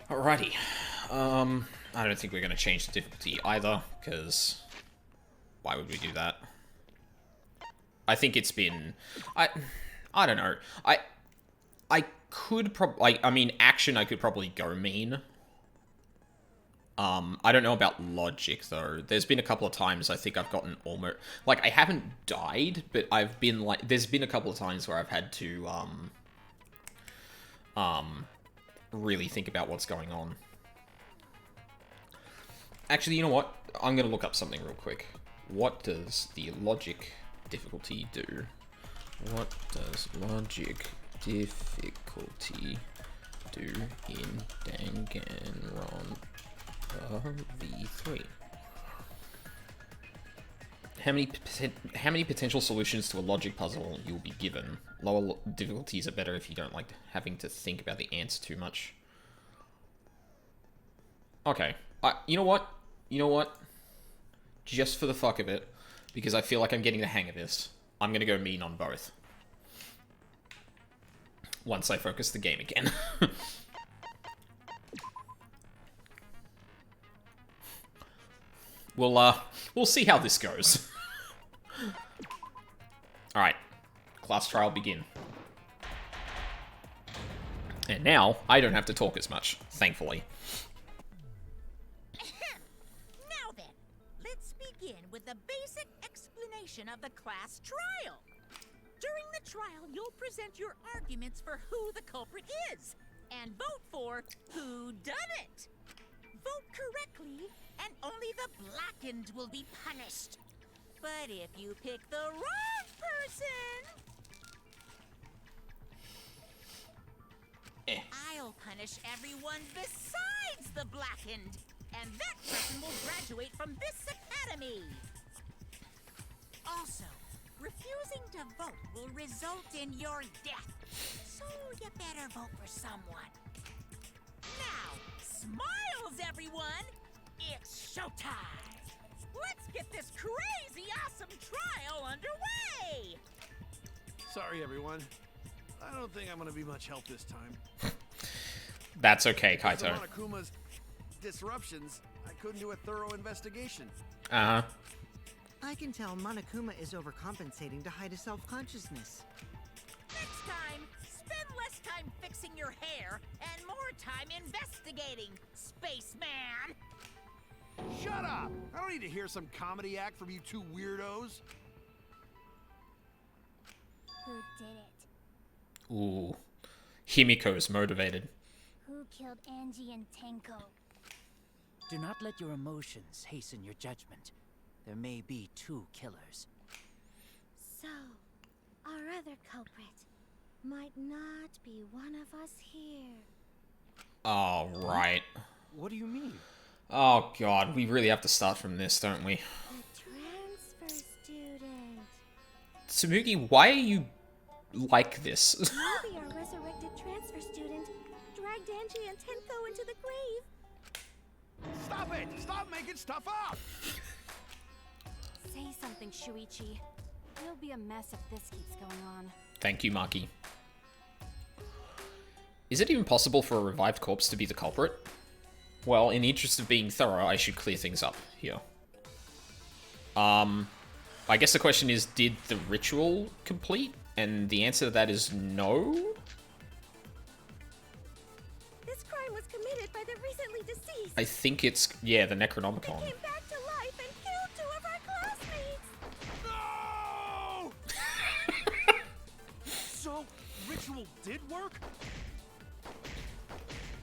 Alrighty. I don't think we're going to change the difficulty either, because why would we do that? I think it's been... I don't know. I could probably... I mean, action I could probably go mean. I don't know about logic, though. There's been a couple of times I think I've gotten almost... Like, I haven't died, but I've been, like... There's been a couple of times where I've had to, really think about what's going on. Actually, you know what? I'm gonna look up something real quick. What does the logic difficulty do? What does logic difficulty do in Danganronpa V3? How many potential solutions to a logic puzzle you'll be given? Lower difficulties are better if you don't like having to think about the answer too much. Okay. You know what? You know what? Just for the fuck of it, because I feel like I'm getting the hang of this, I'm gonna go mean on both. Once I focus the game again. We'll see how this goes. Alright. Class trial begin. And now, I don't have to talk as much, thankfully. Now then, let's begin with the basic explanation of the class trial. During the trial, you'll present your arguments for who the culprit is, and vote for who done it. Vote correctly, and only the blackened will be punished. But if you pick the wrong person... I'll punish everyone besides the blackened, and that person will graduate from this academy. Also, refusing to vote will result in your death, so you better vote for someone. Now, smiles, everyone! It's showtime! Let's get this crazy awesome trial underway! Sorry, everyone. I don't think I'm gonna be much help this time. That's okay, Because Kaito. of Monokuma's disruptions, I couldn't do a thorough investigation. Uh-huh. I can tell Monokuma is overcompensating to hide his self-consciousness. Next time, spend less time fixing your hair and more time investigating, spaceman! Shut up! I don't need to hear some comedy act from you two weirdos. Who did it? Ooh. Himiko's motivated. Who killed Angie and Tenko? Do not let your emotions hasten your judgment. There may be two killers. So, our other culprit might not be one of us here. Oh, right. What do you mean? Oh, God. We really have to start from this, don't we? A transfer student. Tsumugi, why are you like this? Maybe our resurrected transfer student dragged Angie and Tenko into the grave. Stop it! Stop making stuff up! Say something, Shuichi. It'll be a mess if this keeps going on. Thank you, Maki. Is it even possible for a revived corpse to be the culprit? Well, in the interest of being thorough, I should clear things up here. I guess the question is, did the ritual complete? And the answer to that is no? This crime was committed by the recently deceased. I think it's, yeah, the Necronomicon. Came back to life and killed 2 of our classmates. No! So, ritual did work?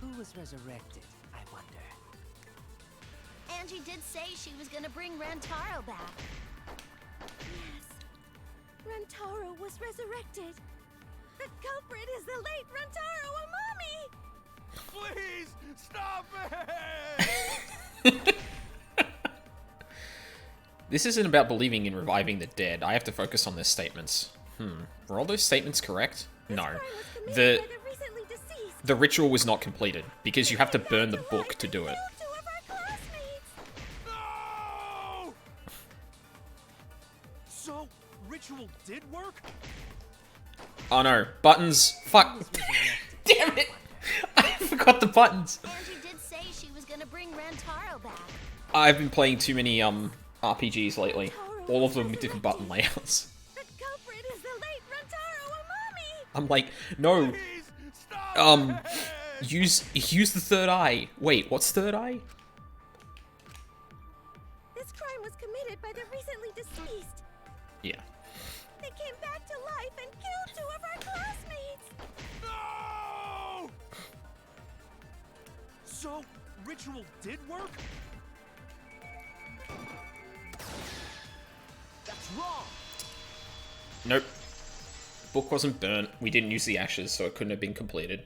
Who was resurrected, I wonder? Angie did say she was gonna bring Rantaro back. Yes. Rantaro was resurrected. The culprit is the late Rantaro Amami! Please, stop it! This isn't about believing in reviving the dead. I have to focus on their statements. Were all those statements correct? No. The ritual was not completed, because you have to burn the book to do it. No! So, ritual did work? Oh no, buttons. Fuck. Damn it! I forgot the buttons. Angie I've been playing too many RPGs lately. All of them with different button layouts. The culprit is the late Rantaro Amami! I'm like, no. Please, stop it! Use the third eye. Wait, what's third eye? This crime was committed by the recently deceased. Yeah. They came back to life and killed 2 of our classmates! No! So, ritual did work? That's wrong! Nope. Book wasn't burnt. We didn't use the ashes, so it couldn't have been completed.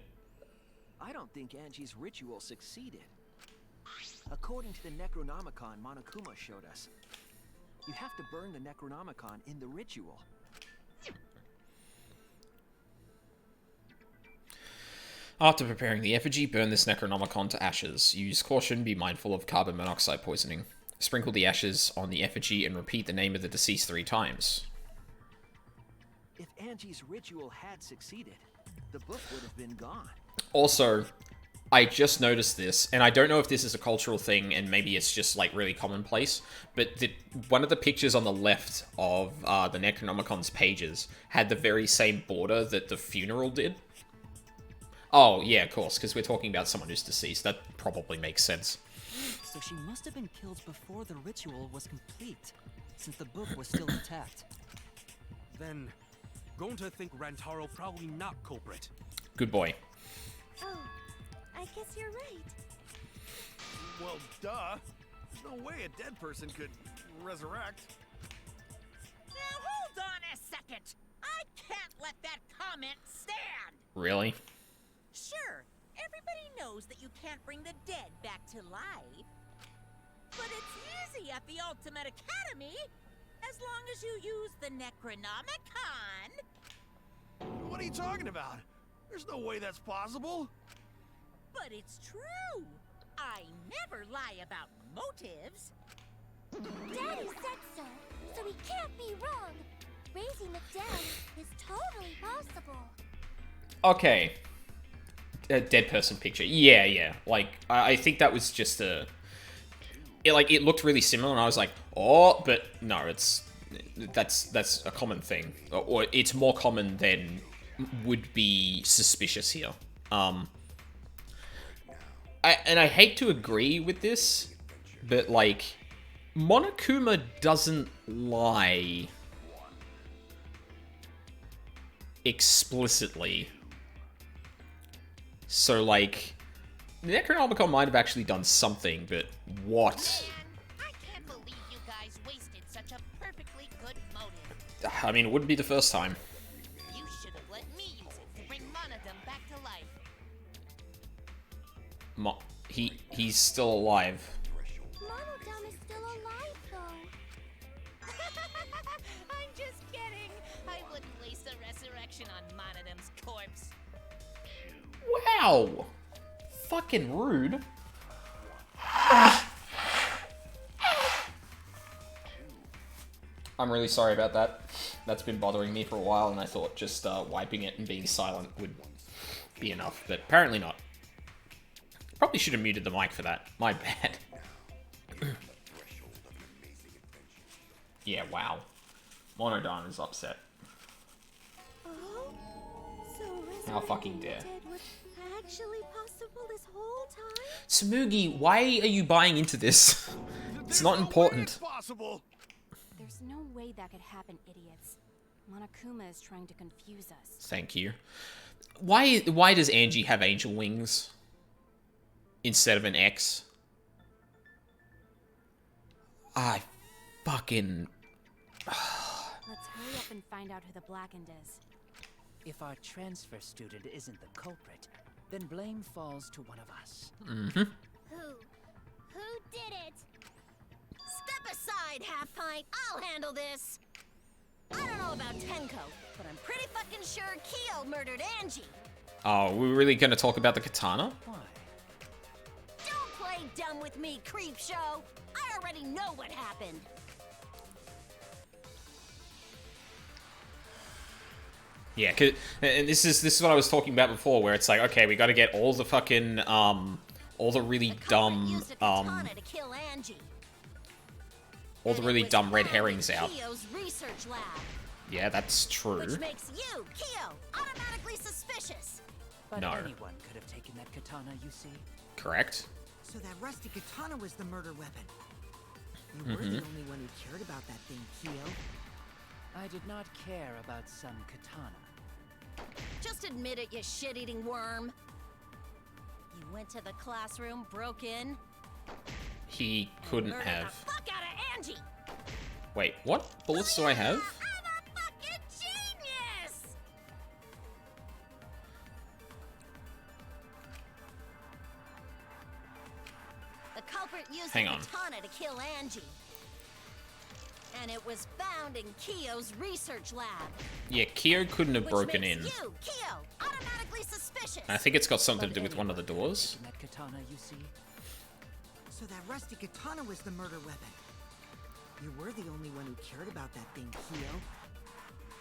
I don't think Angie's ritual succeeded. According to the Necronomicon Monokuma showed us, you have to burn the Necronomicon in the ritual. After preparing the effigy, burn this Necronomicon to ashes. Use caution, be mindful of carbon monoxide poisoning. Sprinkle the ashes on the effigy and repeat the name of the deceased 3 times. If Angie's ritual had succeeded, the book would have been gone. Also, I just noticed this, and I don't know if this is a cultural thing, and maybe it's just, like, really commonplace, but one of the pictures on the left of the Necronomicon's pages had the very same border that the funeral did. Oh, yeah, of course, because we're talking about someone who's deceased. That probably makes sense. So she must have been killed before the ritual was complete, since the book was still intact. Then, going to think Rantaro probably not culprit. Good boy. Oh, I guess you're right. Well, duh. There's no way a dead person could resurrect. Now hold on a second. I can't let that comment stand. Really? Sure, everybody knows that you can't bring the dead back to life. But it's easy at the Ultimate Academy, as long as you use the Necronomicon. What are you talking about? There's no way that's possible. But it's true. I never lie about motives. Daddy said so, so he can't be wrong. Raising the dead is totally possible. Okay. A dead person picture. Yeah. Like, I think that was just a... It looked really similar, and I was like, oh, but no, that's a common thing. Or it's more common than would be suspicious here. I hate to agree with this, but, like, Monokuma doesn't lie explicitly. So, like, the Necronomicon might have actually done something, but what? I can't believe you guys wasted such a perfectly good motive. I mean, it wouldn't be the first time. You should have let me use it to bring Monodum back to life. He's still alive. Monodum is still alive, though. I'm just kidding. I wouldn't waste a resurrection on Monodum's corpse. Wow! Fucking rude. I'm really sorry about that. That's been bothering me for a while, and I thought just wiping it and being silent would be enough, but apparently not. Probably should have muted the mic for that. My bad. Yeah, wow. Monodon is upset. Oh? So How fucking dare. resurrecting the dead was actually possible this whole time? Tsumugi, why are you buying into this? It's not important. It's possible. There's no way that could happen, idiots. Monokuma is trying to confuse us. Thank you. Why does Angie have angel wings instead of an X? I fucking... Let's hurry up and find out who the Blackened is. If our transfer student isn't the culprit, then blame falls to one of us. Mm-hmm. Who did it? Step aside, Half Pint. I'll handle this. I don't know about Tenko, but I'm pretty fucking sure Kyo murdered Angie. Oh, we're really gonna talk about the katana? Why? Don't play dumb with me, creep show. I already know what happened. Yeah, and this is what I was talking about before, where it's like, okay, we got to get all the fucking all the really The culprit dumb used a katana to kill Angie. all the really dumb red herrings out. Kyo's research lab, Yeah, that's true. which makes you, Kyo, automatically suspicious. But No. anyone could have taken that katana, you see. Correct. So that rusty katana was the murder weapon. You were the only one who cared about that thing, Kyo. I did not care about some katana. Just admit it, you shit-eating worm. You went to the classroom, broke in, He couldn't murdered have. the fuck out of Angie. Wait, what bullets do I have? I'm a fucking genius! The culprit used Hang a on. katana to kill Angie. And it was found in Kyo's research lab. Yeah, Kyo couldn't have Which broken makes in. you, Kyo, automatically suspicious. I think it's got something to But do with one of the anyone could have doors. taken that katana, you see. So that rusty katana was the murder weapon. You were the only one who cared about that thing, Kyo.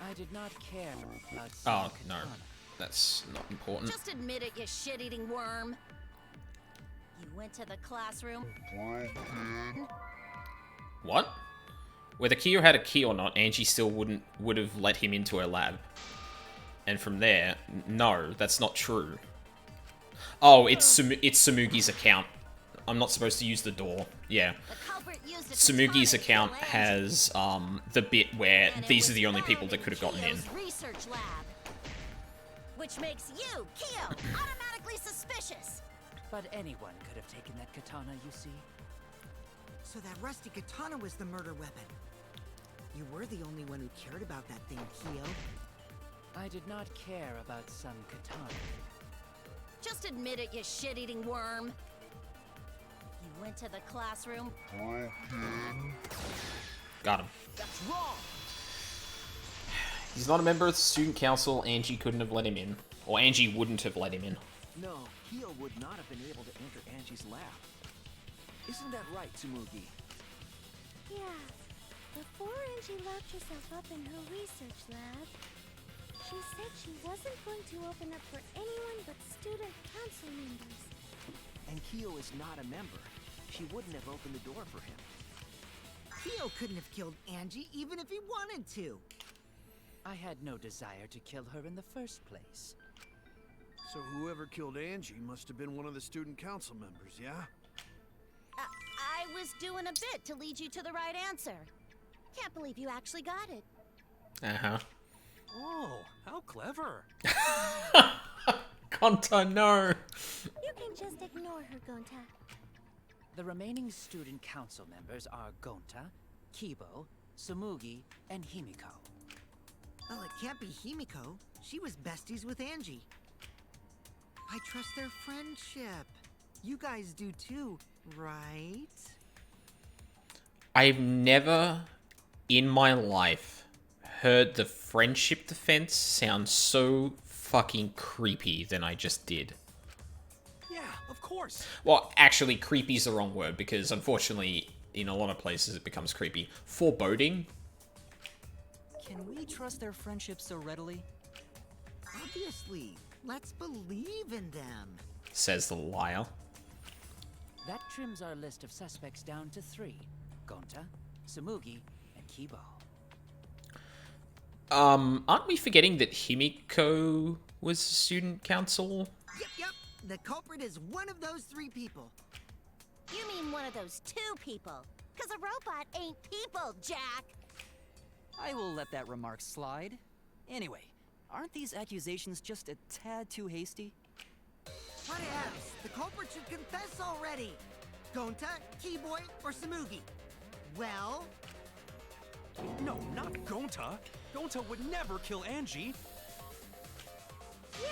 I did not care about some Oh, no. katana. That's not important. Just admit it, you shit-eating worm. You went to the classroom. What? Whether Kyo had a key or not, Angie still would have let him into her lab. And from there, no, that's not true. Oh, it's Tsumugi's account. I'm not supposed to use the door. Yeah. The culprit used a Tsumugi's katana to account kill Angie. has the bit where And it these are was the only found people that could have gotten in. Kyo's research lab. Which makes you, Kyo, automatically suspicious. But anyone could have taken that katana, you see. So that rusty katana was the murder weapon. You were the only one who cared about that thing, Kyo. I did not care about some katana. Just admit it, you shit-eating worm. You went to the classroom. Got him. That's wrong! He's not a member of the student council. Angie couldn't have let him in. Or Angie wouldn't have let him in. No, Kyo would not have been able to enter Angie's lab. Isn't that right, Tsumugi? Yeah. Before Angie locked herself up in her research lab, she said she wasn't going to open up for anyone but student council members. And Kyo is not a member. She wouldn't have opened the door for him. Kyo couldn't have killed Angie even if he wanted to. I had no desire to kill her in the first place. So whoever killed Angie must have been one of the student council members, yeah? I was doing a bit to lead you to the right answer. Can't believe you actually got it. Uh-huh. Oh, how clever. Gonta, no. You can just ignore her, Gonta. The remaining student council members are Gonta, Kibo, Tsumugi, and Himiko. Well, it can't be Himiko. She was besties with Angie. I trust their friendship. You guys do too, right? I've never in my life heard the friendship defense sound so fucking creepy than I just did. Yeah, of course. Well, actually, creepy is the wrong word because unfortunately, in a lot of places, it becomes creepy. Foreboding? Can we trust their friendship so readily? Obviously. Let's believe in them. Says the liar. That trims our list of suspects down to 3. Gonta, Tsumugi, and Kibo. Aren't we forgetting that Himiko was student council? Yep. The culprit is one of those 3 people. You mean one of those 2 people? Because a robot ain't people, Jack. I will let that remark slide. Anyway, aren't these accusations just a tad too hasty? What else? The culprit should confess already. Gonta, Keyboy, or Tsumugi? Well, No, not Gonta. Gonta would never kill Angie. Yeah,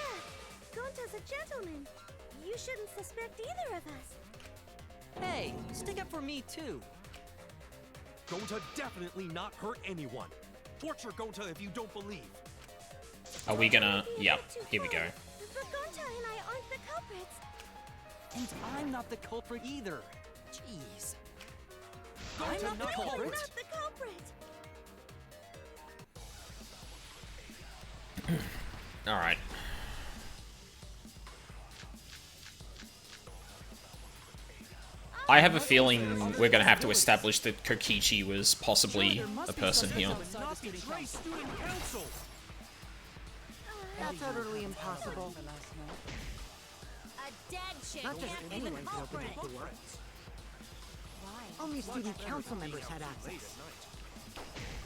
Gonta's a gentleman. You shouldn't suspect either of us. Hey, stick up for me too. Gonta definitely not hurt anyone. Torture Gonta if you don't believe. Are we gonna... Maybe a Yep, bit too here we go. far, But Gonta and I aren't the culprits. And I'm not the culprit either. Jeez. Gonta I'm not the not culprit. Not the culprit. Alright. I have a feeling we're gonna have to establish that Kokichi was possibly a person here. Not betray student council! That's utterly impossible. A dead chick Not just can't be anyone the could open culprit. the door. Only student council members had access.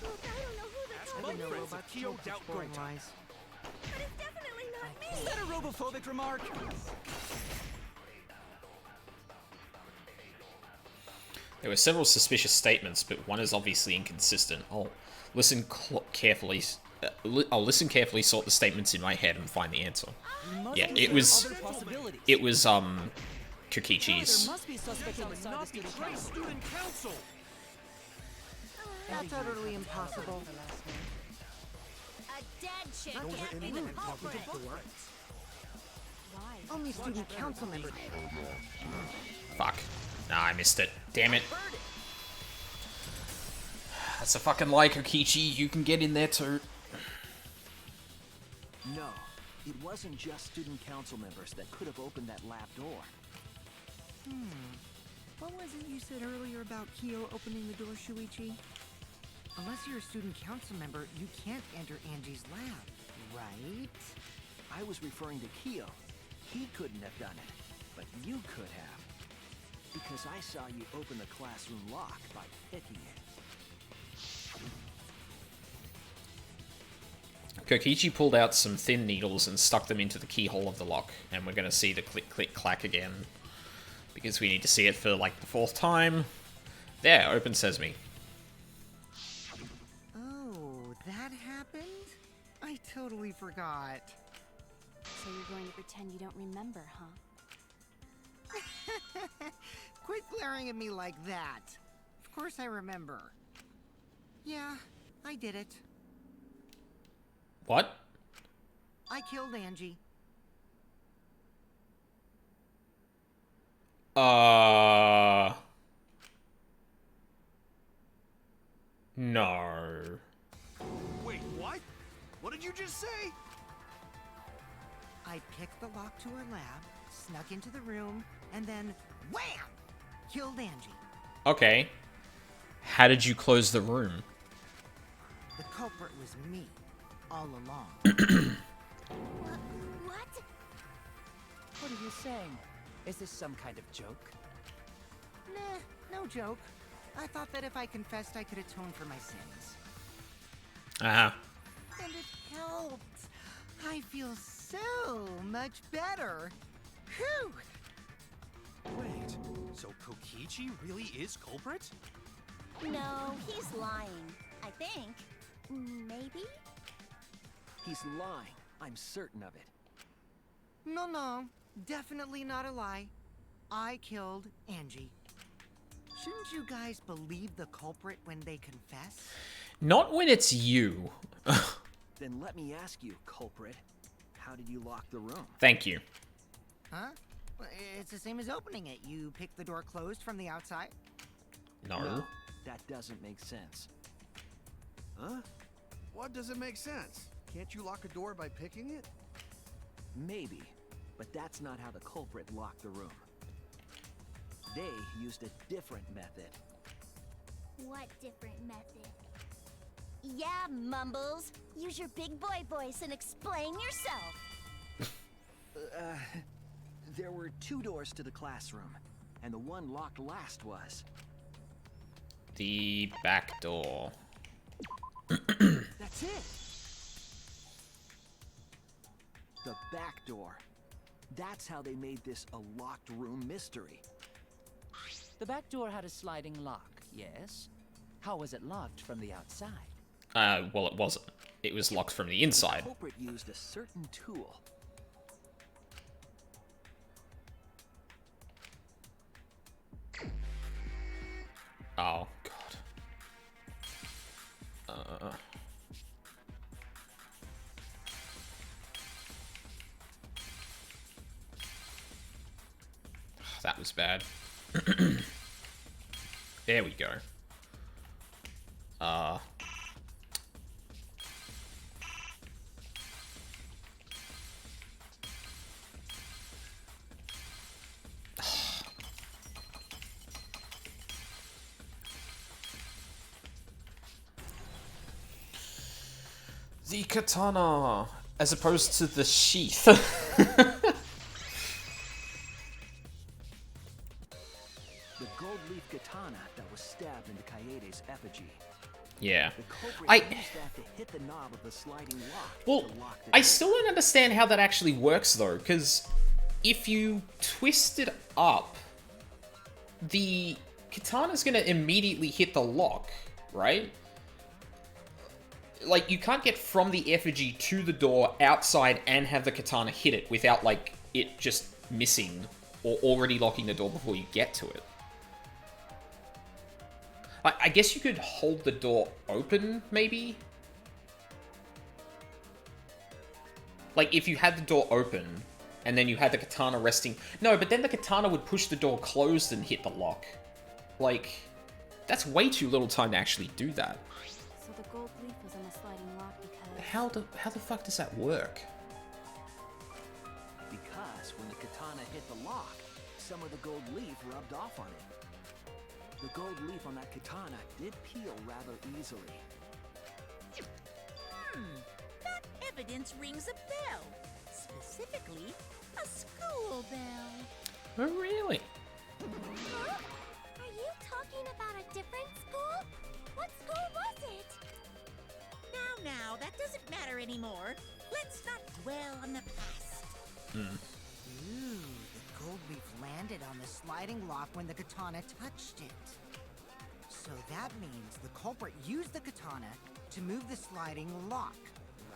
Look, I don't know who the Ask culprit both I know friends about if Kyo kids, doubt boring Gonta. wise. but it's definitely not me. Is that a robophobic remark? There were several suspicious statements, but one is obviously inconsistent. I'll listen carefully. I'll listen carefully, sort the statements in my head, and find the answer. Yeah, it was. Other possibilities. It was There Kokichi's. must be suspects outside the Not student betray council. student council! That's utterly impossible. A dead chick Not just can't be anyone the could open culprit. the door. Why? Only student council members. Fuck. Nah, I missed it. Damn it. That's a fucking lie, Kokichi. You can get in there too. No, it wasn't just student council members that could have opened that lab door. What was it you said earlier about Kyo opening the door, Shuichi? Unless you're a student council member, you can't enter Angie's lab, right? I was referring to Kyo. He couldn't have done it, but you could have. Because I saw you open the classroom lock by picking it. Kokichi pulled out some thin needles and stuck them into the keyhole of the lock, and we're gonna see the click, click, clack again. Because we need to see it for, like, the 4th time. There, open sesame. Oh, that happened? I totally forgot. So you're going to pretend you don't remember, huh? Quit glaring at me like that. Of course I remember. Yeah, I did it. What? I killed Angie. No. Wait, what? What did you just say? I picked the lock to her lab, snuck into the room, and then wham! Killed Angie. Okay. How did you close the room? The culprit was me, all along. What? What are you saying? Is this some kind of joke? Nah, no joke. I thought that if I confessed, I could atone for my sins. Uh-huh. And it helped. I feel so much better. Whew! Wait, so Kokichi really is culprit? No, he's lying. I think. Maybe? He's lying. I'm certain of it. No, definitely not a lie. I killed Angie. Shouldn't you guys believe the culprit when they confess? Not when it's you. Then let me ask you, culprit. How did you lock the room? Thank you. Huh? Well, it's the same as opening it. You pick the door closed from the outside. No. That doesn't make sense. Huh? What doesn't make sense? Can't you lock a door by picking it? Maybe, but that's not how the culprit locked the room. They used a different method. What different method? Yeah, Mumbles. Use your big boy voice and explain yourself. There were 2 doors to the classroom, and the one locked last was... The back door. That's it! The back door. That's how they made this a locked room mystery. The back door had a sliding lock, yes? How was it locked from the outside? Well, it wasn't. It was locked from the inside. The culprit used a certain tool. Oh, God. That was bad. There we go. The katana, as opposed to the sheath. The gold leaf katana that was stabbed into Kaede's effigy. Yeah. The culprit used that to hit the knob of the sliding lock. Well, to lock the I door. still don't understand how that actually works, though, because if you twist it up, the katana's gonna immediately hit the lock, right? Like, you can't get from the effigy to the door outside and have the katana hit it without, like, it just missing or already locking the door before you get to it. I guess you could hold the door open, maybe? Like, if you had the door open, and then you had the katana resting... No, but then the katana would push the door closed and hit the lock. Like, that's way too little time to actually do that. So the gold leaf was on the sliding lock because... How the fuck does that work? Because when the katana hit the lock, some of the gold leaf rubbed off on it. The gold leaf on that katana did peel rather easily. That evidence rings a bell. Specifically, a school bell. Oh, really? Huh? Are you talking about a different school? What school was it? Now, that doesn't matter anymore. Let's not dwell on the past. Ooh, the gold leaf landed on the sliding lock when the katana touched it. So that means the culprit used the katana to move the sliding lock,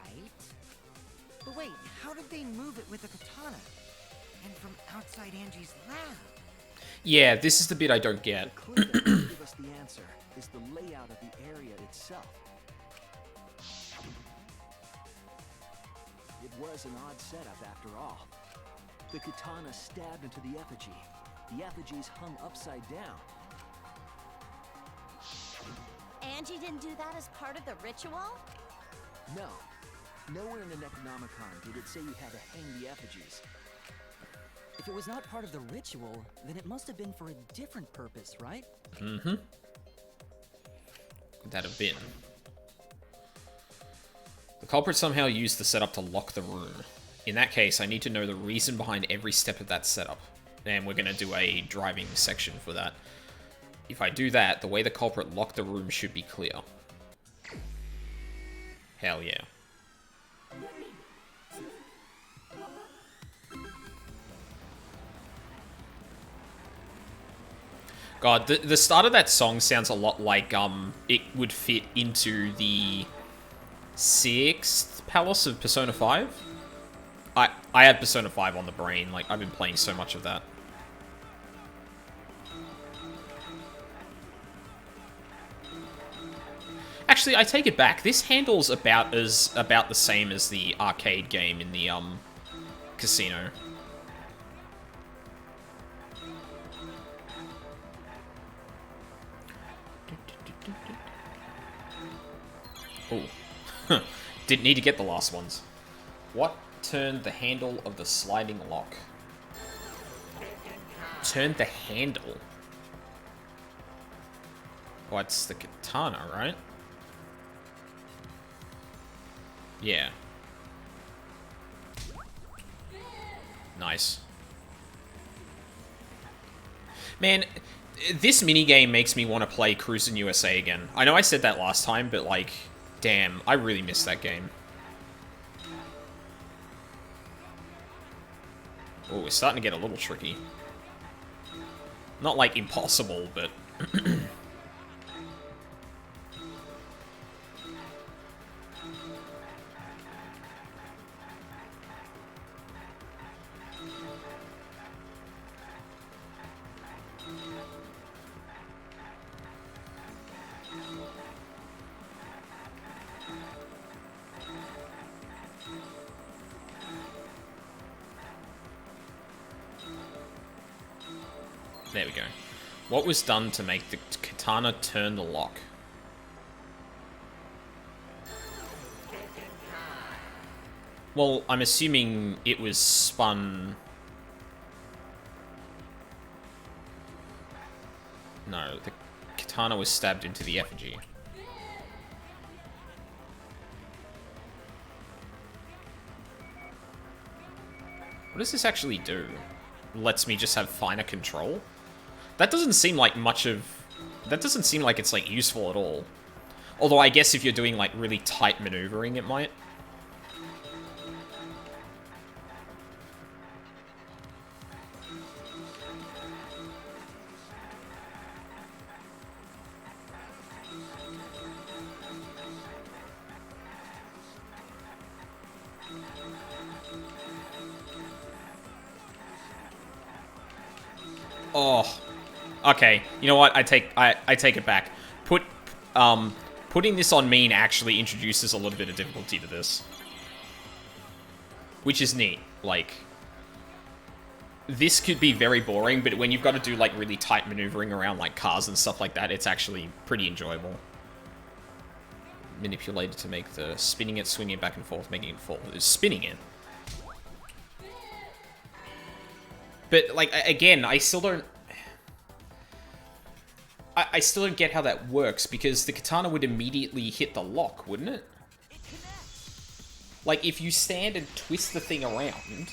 right? But wait, how did they move it with the katana? And from outside Angie's lab? Yeah, this is the bit I don't get. The clue that will give us the answer is the layout of the area itself. It was an odd setup after all. The katana stabbed into the effigy. The effigies hung upside down. Angie didn't do that as part of the ritual? No. Nowhere in the Necronomicon did it say you had to hang the effigies. If it was not part of the ritual, then it must have been for a different purpose, right? Mm-hmm. Could that have been? The culprit somehow used the setup to lock the room. In that case, I need to know the reason behind every step of that setup. And we're going to do a driving section for that. If I do that, the way the culprit locked the room should be clear. Hell yeah. God, the start of that song sounds a lot like it would fit into the 6th Palace of Persona 5. I had Persona 5 on the brain, like I've been playing so much of that. Actually, I take it back. This handle's about the same as the arcade game in the casino. Oh, didn't need to get the last ones. What turned the handle of the sliding lock? Turned the handle? What's the katana, right? Yeah. Nice. Man, this minigame makes me want to play Cruisin' USA again. I know I said that last time, but like, damn, I really miss that game. Oh, it's starting to get a little tricky. Not like impossible, but... There we go. What was done to make the katana turn the lock? Well, I'm assuming it was spun... No, the katana was stabbed into the effigy. What does this actually do? Lets me just have finer control? That doesn't seem like much of... That doesn't seem like it's, like, useful at all. Although I guess if you're doing, like, really tight maneuvering, it might. Oh, okay. You know what? I take it back. Putting this on mean actually introduces a little bit of difficulty to this, which is neat. Like, this could be very boring, but when you've got to do like really tight maneuvering around like cars and stuff like that, it's actually pretty enjoyable. Manipulated to make the spinning it, swinging it back and forth, making it fall. Spinning it. But, like, again, I still don't... I still don't get how that works, because the katana would immediately hit the lock, wouldn't it? Like, if you stand and twist the thing around,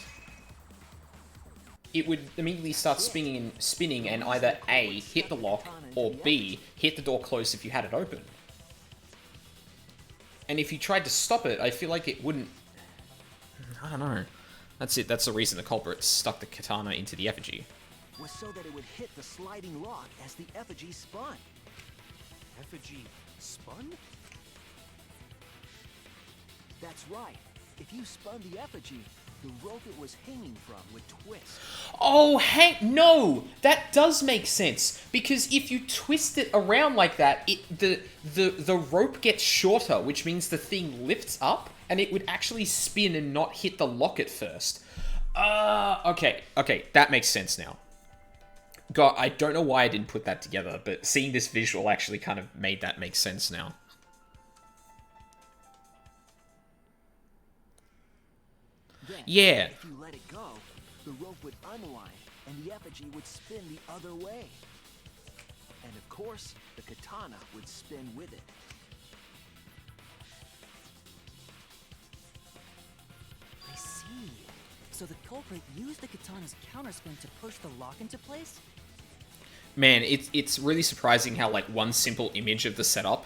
it would immediately start spinning and either A, hit the lock, or B, hit the door closed if you had it open. And if you tried to stop it, I feel like it wouldn't... I don't know. That's it. That's the reason the culprit stuck the katana into the effigy. Was so that it would hit the sliding lock as the effigy spun. Effigy spun? That's right. If you spun the effigy, the rope it was hanging from would twist. Oh, no! That does make sense, because if you twist it around like that, the rope gets shorter, which means the thing lifts up, and it would actually spin and not hit the lock at first. Okay, that makes sense now. God, I don't know why I didn't put that together, but seeing this visual actually kind of made that make sense now. Then, yeah. If you let it go, the rope would unwind and the effigy would spin the other way. And of course, the katana would spin with it. I see. So the culprit used the katana's counterspin to push the lock into place? Man, it's really surprising how, like, one simple image of the setup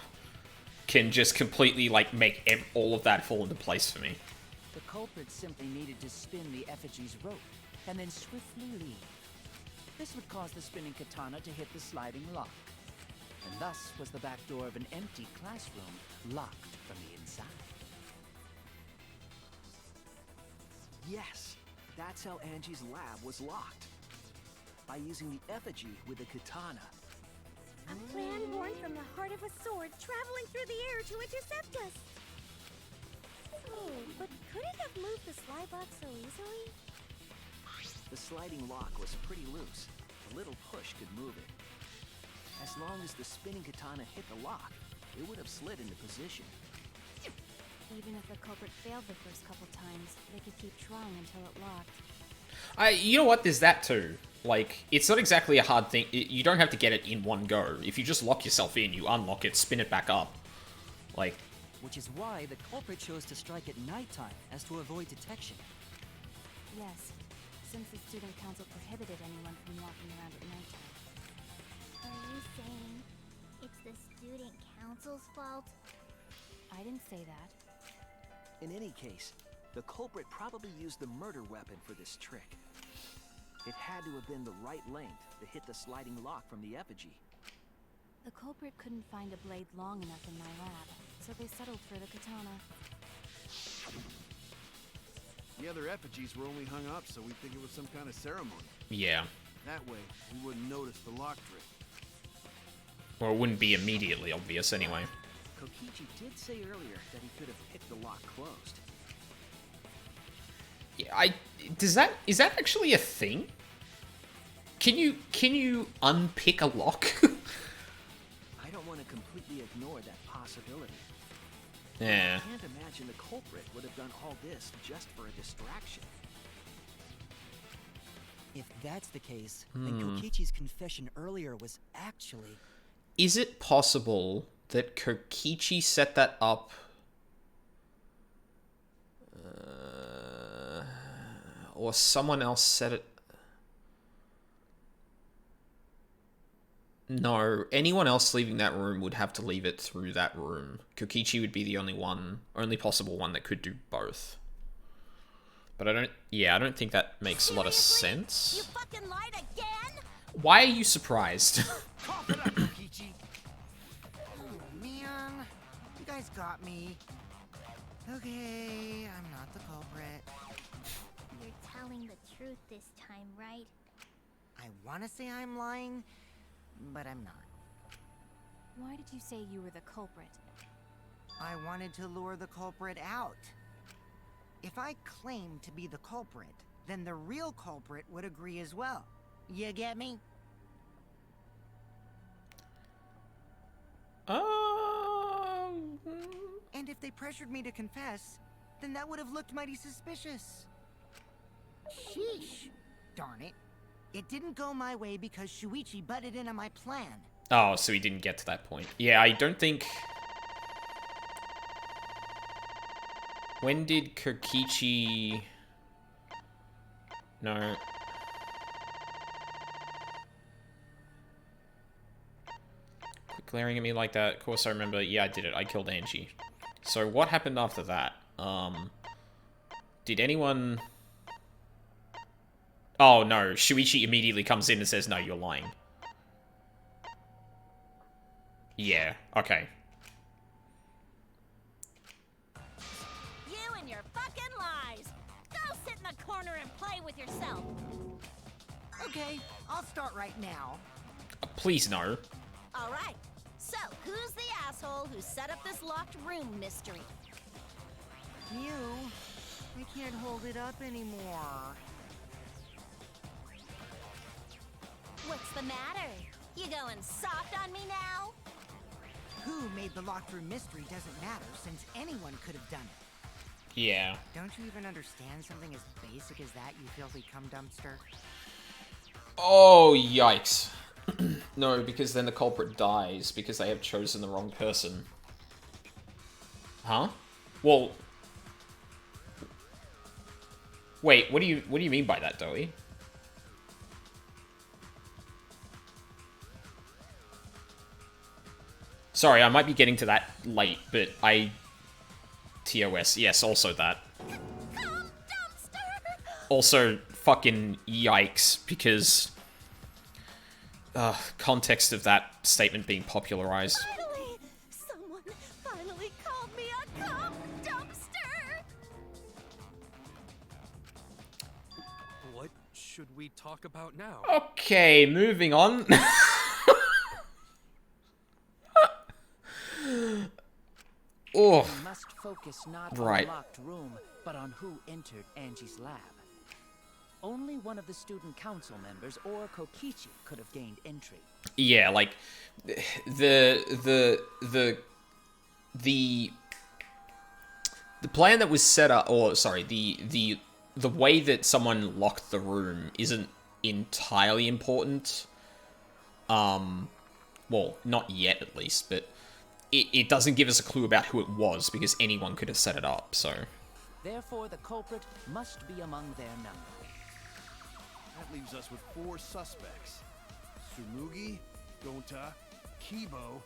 can just completely, like, make all of that fall into place for me. The culprit simply needed to spin the effigy's rope, and then swiftly leave. This would cause the spinning katana to hit the sliding lock. And thus was the back door of an empty classroom locked from the inside. Yes, that's how Angie's lab was locked. By using the effigy with the katana. A plan born from the heart of a sword traveling through the air to intercept us. Oh, but could it have moved the slide lock so easily? The sliding lock was pretty loose. A little push could move it. As long as the spinning katana hit the lock, it would have slid into position. Even if the culprit failed the first couple times, they could keep trying until it locked. You know what? There's that too. Like, it's not exactly a hard thing. You don't have to get it in one go. If you just lock yourself in, you unlock it, spin it back up. Like... Which is why the culprit chose to strike at nighttime, as to avoid detection. Yes, since the student council prohibited anyone from walking around at nighttime. Are you saying it's the student council's fault? I didn't say that. In any case, the culprit probably used the murder weapon for this trick. It had to have been the right length to hit the sliding lock from the effigy. The culprit couldn't find a blade long enough in my lab, so they settled for the katana. The other effigies were only hung up so we'd think it was some kind of ceremony. Yeah. That way, we wouldn't notice the lock trick. Or it wouldn't be immediately obvious anyway. Kokichi did say earlier that he could have picked the lock closed. Yeah, is that actually a thing? Can you unpick a lock? I don't want to completely ignore that possibility. Yeah. I can't imagine the culprit would have done all this just for a distraction. If that's the case, then Kokichi's confession earlier was actually... Is it possible that Kokichi set that up? Or someone else said it. No, anyone else leaving that room would have to leave it through that room. Kokichi would be the only possible one that could do both. But I don't think that makes a lot of sense. You fucking lied again? Why are you surprised? Cough it up, Kokichi. Oh, man. You guys got me. Okay, I'm not the culprit. You're telling the truth this time, right? I want to say I'm lying, but I'm not. Why did you say you were the culprit? I wanted to lure the culprit out. If I claimed to be the culprit, then the real culprit would agree as well. You get me? And if they pressured me to confess, then that would have looked mighty suspicious. Sheesh. Darn it. It didn't go my way because Shuichi butted in on my plan. Oh, so he didn't get to that point. Yeah, I don't think... When did Kokichi... No. Quit glaring at me like that. Of course I remember. Yeah, I did it. I killed Angie. So what happened after that? Did anyone... Oh, no. Shuichi immediately comes in and says, no, you're lying. Yeah, okay. You and your fucking lies. Go sit in the corner and play with yourself. Okay, I'll start right now. Please, no. All right. So, who's the asshole who set up this locked room mystery? You, I can't hold it up anymore. What's the matter? You going soft on me now? Who made the locked room mystery doesn't matter, since anyone could have done it. Yeah. Don't you even understand something as basic as that, you filthy cum dumpster? Oh, yikes. No, because then the culprit dies, because they have chosen the wrong person. Huh? Well... Wait, what do you mean by that, Doey? Sorry, I might be getting to that late, but TOS, yes, also that. Also, fucking yikes, because... context of that statement being popularized. Finally! Someone finally called me a cum dumpster! What should we talk about now? Okay, moving on. Oh. We must focus not Right. on the locked room, but on who entered Angie's lab. Only one of the student council members or Kokichi could have gained entry. Yeah, like the plan that was set up, or sorry, the way that someone locked the room isn't entirely important. Well, not yet at least, but it doesn't give us a clue about who it was because anyone could have set it up. So Therefore, the culprit must be among their number. That leaves us with 4 suspects. Tsumugi, Gonta, Kibo,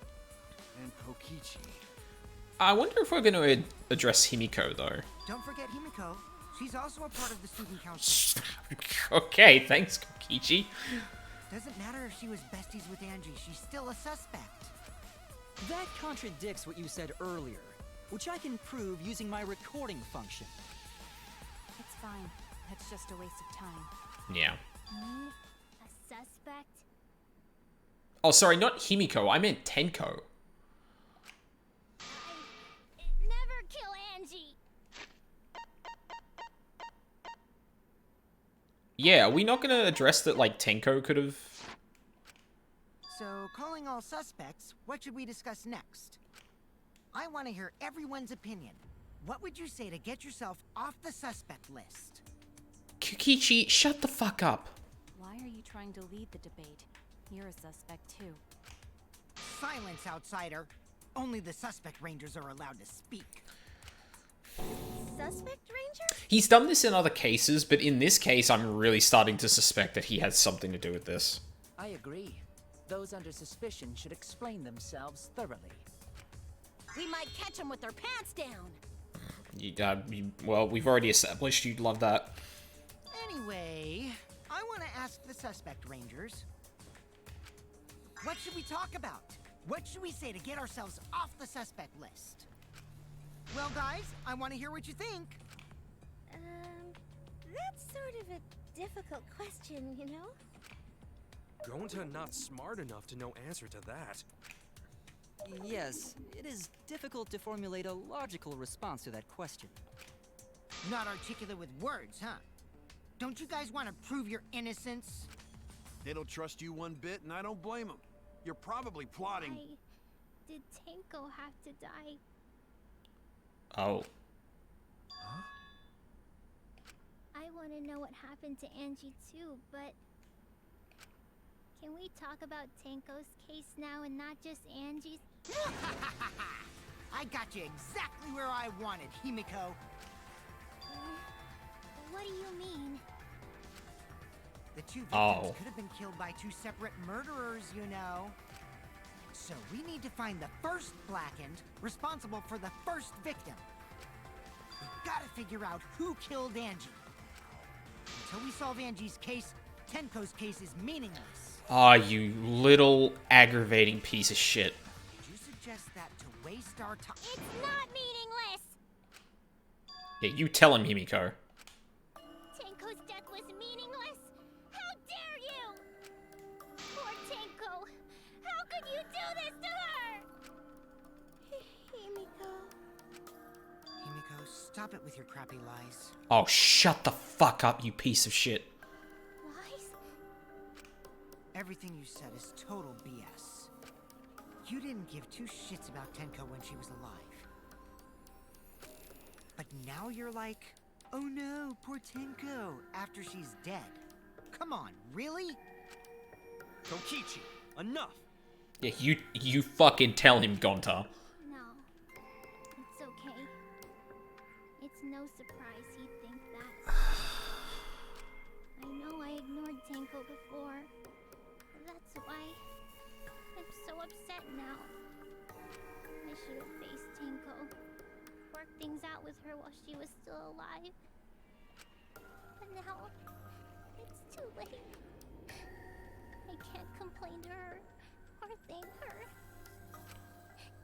and Kokichi. I wonder if we're going to address Himiko though. Don't forget Himiko. She's also a part of the student council. Okay, thanks, Kokichi. Doesn't matter if she was besties with Angie, she's still a suspect. That contradicts what you said earlier, which I can prove using my recording function. It's fine. That's just a waste of time. Yeah. Me? A suspect? Oh, sorry, not Himiko. I meant Tenko. Never kill Angie! Yeah, are we not going to address that, like, Tenko could have... So, calling all suspects, what should we discuss next? I want to hear everyone's opinion. What would you say to get yourself off the suspect list? Kokichi, shut the fuck up. Why are you trying to lead the debate? You're a suspect too. Silence, outsider. Only the suspect rangers are allowed to speak. suspect, Ranger? He's done this in other cases, but in this case, I'm really starting to suspect that he has something to do with this. I agree. Those under suspicion should explain themselves thoroughly. We might catch them with their pants down. Well, we've already established you'd love that. Anyway, I want to ask the suspect, Rangers. What should we talk about? What should we say to get ourselves off the suspect list? Well, guys, I want to hear what you think. That's sort of a difficult question, you know? Gonta not smart enough to know answer to that. Yes, it is difficult to formulate a logical response to that question. Not articulate with words, huh? Don't you guys want to prove your innocence? They don't trust you one bit, and I don't blame them. You're probably plotting. Did Tenko have to die? Oh. Huh? I want to know what happened to Angie too, but... Can we talk about Tenko's case now and not just Angie's? I got you exactly where I wanted, Himiko. What do you mean? The two victims could have been killed by two separate murderers, you know. So we need to find the first Blackened responsible for the first victim. We've got to figure out who killed Angie. Until we solve Angie's case, Tenko's case is meaningless. Ah, you little aggravating piece of shit. Did you suggest that to waste our time? It's not meaningless! Yeah, you tell him, Himiko. Tenko's death was meaningless? How dare you! Poor Tenko! How could you do this to her? Himiko... Himiko, stop it with your crappy lies. Oh, shut the fuck up, you piece of shit. Lies? Everything you said is total BS. You didn't give two shits about Tenko when she was alive. But now you're like, oh no, poor Tenko, after she's dead. Come on, really? Kokichi, enough! Yeah, you fucking tell him, Gonta. No. It's okay. It's no surprise he'd think that. I know I ignored Tenko before. That's why I'm so upset now. I should have faced Tenko. Worked things out with her while she was still alive. But now, it's too late. I can't complain to her or thank her.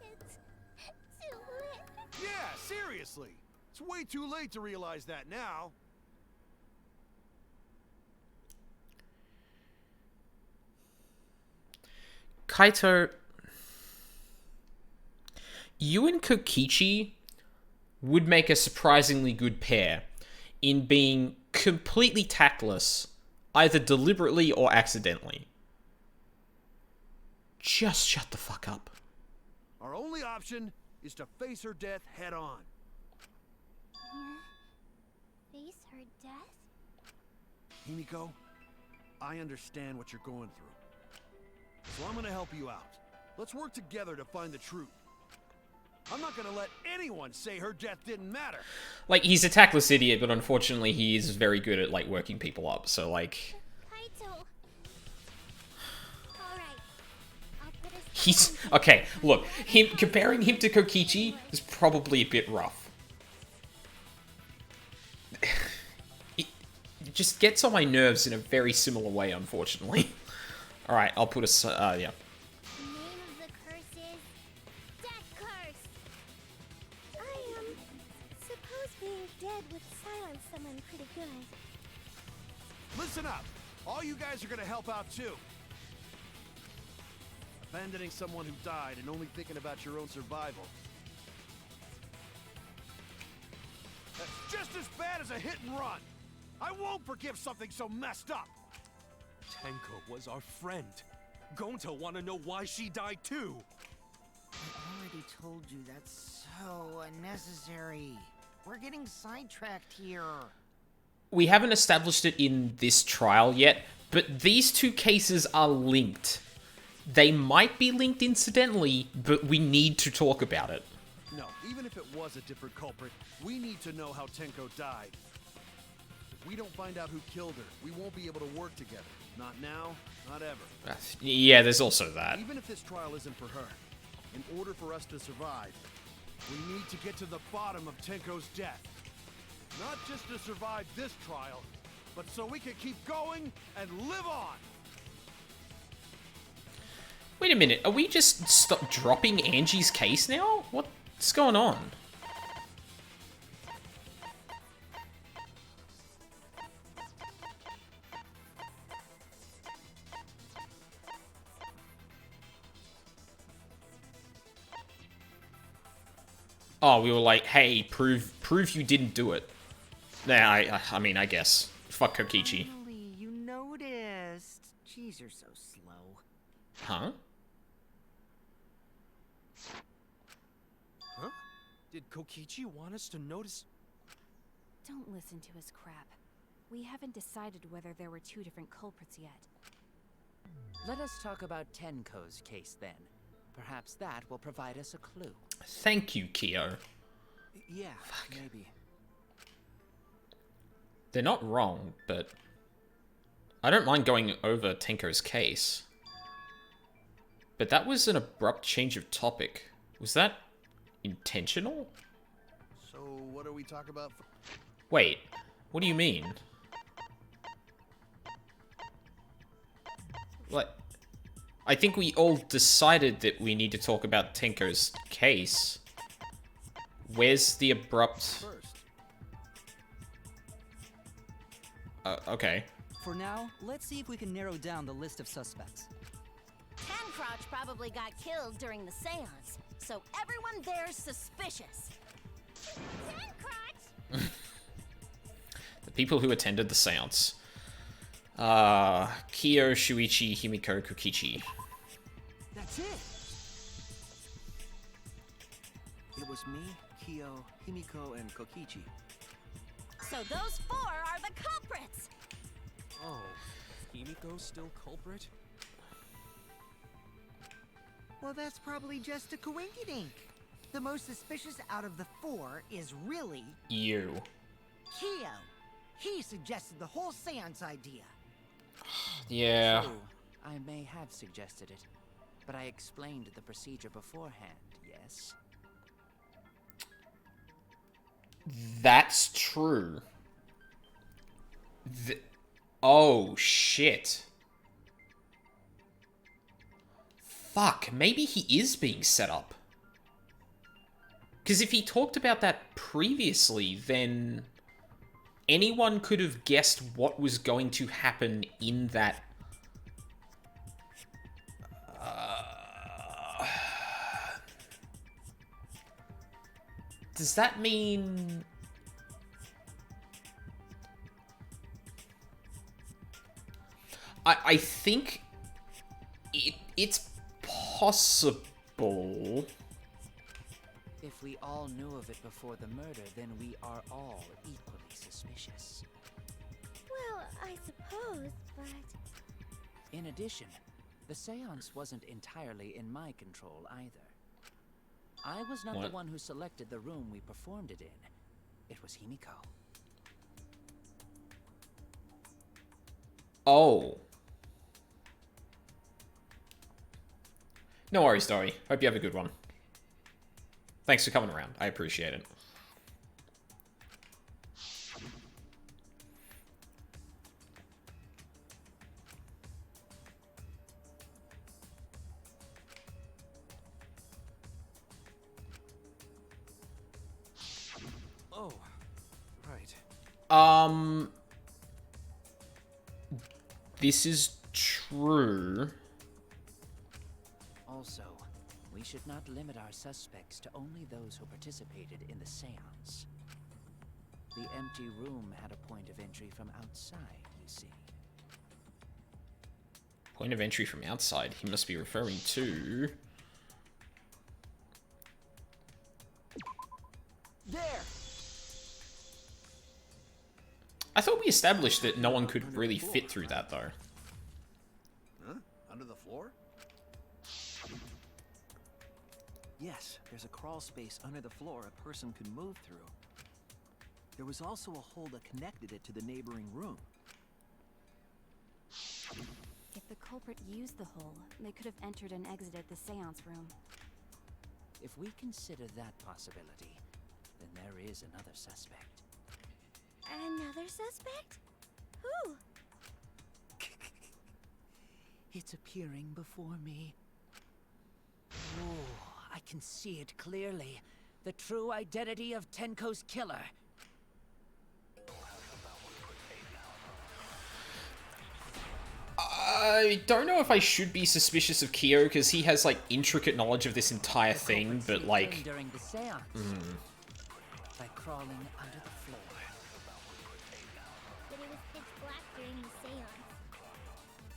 It's too late. Yeah, seriously. It's way too late to realize that now. Kaito, you and Kokichi would make a surprisingly good pair in being completely tactless, either deliberately or accidentally. Just shut the fuck up. Our only option is to face her death head on. Face her death? Himiko, I understand what you're going through. So I'm gonna help you out. Let's work together to find the truth. I'm not gonna let anyone say her death didn't matter. Like, he's a tactless idiot, but unfortunately he is very good at, like, working people up, so, like... Kaito. Alright. I'll put a He's... Okay, look, comparing him to Kokichi is probably a bit rough. It just gets on my nerves in a very similar way, unfortunately. Alright, I'll put a... yeah. The name of the curse is... Death Curse! I, suppose being dead would silence someone pretty good. Listen up. All you guys are gonna help out too. Abandoning someone who died and only thinking about your own survival. That's just as bad as a hit and run. I won't forgive something so messed up. Tenko was our friend. Gonta wanna know why she died too. I already told you that's so unnecessary. We're getting sidetracked here. We haven't established it in this trial yet, but these two cases are linked. They might be linked incidentally, but we need to talk about it. No, even if it was a different culprit, we need to know how Tenko died. If we don't find out who killed her, we won't be able to work together. Not now, not ever. Yeah, there's also that. Even if this trial isn't for her, in order for us to survive, we need to get to the bottom of Tenko's death. Not just to survive this trial, but so we can keep going and live on! Wait a minute, are we just dropping Angie's case now? What's going on? Oh, we were like, hey, prove you didn't do it. Nah, I mean, I guess. Fuck Kokichi. Finally, you noticed. Jeez, you're so slow. Huh? Huh? Did Kokichi want us to notice? Don't listen to his crap. We haven't decided whether there were two different culprits yet. Let us talk about Tenko's case then. Perhaps that will provide us a clue. Thank you, Kyo. Yeah, maybe. They're not wrong, but I don't mind going over Tenko's case. But that was an abrupt change of topic. Was that intentional? So, what do we talk about? Wait, what do you mean? Like, I think we all decided that we need to talk about Tenko's case. Where's the abrupt... okay. For now, let's see if we can narrow down the list of suspects. Tancrouch probably got killed during the seance, so everyone there's suspicious. Tancrouch! The people who attended the seance. Kyo, Shuichi, Himiko, Kokichi. That's it! It was me, Kyo, Himiko, and Kokichi. So those four are the culprits! Oh, Himiko's still culprit? Well, that's probably just a coinkydink. The most suspicious out of the four is really... You. Kyo. He suggested the whole seance idea. Yeah. True, I may have suggested it, but I explained the procedure beforehand, yes? That's true. Oh, shit. Fuck, maybe he is being set up. Because if he talked about that previously, then anyone could have guessed what was going to happen in that... Does that mean... I think it's possible. If we all knew of it before the murder, then we are all equally suspicious. Well, I suppose, but... In addition, the seance wasn't entirely in my control either. I was not the one who selected the room we performed it in. It was Himiko. Oh. No worries, Dory. Hope you have a good one. Thanks for coming around. I appreciate it. Oh, right. This is true. Also, we should not limit our suspects to only those who participated in the seance. The empty room had a point of entry from outside, you see. Point of entry from outside. He must be referring to... There! I thought we established that no one could really fit through that, though. Huh? Under the floor? Yes, there's a crawl space under the floor a person could move through. There was also a hole that connected it to the neighboring room. If the culprit used the hole, they could have entered and exited the seance room. If we consider that possibility, then there is another suspect. Another suspect? Who? It's appearing before me. Oh, I can see it clearly. The true identity of Tenko's killer. I don't know if I should be suspicious of Kyo, because he has, like, intricate knowledge of this entire thing, but, like... During the seance, by crawling under the floor. But it was pitch black during the seance.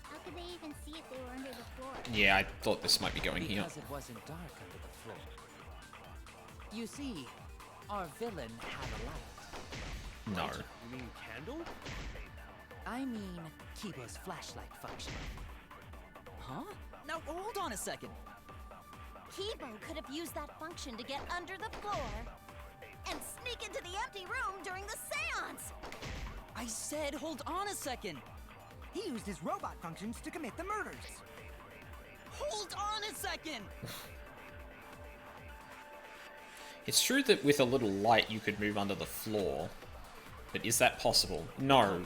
How could they even see if they were under the floor? Yeah, I thought this might be going here. Because it wasn't dark under the floor. You see, our villain had a light. No. You mean candle? I mean, Kiba's flashlight function. Huh? Now, hold on a second. Kibo could have used that function to get under the floor and sneak into the empty room during the seance. I said, hold on a second. He used his robot functions to commit the murders. Hold on a second. It's true that with a little light you could move under the floor. But is that possible? No.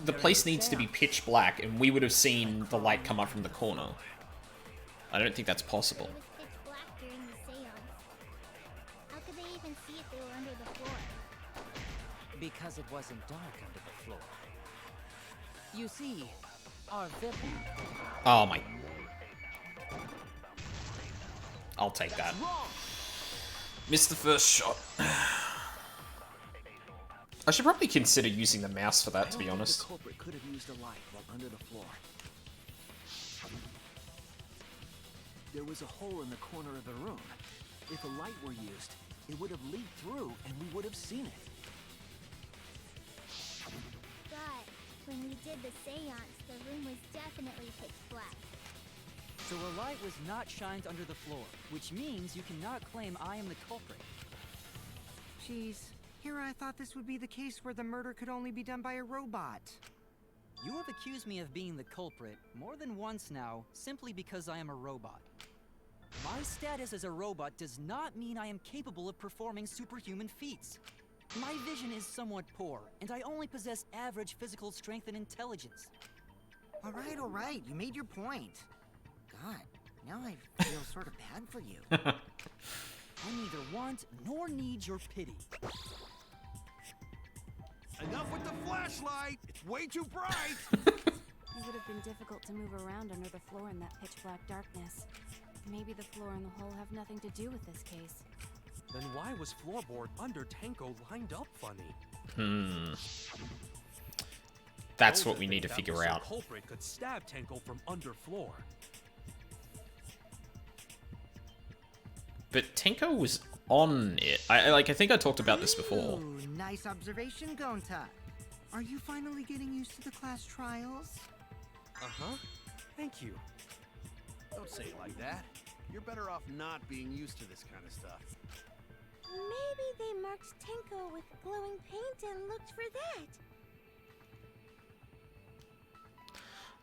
The place needs to be pitch black, and we would have seen the light come up from the corner. I don't think that's possible. It was pitch black during the seance. How could they even see if they were under the floor? Because it wasn't dark under the floor. You see, our villain... Oh my... I'll take that. Missed the first shot. I should probably consider using the mouse for that, to be honest. The culprit could have used a light while under the floor. There was a hole in the corner of the room. If a light were used, it would have leaked through and we would have seen it. But when we did the seance, the room was definitely pitch black. So a light was not shined under the floor, which means you cannot claim I am the culprit. Jeez, here I thought this would be the case where the murder could only be done by a robot. You have accused me of being the culprit more than once now, simply because I am a robot. My status as a robot does not mean I am capable of performing superhuman feats. My vision is somewhat poor, and I only possess average physical strength and intelligence. All right, you made your point. God, now I feel sort of bad for you. I neither want nor need your pity. Enough with the flashlight! It's way too bright! It would have been difficult to move around under the floor in that pitch black darkness. Maybe the floor and the hole have nothing to do with this case. Then why was floorboard under Tenko lined up funny? That's what we need to figure out. The culprit could stab Tenko from underfloor. But Tenko was on it. I think I talked about this before. Ooh, nice observation, Gonta. Are you finally getting used to the class trials? Uh-huh. Thank you. Don't say it like that. You're better off not being used to this kind of stuff. Maybe they marked Tenko with glowing paint and looked for that.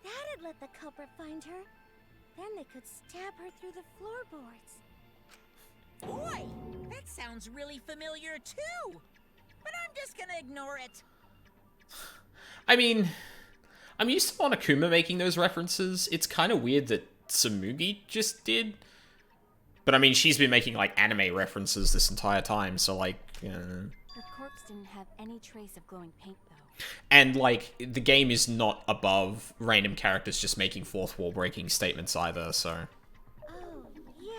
That'd let the culprit find her. Then they could stab her through the floorboards. Boy, that sounds really familiar too. But I'm just gonna ignore it. I mean, I'm used to Monokuma making those references. It's kind of weird that Tsumugi just did. But I mean, she's been making, like, anime references this entire time, so, like, Her corpse didn't have any trace of glowing paint, though. And, like, the game is not above random characters just making fourth wall breaking statements either, so... Oh, yeah.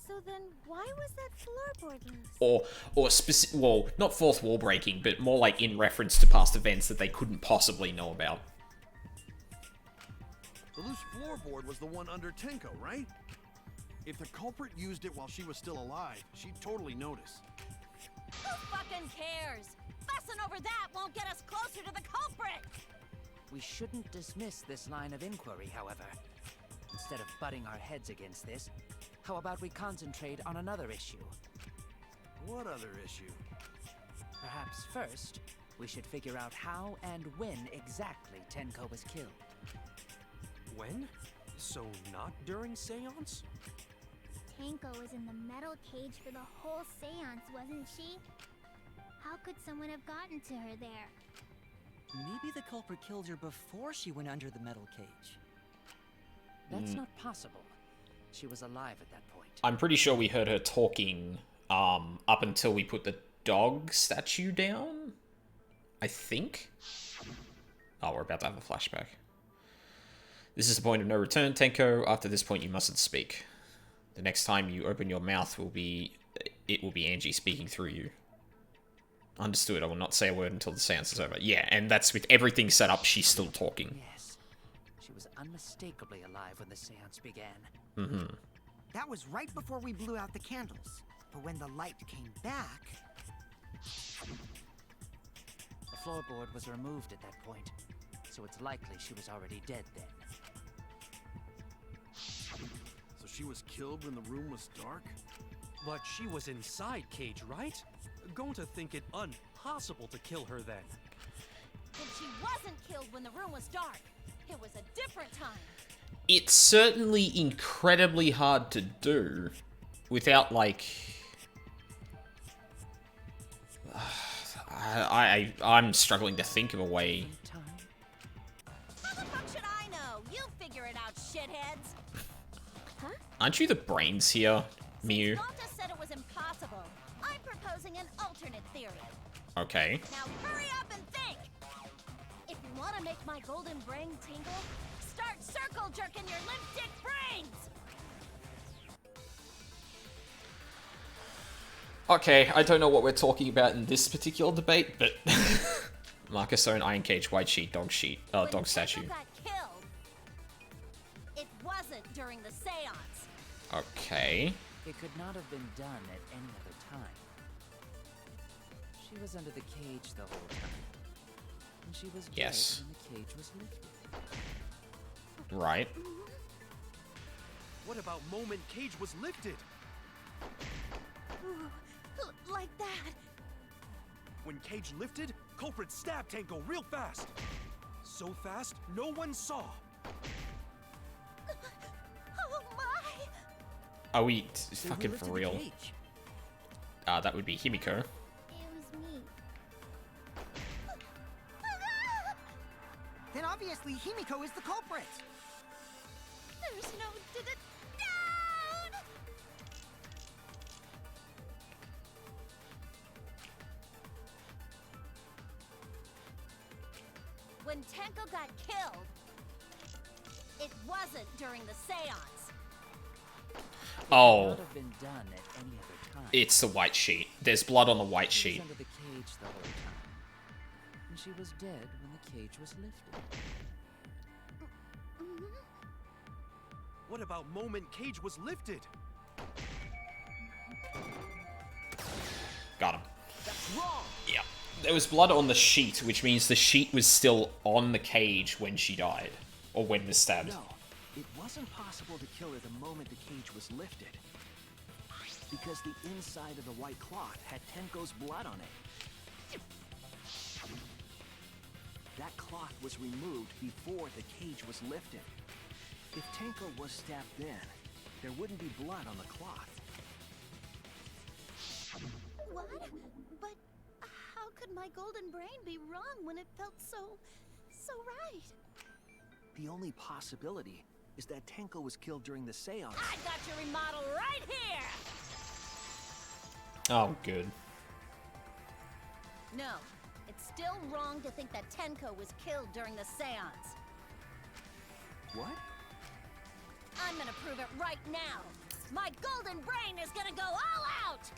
So then why was that floorboard loose? Well, not fourth wall breaking, but more like in reference to past events that they couldn't possibly know about. The loose floorboard was the one under Tenko, right? If the culprit used it while she was still alive, she'd totally notice. Who fucking cares? Fussing over that won't get us closer to the culprit! We shouldn't dismiss this line of inquiry, however. instead of butting our heads against this, how about we concentrate on another issue? What other issue? Perhaps first, we should figure out how and when exactly Tenko was killed. When? So not during seance? Tenko was in the metal cage for the whole seance, wasn't she? How could someone have gotten to her there? Maybe the culprit killed her before she went under the metal cage. That's not possible. She was alive at that point. I'm pretty sure we heard her talking up until we put the dog statue down, I think. Oh, we're about to have a flashback. This is the point of no return, Tenko. After this point, you mustn't speak. The next time you open your mouth will be Angie speaking through you. Understood. I will not say a word until the seance is over. Yeah, and that's with everything set up, she's still talking. Yes. She was unmistakably alive when the seance began. Mm-hmm. That was right before we blew out the candles. But when the light came back... The floorboard was removed at that point, so it's likely she was already dead then. So she was killed when the room was dark? But she was inside Cage, right? Going to think it impossible to kill her then. Then she wasn't killed when the room was dark. It was a different time. It's certainly incredibly hard to do without, like... I'm struggling to think of a way. How the fuck should I know? You figure it out, shitheads. Aren't you the brains here, Miu? Malta said it was impossible. I'm proposing an alternate theory. Okay. Now hurry up and think! If you want to make my golden brain tingle, start circle jerking your limp dick brains! Okay, I don't know what we're talking about in this particular debate, but... Marcus Stone, Iron Cage, White Sheet, Dog Sheet, Dog Statue. When got killed, it wasn't during the seance. Okay. It could not have been done at any other time. She was under the cage the whole time. And she was dead when the cage was lifted. Right. What about moment Cage was lifted? Like that. When Cage lifted, culprit stabbed Tenko real fast. So fast, no one saw. Oh my! Are we fucking for real? That would be Himiko. It was me. Then obviously Himiko is the culprit! There's no down! When Tenko got killed, it wasn't during the seance. Oh. It could not have been done at any other time. It's the white sheet. There's blood on the white She sheet. was under the cage the whole time. And she was dead when the cage was lifted. What about moment Cage was lifted? Got him. That's wrong! Yeah. There was blood on the sheet, which means the sheet was still on the cage when she died. Or when was stabbed. No, it wasn't possible to kill her the moment the cage was lifted. Because the inside of the white cloth had Tenko's blood on it. That cloth was removed before the cage was lifted. If Tenko was stabbed then, there wouldn't be blood on the cloth. What? But how could my golden brain be wrong when it felt so right? The only possibility is that Tenko was killed during the seance. I got your remodel right here! Oh, good. No, it's still wrong to think that Tenko was killed during the seance. What? I'm gonna prove it right now. My golden brain is gonna go all out!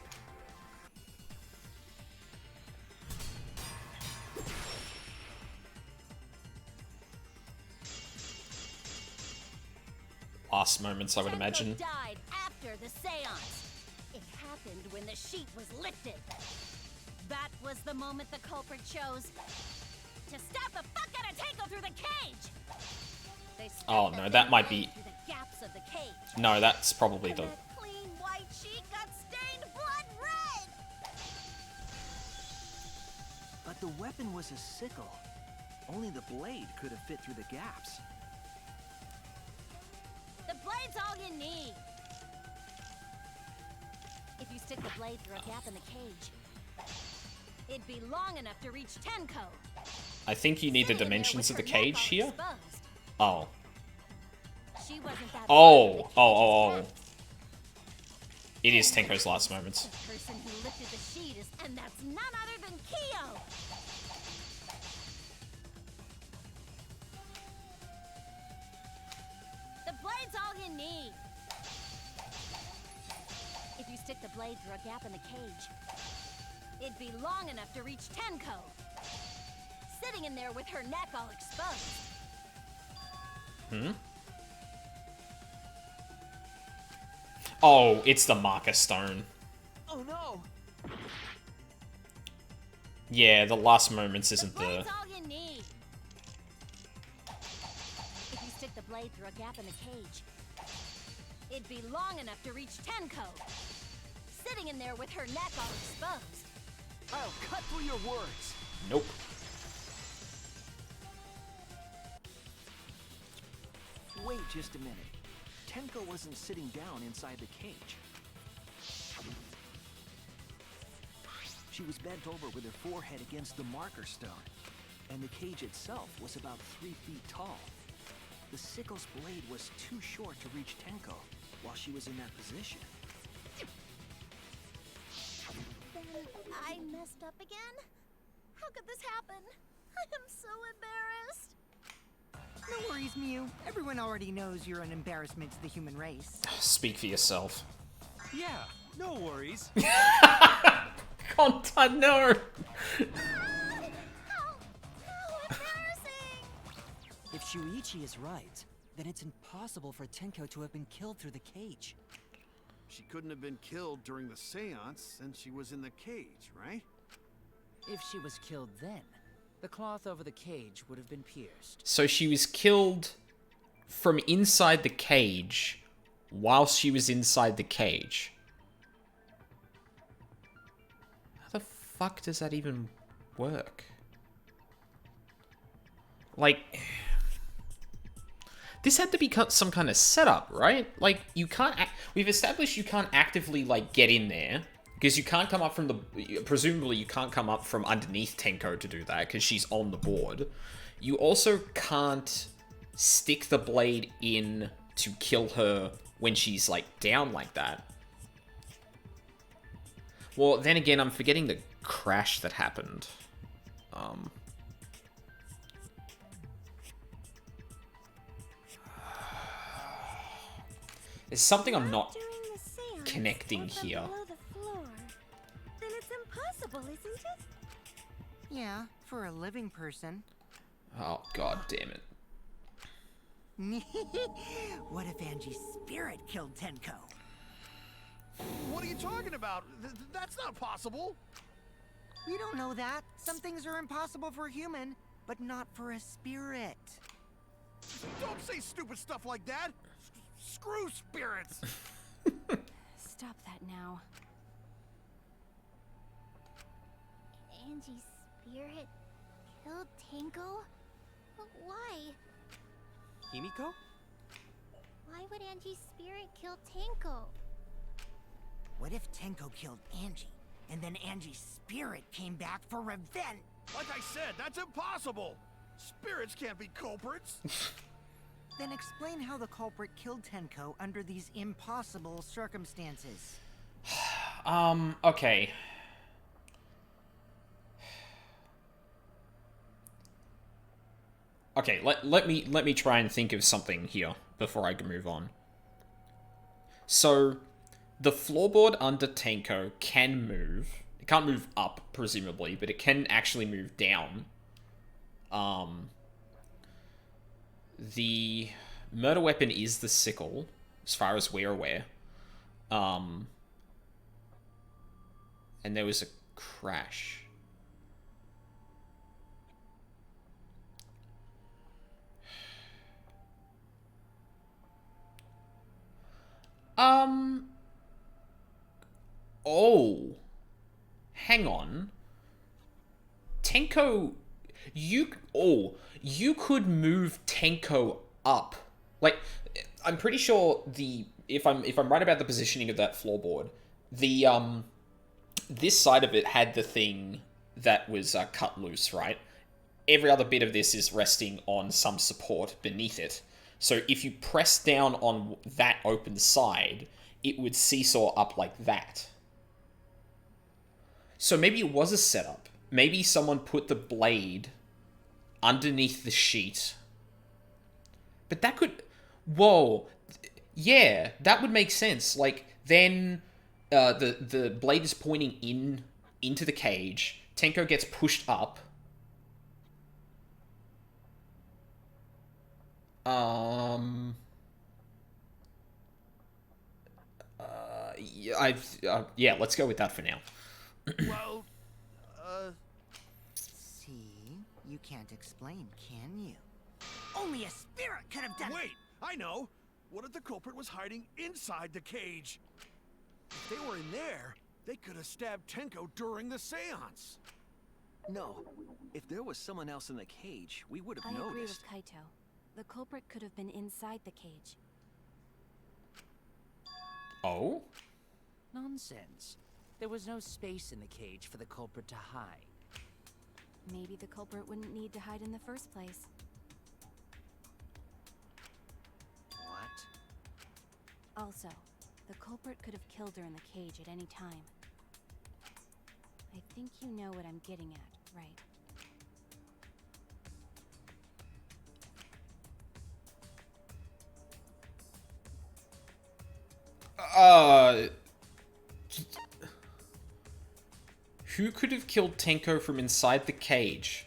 Last moments, I would Tenko imagine. died after the seance. It happened when the sheet was lifted. That was the moment the culprit chose to stab the fuck out of Tenko through the cage. They Oh, stabbed no, the that thing might right be- through the gaps of No, that's probably And the... that clean white sheet got stained blood red! But the weapon was a sickle. Only the blade could have fit through the gaps. The blade's all you need. If you stick the blade through a gap in the cage, it'd be long enough to reach Tenko. I think you need the Sitting in there dimensions of with the her neck cage all here. exposed. Oh. She wasn't that Oh, bad, oh. the It is Tenko's last moments. The person who lifted the sheet is, and that's none other than Kyo. The blade's all you need. If you stick the blade through a gap in the cage, it'd be long enough to reach Tenko. Sitting in there with her neck all exposed. Hmm? Oh, it's the marker stone. Oh no! Yeah, the last moments isn't The the... blade's all you need. If you stick the blade through a gap in the cage, it'd be long enough to reach Tenko. Sitting in there with her neck all exposed. I'll cut through your words. Nope. Wait just a minute. Tenko wasn't sitting down inside the cage. She was bent over with her forehead against the marker stone, and the cage itself was about 3 feet tall. The sickle's blade was too short to reach Tenko while she was in that position. Then I messed up again? How could this happen? I am so embarrassed. No worries, Mew. Everyone already knows you're an embarrassment to the human race. Speak for yourself. Yeah, no worries. Conta, no! How embarrassing! If Shuichi is right, then it's impossible for Tenko to have been killed through the cage. She couldn't have been killed during the seance since she was in the cage, right? If she was killed then, the cloth over the cage would have been pierced. So she was killed from inside the cage whilst she was inside the cage. How the fuck does that even work? Like... This had to be some kind of setup, right? Like, you can't... We've established you can't actively, like, get in there. Because you can't come up from the... Presumably, you can't come up from underneath Tenko to do that, because she's on the board. You also can't stick the blade in to kill her when she's, like, down like that. Well, then again, I'm forgetting the crash that happened. There's something I'm not connecting here. Below the floor. Then it's impossible, isn't it? Yeah, for a living person. Oh, god damn it. What if Angie's spirit killed Tenko? What are you talking about? That's not possible. We don't know that. Some things are impossible for a human, but not for a spirit. Don't say stupid stuff like that. Screw spirits. Stop that now. Angie's spirit killed Tenko? But why? Himiko? Why would Angie's spirit kill Tenko? What if Tenko killed Angie, and then Angie's spirit came back for revenge? Like I said, that's impossible. Spirits can't be culprits. Then explain how the culprit killed Tenko under these impossible circumstances. Okay. Okay, let me try and think of something here before I can move on. So, the floorboard under Tenko can move. It can't move up, presumably, but it can actually move down. The murder weapon is the sickle, as far as we're aware. And there was a crash. Um. Oh. Hang on. Tenko, you could move Tenko up. Like, I'm pretty sure if I'm right about the positioning of that floorboard, this side of it had the thing that was cut loose, right? Every other bit of this is resting on some support beneath it. So if you press down on that open side, it would seesaw up like that. So maybe it was a setup. Maybe someone put the blade underneath the sheet. But that could... Whoa. Yeah, that would make sense. Like, then the blade is pointing into the cage. Tenko gets pushed up. Yeah, let's go with that for now. Well, See? You can't explain, can you? Only a spirit could have done it! wait! I know! What if the culprit was hiding inside the cage? If they were in there, they could have stabbed Tenko during the seance. No. If there was someone else in the cage, we would have I noticed. agree with Kaito. The culprit could have been inside the cage. Oh? Nonsense. There was no space in the cage for the culprit to hide. Maybe the culprit wouldn't need to hide in the first place. What? Also, the culprit could have killed her in the cage at any time. I think you know what I'm getting at, right? Who could have killed Tenko from inside the cage?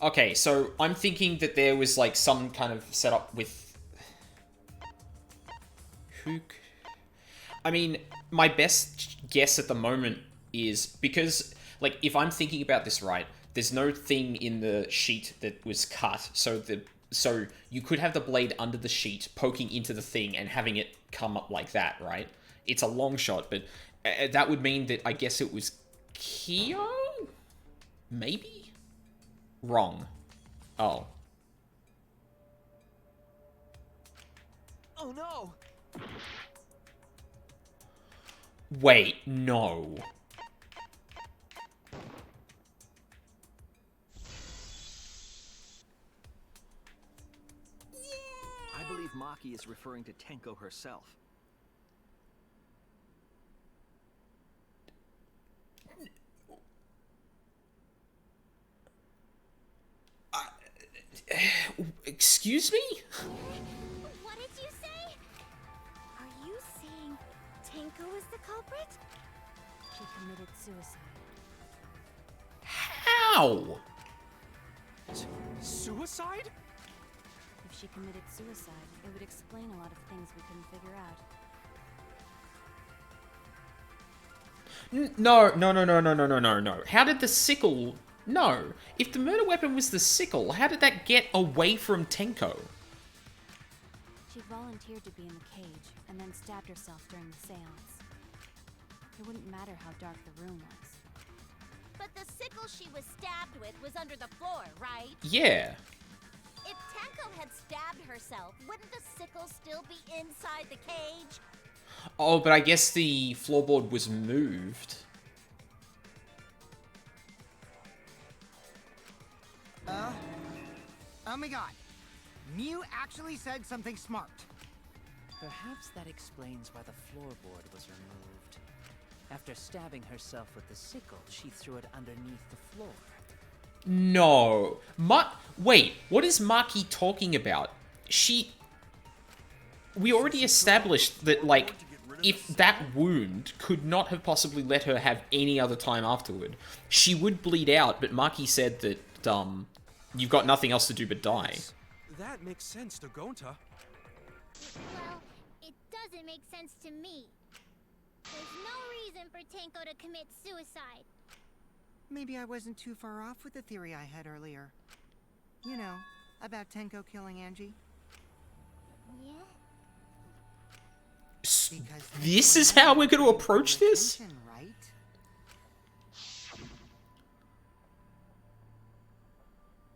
Okay, so I'm thinking that there was like some kind of setup with... I mean, my best guess at the moment is because, like, if I'm thinking about this right, there's no thing in the sheet that was cut, so you could have the blade under the sheet poking into the thing and having it come up like that, right? It's a long shot, but that would mean that I guess it was Kyo? Maybe? Wrong. Oh. Oh no! Wait, no. I believe Maki is referring to Tenko herself. Excuse me? What did you say? Are you saying Tenko is the culprit? She committed suicide. How? Suicide? If she committed suicide, it would explain a lot of things we couldn't figure out. No. How did the sickle... No. If the murder weapon was the sickle, how did that get away from Tenko? She volunteered to be in the cage, and then stabbed herself during the seance. It wouldn't matter how dark the room was. But the sickle she was stabbed with was under the floor, right? Yeah. If Tenko had stabbed herself, wouldn't the sickle still be inside the cage? Oh, but I guess the floorboard was moved. Oh my god. Mew actually said something smart. Perhaps that explains why the floorboard was removed. After stabbing herself with the sickle, she threw it underneath the floor. No. Wait, what is Maki talking about? We already established that, like, if that wound could not have possibly let her have any other time afterward, she would bleed out, but Maki said that, you've got nothing else to do but die. That makes sense to Gonta. Well, it doesn't make sense to me. There's no reason for Tenko to commit suicide. Maybe I wasn't too far off with the theory I had earlier. You know, about Tenko killing Angie. Yeah? this is how we're going to approach this? Right?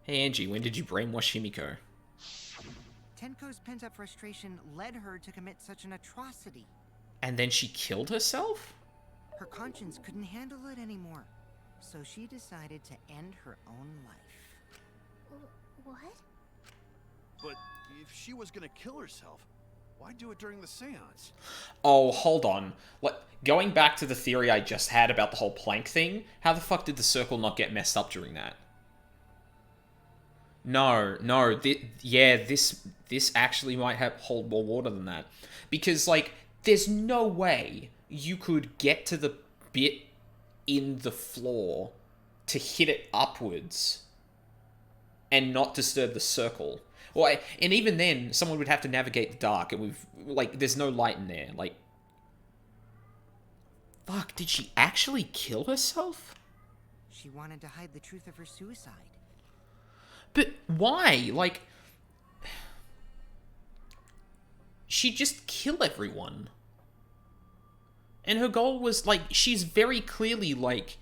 Hey Angie, when did you brainwash Himiko? Tenko's pent-up frustration led her to commit such an atrocity. And then she killed herself? Her conscience couldn't handle it anymore, so she decided to end her own life. What? But if she was gonna kill herself, why do it during the seance? Oh, hold on. Going back to the theory I just had about the whole plank thing, how the fuck did the circle not get messed up during that? No, this actually might hold more water than that. Because, like, there's no way you could get to the bit in the floor to hit it upwards and not disturb the circle. Well, and even then, someone would have to navigate the dark, and there's no light in there. Like, fuck, did she actually kill herself? She wanted to hide the truth of her suicide. But why? Like, she'd just kill everyone. And her goal was, like, she's very clearly, like,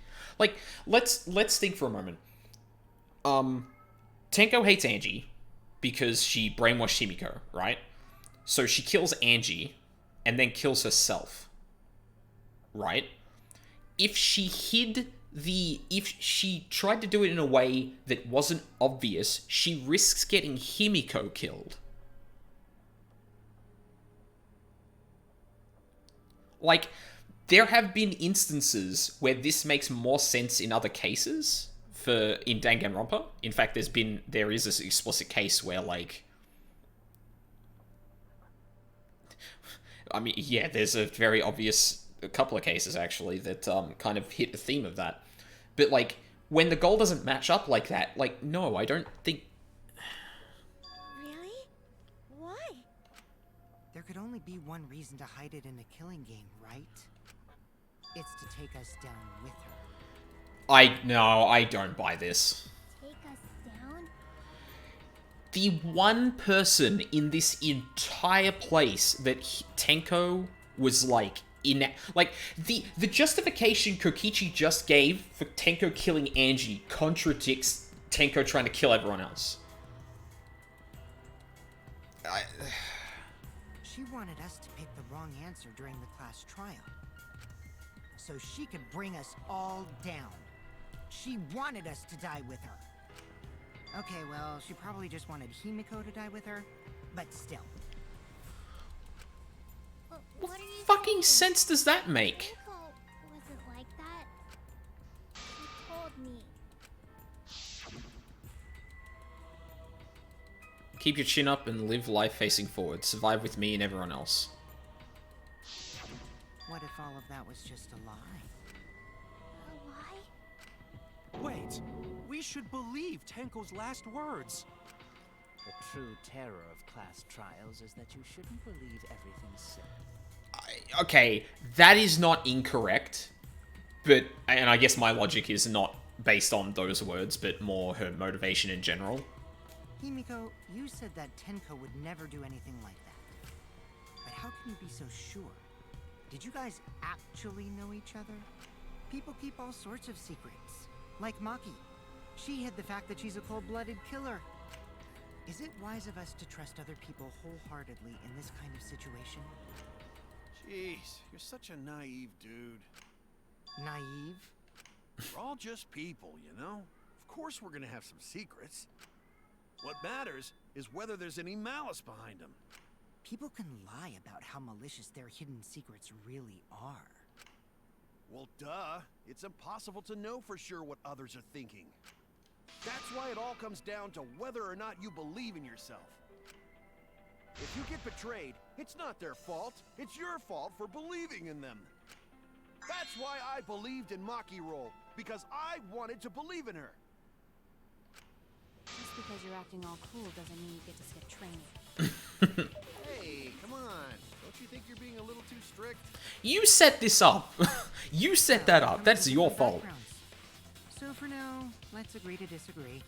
let's think for a moment. Tenko hates Angie because she brainwashed Himiko, right? So she kills Angie and then kills herself, right? If she tried to do it in a way that wasn't obvious, she risks getting Himiko killed. Like, there have been instances where this makes more sense in other cases in Danganronpa. In fact, there is this explicit case where, like, I mean, yeah, there's a very obvious couple of cases actually that kind of hit the theme of that. But, like, when the goal doesn't match up like that, like, no, I don't think. Really? Why? There could only be one reason to hide it in a killing game, right? It's to take us down with her. I don't buy this. Take us down? The one person in this entire place that Tenko was, like, the justification Kokichi just gave for Tenko killing Angie contradicts Tenko trying to kill everyone else. She wanted us to pick the wrong answer during the class trial, so she could bring us all down. She wanted us to die with her. Okay, well, she probably just wanted Himiko to die with her, but still. What are you Fucking saying? sense does that make? Tenko wasn't like that. She told me. Keep your chin up and live life facing forward. Survive with me and everyone else. What if all of that was just a lie? Why? Wait, we should believe Tenko's last words. The true terror of class trials is that you shouldn't believe everything said. Okay, that is not incorrect, but, and I guess my logic is not based on those words, but more her motivation in general. Himiko, you said that Tenko would never do anything like that. But how can you be so sure? Did you guys actually know each other? People keep all sorts of secrets. Like Maki. She hid the fact that she's a cold-blooded killer. Is it wise of us to trust other people wholeheartedly in this kind of situation? Jeez, you're such a naive dude. Naive? We're all just people, you know? Of course we're gonna have some secrets. What matters is whether there's any malice behind them. People can lie about how malicious their hidden secrets really are. Well, duh. It's impossible to know for sure what others are thinking. That's why it all comes down to whether or not you believe in yourself. If you get betrayed, it's not their fault. It's your fault for believing in them. That's why I believed in Maki Roll, because I wanted to believe in her. Just because you're acting all cool doesn't mean you get to skip training. Hey, come on. Don't you think you're being a little too strict? You set this up. You set that up. That's your fault. So for now, let's agree to disagree.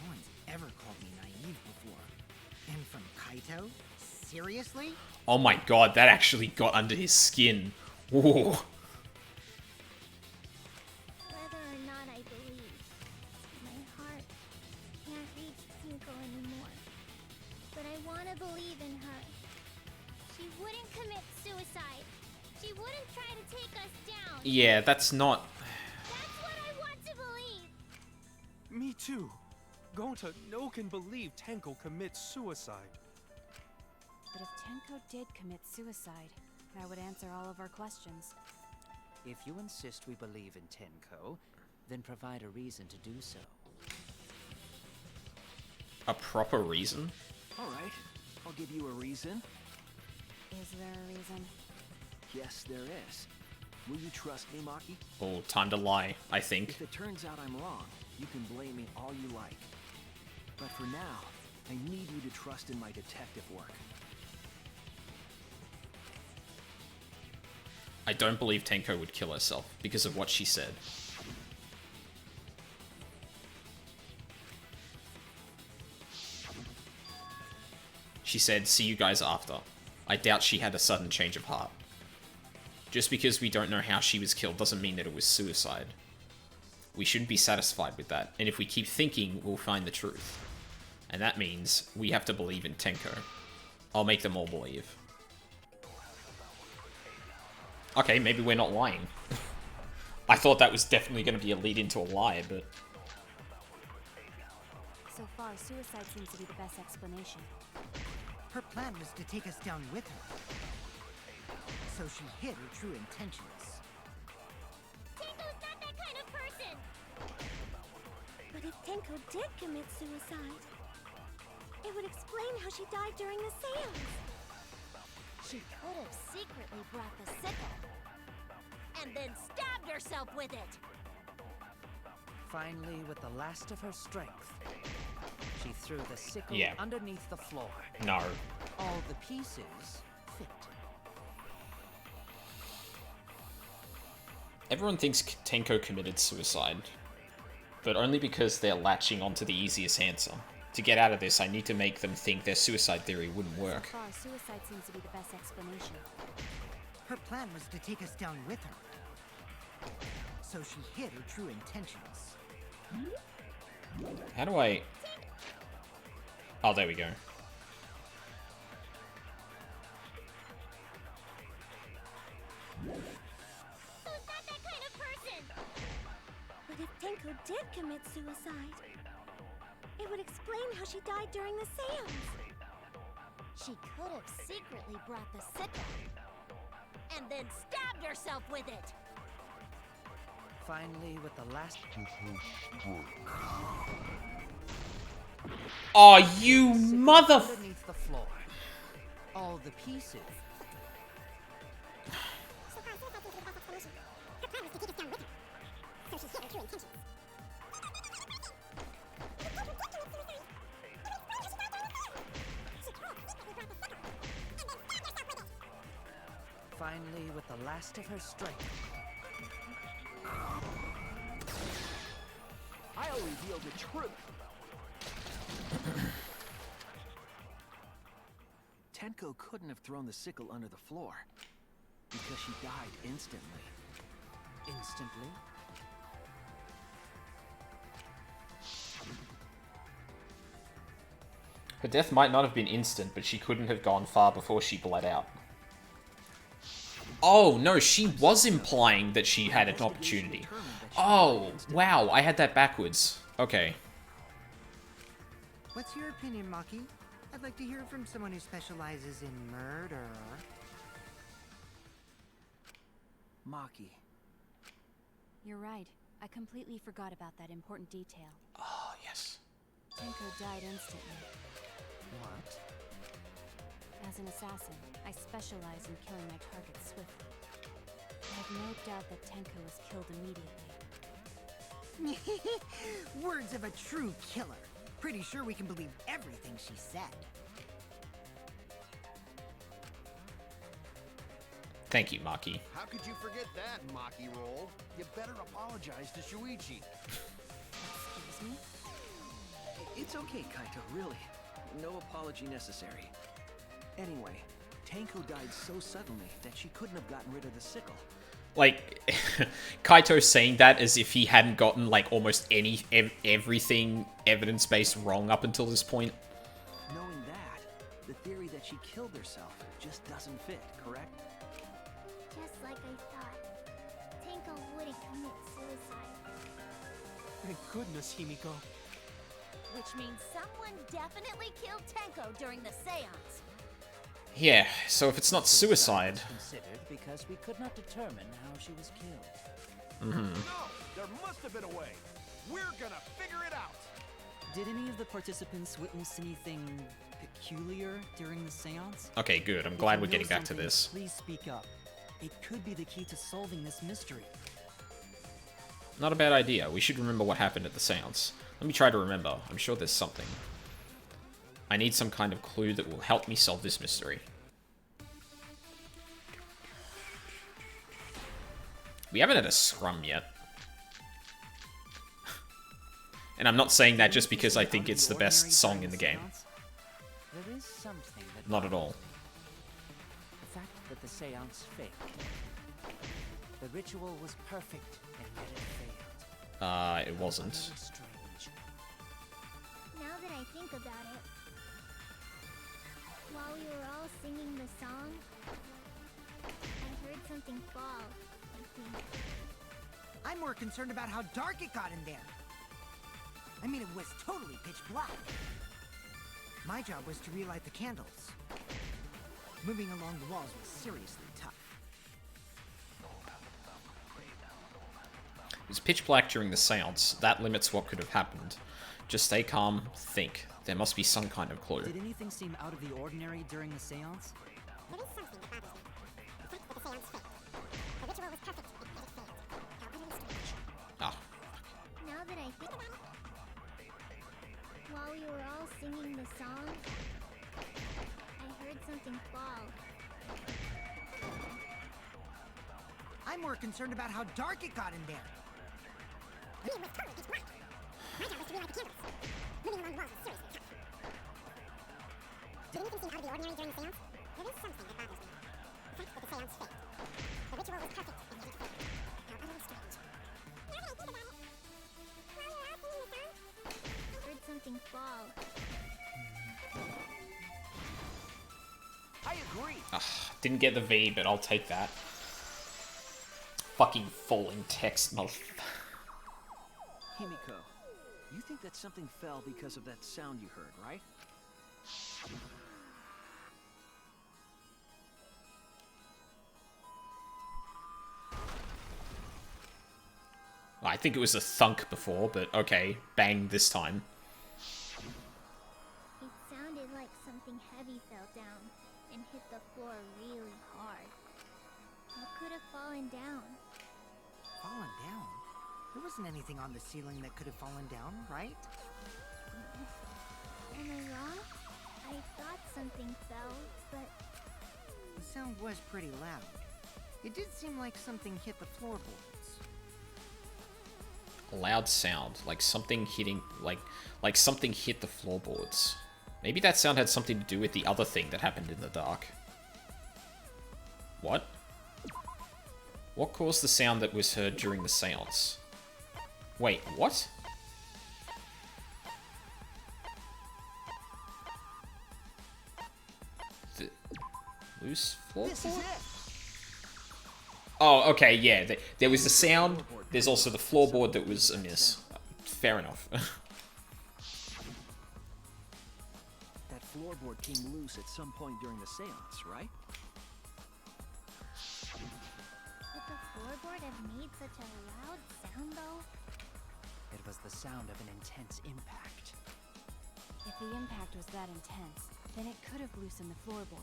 No one's ever called me naive before. And from Kaito, Seriously? Oh my god, that actually got under his skin. Ooh. Whether or not I believe, my heart can't reach Tinko anymore. But I want to believe in her. She wouldn't commit suicide. She wouldn't try to take us down. Yeah, that's not... That's what I want to believe. Me too. Gonta no can believe Tenko commits suicide. But if Tenko did commit suicide, that would answer all of our questions. If you insist we believe in Tenko, then provide a reason to do so. A proper reason? Alright, I'll give you a reason. Is there a reason? Yes, there is. Will you trust me, Maki? Oh, time to lie, I think. If it turns out I'm wrong, you can blame me all you like. But for now, I need you to trust in my detective work. I don't believe Tenko would kill herself because of what she said. She said, "See you guys after." I doubt she had a sudden change of heart. Just because we don't know how she was killed doesn't mean that it was suicide. We shouldn't be satisfied with that, and if we keep thinking, we'll find the truth. And that means we have to believe in Tenko. I'll make them all believe. Okay, maybe we're not lying. I thought that was definitely going to be a lead into a lie, but... So far, suicide seems to be the best explanation. Her plan was to take us down with her. So she hid her true intentions. Tenko's not that kind of person. But if Tenko did commit suicide, it would explain how she died during the seance. She could have secretly brought the sickle. And then stabbed herself with it. Finally, with the last of her strength, she threw the sickle Yeah. underneath the floor. No. All the pieces fit. Everyone thinks Tenko committed suicide, but only because they're latching onto the easiest answer. To get out of this, I need to make them think their suicide theory wouldn't work. So far, suicide seems to be the best explanation. Her plan was to take us down with her. So she hid her true intentions. How do I... Oh, there we go. Who's not that kind of person? But if Tenko did commit suicide, it would explain how she died during the seance. She could have secretly brought the sickle. And then stabbed herself with it. Finally, with the last... Oh, you mother... underneath the floor. All the pieces. Finally, with the last of her strength. I'll reveal the truth. Tenko couldn't have thrown the sickle under the floor because she died instantly. Instantly? Her death might not have been instant, but she couldn't have gone far before she bled out. Oh, no, she was implying that she had an opportunity. Oh, wow, I had that backwards. Okay. What's your opinion, Maki? I'd like to hear from someone who specializes in murder. Maki. You're right. I completely forgot about that important detail. Oh, yes. Tenko died instantly. What? As an assassin, I specialize in killing my targets swiftly. I have no doubt that Tenko was killed immediately. Words of a true killer. Pretty sure we can believe everything she said. Thank you, Maki. How could you forget that, Maki roll? You better apologize to Shuichi. Excuse me? It's okay, Kaito, really. No apology necessary. Anyway, Tenko died so suddenly that she couldn't have gotten rid of the sickle. Like, Kaito's saying that as if he hadn't gotten, like, almost everything evidence-based wrong up until this point. Knowing that, the theory that she killed herself just doesn't fit, correct? Just like I thought. Tenko wouldn't commit suicide. Thank goodness, Himiko. Which means someone definitely killed Tenko during the seance. Yeah, so if it's not suicide... Considered because we could not determine how she was killed. No! There must have been a way! We're gonna figure it out! Did any of the participants witness anything peculiar during the seance? Okay, good. I'm If glad you we're know getting back to something, this. Please speak up. It could be the key to solving this mystery. Not a bad idea. We should remember what happened at the seance. Let me try to remember. I'm sure there's something. I need some kind of clue that will help me solve this mystery. We haven't had a scrum yet. And I'm not saying that just because I think it's the best song in the game. There is something that Not at all. The fact that the seance failed. The ritual was perfect, and yet it failed. It wasn't. Utterly strange. Now that I think about it, while we were all singing the song, I heard something fall, I think. I'm more concerned about how dark it got in there. I mean, it was totally pitch black. My job was to relight the candles. Moving along the walls was seriously tough. It was pitch black during the seance. That limits what could have happened. Just stay calm, think. There must be some kind of clue. Did anything seem out of the ordinary during the seance? There is something that bothers me. The fact that the seance failed. The ritual was perfect, and yet it failed. How utterly strange. Ah. Now that I think about it, while we were all singing the song, I heard something fall. I'm more concerned about how dark it got in there. I mean, it was totally pitch black. My job was to relight the candles. Moving along the walls was seriously tough. Did anything seem out of the ordinary during the seance? There is something that bothers me. The fact that the seance failed. The ritual was perfect, and yet it failed. How utterly strange. Now that I think about it, while we were all singing the song, I heard something fall. I agree! Didn't get the V, but I'll take that. Fucking falling text, Himiko, you think that something fell because of that sound you heard, right? I think it was a thunk before, but okay. Bang this time. It sounded like something heavy fell down and hit the floor really hard. What could have fallen down? Fallen down? There wasn't anything on the ceiling that could have fallen down, right? Am I wrong? I thought something fell, but The sound was pretty loud. It did seem like something hit the floorboards. A loud sound, like something hitting, like something hit the floorboards. Maybe that sound had something to do with the other thing that happened in the dark. What? What caused the sound that was heard during the seance? Wait, what? The loose floorboard? Oh, okay, yeah. There was the sound. There's also the floorboard that was amiss. Fair enough. That floorboard came loose at some point during the seance, right? would the floorboard have made such a loud sound, though? It was the sound of an intense impact. If the impact was that intense, then it could have loosened the floorboard.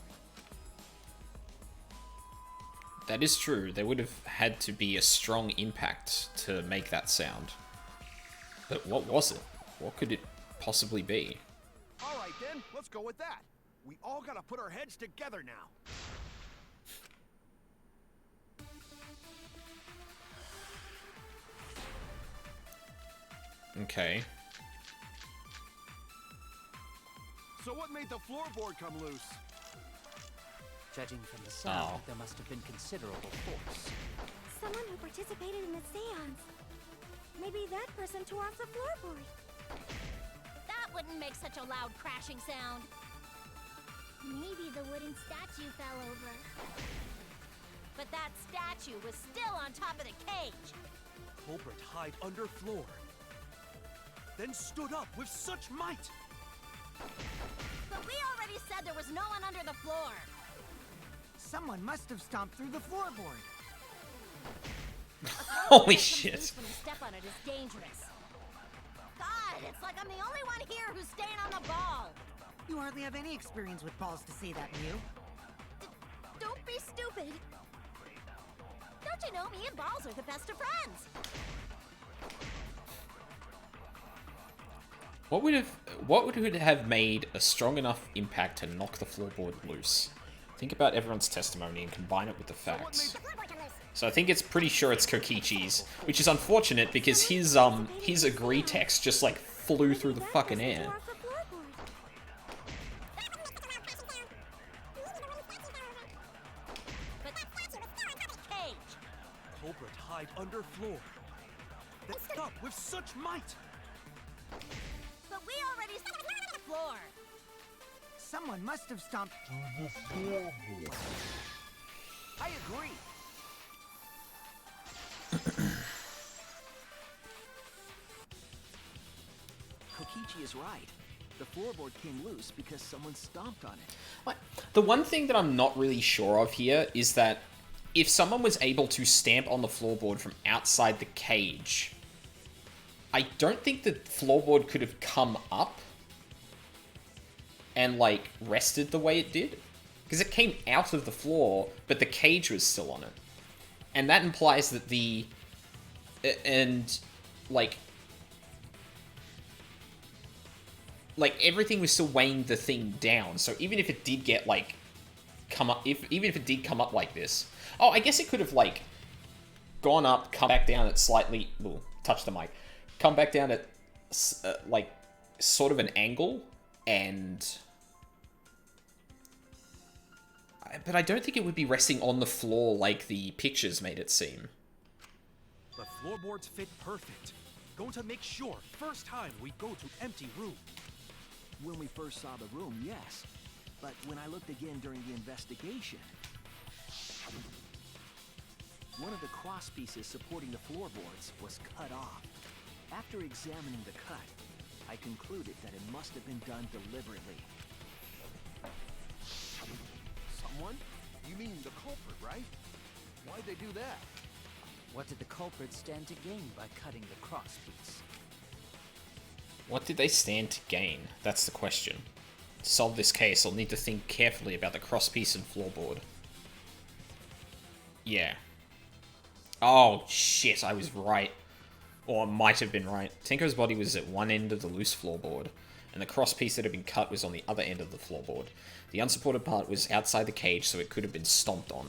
That is true. There would have had to be a strong impact to make that sound. But what was it? What could it possibly be? Alright then, let's go with that. We all gotta put our heads together now. Okay. So what made the floorboard come loose? Judging from the sound, Oh. there must have been considerable force. Someone who participated in the seance. Maybe that person tore off the floorboard. That wouldn't make such a loud crashing sound. Maybe the wooden statue fell over. But that statue was still on top of the cage. Culprit hide under floor. Then stood up with such might. But we already said there was no one under the floor. Someone must have stomped through the floorboard. Holy shit. When you step on it is dangerous. God, it's like I'm the only one here who's staying on the ball. You hardly have any experience with balls to say that, Mew. Don't be stupid. Don't you know me and balls are the best of friends? What would have made a strong enough impact to knock the floorboard loose? Think about everyone's testimony and combine it with the facts. So I think it's pretty sure it's Kokichi's, which is unfortunate because his agree text just like flew through the fucking air. Culprit hide under floor. Then stood up with such might. But we already said the floor. Someone must have stomped through the floorboard. I agree. Kokichi is right. The floorboard came loose because someone stomped on it. The one thing that I'm not really sure of here is that if someone was able to stamp on the floorboard from outside the cage, I don't think the floorboard could have come up and, like, rested the way it did. Because it came out of the floor, but the cage was still on it. And that implies that the... And, like, everything was still weighing the thing down. So even if it did get, like, come up... Even if it did come up like this... Oh, I guess it could have, like, gone up, come back down at slightly... Ooh, touch the mic. Come back down at, like, sort of an angle, and... But I don't think it would be resting on the floor like the pictures made it seem. The floorboards fit perfect. Going to make sure first time we go to empty room. When we first saw the room, yes. But when I looked again during the investigation, one of the cross pieces supporting the floorboards was cut off. After examining the cut, I concluded that it must have been done deliberately. Someone? You mean the culprit, right? Why'd they do that? What did the culprit stand to gain by cutting the cross piece? What did they stand to gain? That's the question. To solve this case, I'll need to think carefully about the crosspiece and floorboard. Yeah. Oh, shit, I was right. Or might have been right. Tenko's body was at one end of the loose floorboard, and the crosspiece that had been cut was on the other end of the floorboard. The unsupported part was outside the cage, so it could have been stomped on.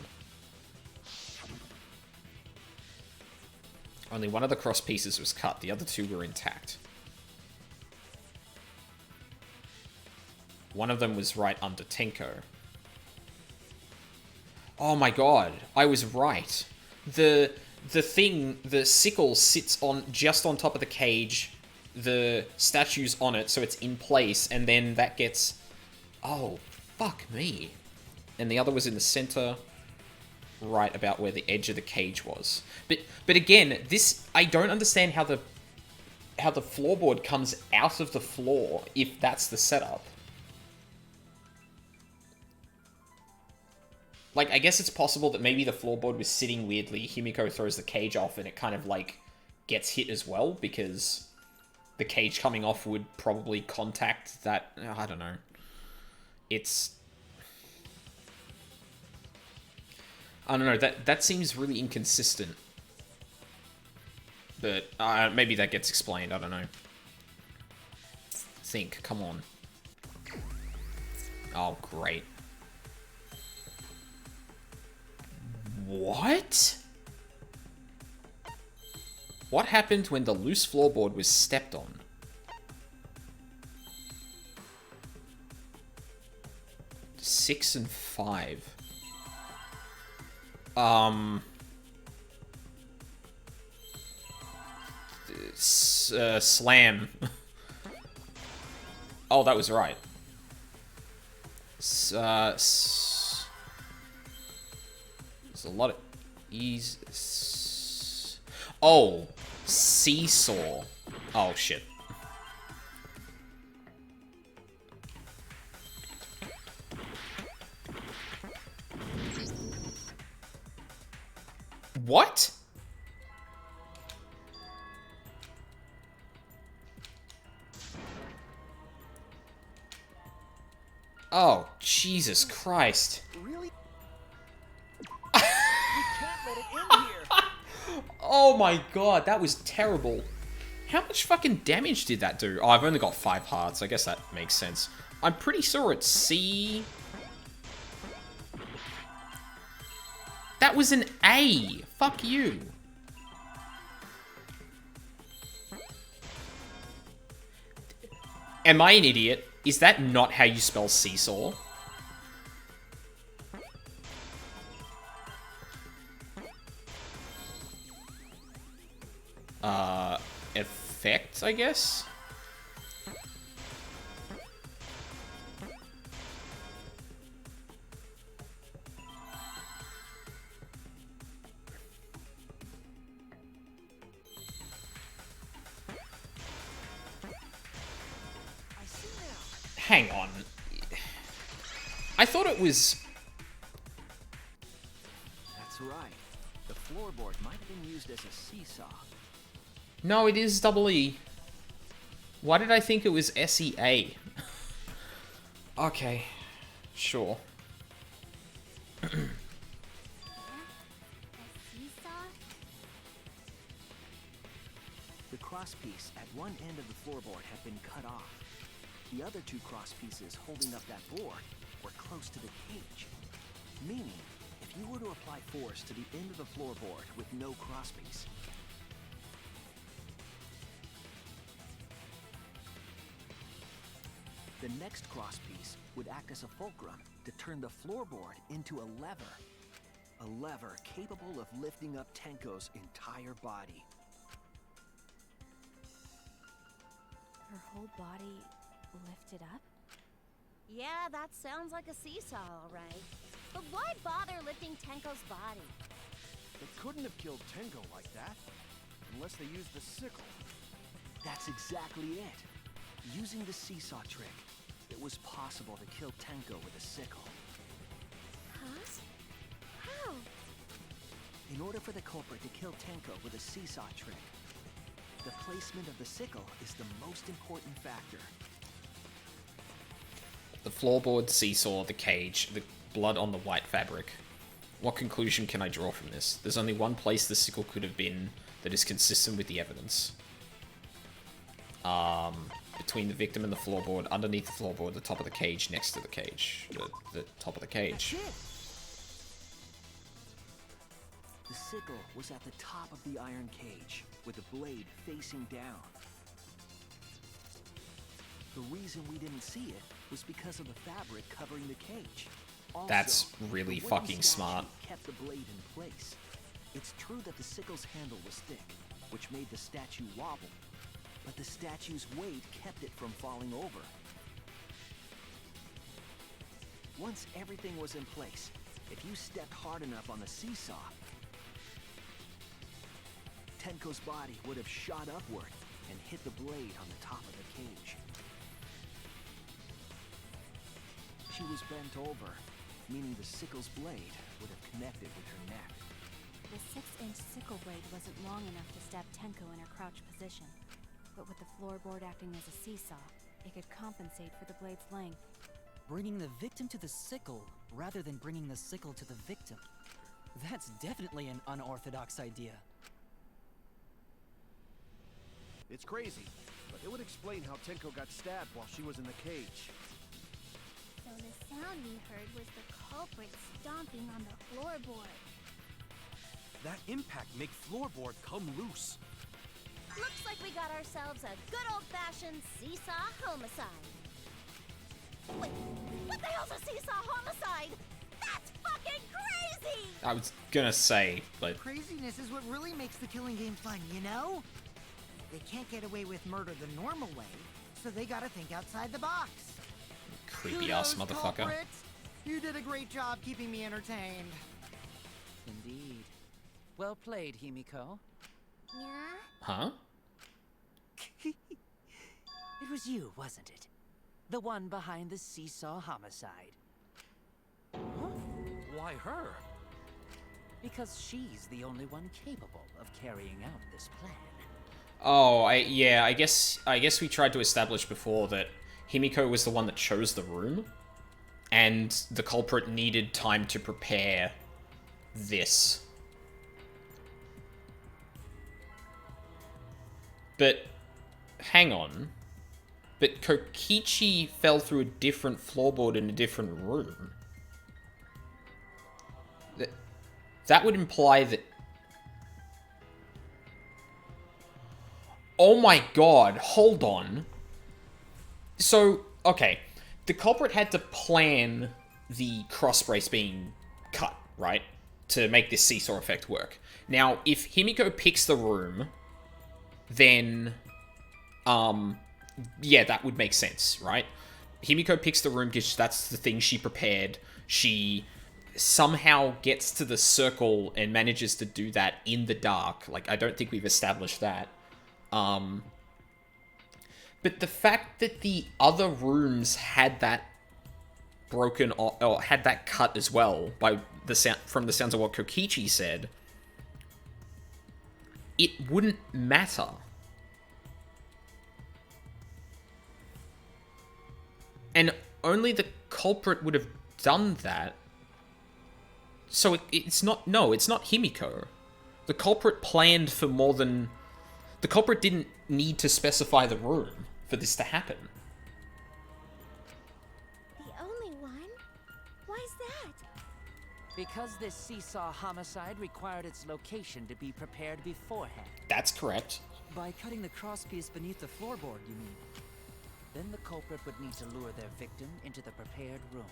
Only one of the cross pieces was cut, the other two were intact. One of them was right under Tenko. Oh my god, I was right. The sickle sits on just on top of the cage, the statue's on it, so it's in place, and then that gets... Oh, fuck me. And the other was in the center, right about where the edge of the cage was. But again, this... I don't understand how the floorboard comes out of the floor, if that's the setup. Like, I guess it's possible that maybe the floorboard was sitting weirdly, Himiko throws the cage off, and it kind of, like, gets hit as well, because the cage coming off would probably contact that... I don't know. It's... I don't know, that seems really inconsistent. But maybe that gets explained, I don't know. Think, come on. Oh, great. What? What happened when the loose floorboard was stepped on? (6 and 5). Slam. Oh, that was right. There's a lot of ease. Oh, seesaw. Oh shit. What? Oh, Jesus Christ. Really? We can't let it in here. Oh my god, that was terrible. How much fucking damage did that do? Oh, I've only got 5 hearts. I guess that makes sense. I'm pretty sure it's C. That was an A. Fuck you. Am I an idiot? Is that not how you spell seesaw? Effect, I guess? Hang on. I thought it was... That's right. The floorboard might have been used as a seesaw. No, it is double E. Why did I think it was SEA? Okay. Sure. The crosspiece at one end of the floorboard had been cut off. The other 2 cross pieces holding up that board were close to the cage. Meaning, if you were to apply force to the end of the floorboard with no crosspiece, the next crosspiece would act as a fulcrum to turn the floorboard into a lever. A lever capable of lifting up Tenko's entire body. Her whole body lifted up? Yeah, that sounds like a seesaw, all right. But why bother lifting Tenko's body? They couldn't have killed Tenko like that. Unless they used the sickle. That's exactly it. Using the seesaw trick, it was possible to kill Tenko with a sickle. Huh? How? In order for the culprit to kill Tenko with a seesaw trick, the placement of the sickle is the most important factor. The floorboard, seesaw, the cage, the blood on the white fabric. What conclusion can I draw from this? There's only one place the sickle could have been that is consistent with the evidence. Between the victim and the floorboard, underneath the floorboard, the top of the cage, next to the cage. The top of the cage. That's it. The sickle was at the top of the iron cage, with the blade facing down. The reason we didn't see it was because of the fabric covering the cage. Also, That's really the wooden fucking statue smart. kept the blade in place. It's true that the sickle's handle was thick, which made the statue wobble, but the statue's weight kept it from falling over. Once everything was in place, if you stepped hard enough on the seesaw, Tenko's body would have shot upward and hit the blade on the top of the cage. She was bent over, meaning the sickle's blade would have connected with her neck. The 6-inch sickle blade wasn't long enough to stab Tenko in her crouch position, but with the floorboard acting as a seesaw, it could compensate for the blade's length. Bringing the victim to the sickle rather than bringing the sickle to the victim. That's definitely an unorthodox idea. It's crazy, but it would explain how Tenko got stabbed while she was in the cage. So the sound we heard was the culprit stomping on the floorboard. That impact make floorboard come loose. Looks like we got ourselves a good old-fashioned seesaw homicide. Wait, what the hell's a seesaw homicide? That's fucking crazy! I was gonna say, but Craziness is what really makes the killing game fun, you know? They can't get away with murder the normal way, so they gotta think outside the box. creepy ass Kudos, motherfucker. culprit. You did a great job keeping me entertained. Indeed. Well played, Himiko. Yeah? Huh? It was you, wasn't it? The one behind the seesaw homicide. Why her? Because she's the only one capable of carrying out this plan. Oh, I guess we tried to establish before that Himiko was the one that chose the room, and the culprit needed time to prepare this. But hang on. But Kokichi fell through a different floorboard in a different room. That would imply that... Oh my god, hold on. So, okay. The culprit had to plan the cross brace being cut, right? To make this seesaw effect work. Now, if Himiko picks the room, then... yeah, that would make sense, right? Himiko picks the room because that's the thing she prepared. She somehow gets to the circle and manages to do that in the dark. Like, I don't think we've established that. But the fact that the other rooms had that broken or had that cut as well by the sound from the sounds of what Kokichi said, it wouldn't matter. And only the culprit would have done that. So it's not... No, it's not Himiko. The culprit planned for more than... The culprit didn't need to specify the room for this to happen. The only one? Why's that? Because this seesaw homicide required its location to be prepared beforehand. That's correct. By cutting the crosspiece beneath the floorboard, you mean? Then the culprit would need to lure their victim into the prepared room.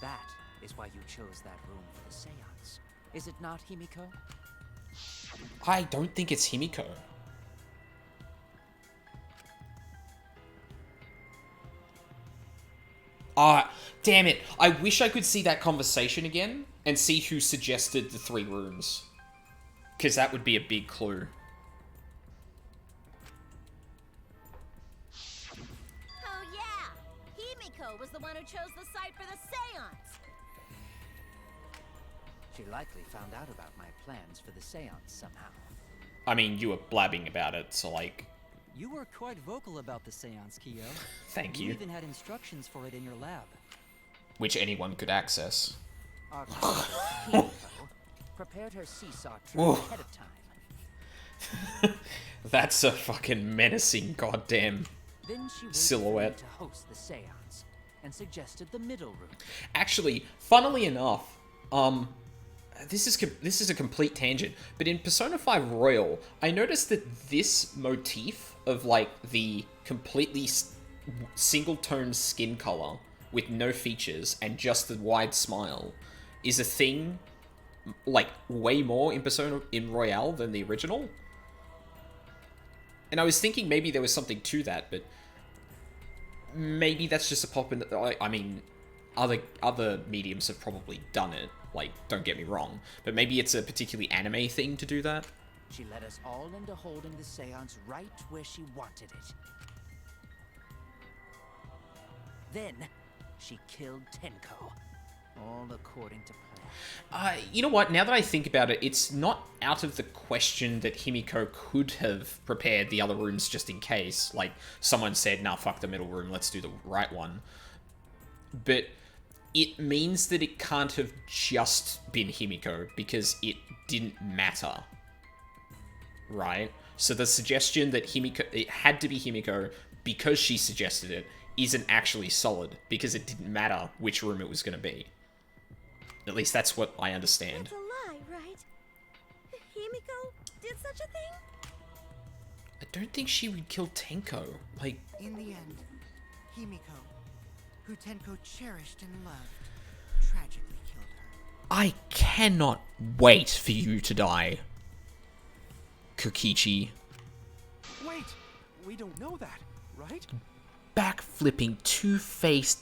That is why you chose that room for the seance. Is it not, Himiko? I don't think it's Himiko. Damn it. I wish I could see that conversation again and see who suggested the 3 rooms. Because that would be a big clue. Oh yeah! Himiko was the one who chose the site for the seance! She likely found out about my plans for the seance somehow. I mean, you were blabbing about it, so like... You were quite vocal about the seance, Kyo. Thank you. You even had instructions for it in your lab. Which anyone could access. Our culprit, Himiko, prepared her seesaw tray ahead of time. That's a fucking menacing goddamn Then she waited silhouette. for me to host the seance and suggested the middle room. Actually, funnily enough, this is a complete tangent, but in Persona 5 Royal, I noticed that this motif of like the completely single-tone skin color with no features and just the wide smile is a thing like way more in Persona in Royale than the original. And I was thinking maybe there was something to that, but maybe that's just a pop in the, I mean, other mediums have probably done it, like, don't get me wrong, but maybe it's a particularly anime thing to do that. She led us all into holding the seance right where she wanted it. Then, she killed Tenko, all according to plan. You know what, now that I think about it, it's not out of the question that Himiko could have prepared the other rooms just in case. Like, someone said, nah, fuck the middle room, let's do the right one. But it means that it can't have just been Himiko, because it didn't matter. Right? So the suggestion that it had to be Himiko because she suggested it isn't actually solid, because it didn't matter which room it was going to be. At least that's what I understand. That's a lie, right? Himiko did such a thing? I don't think she would kill Tenko. Like, In the end, Himiko, who Tenko cherished and loved, tragically killed her. I cannot wait for you to die, Kokichi. Wait, we don't know that, right? Backflipping, two-faced,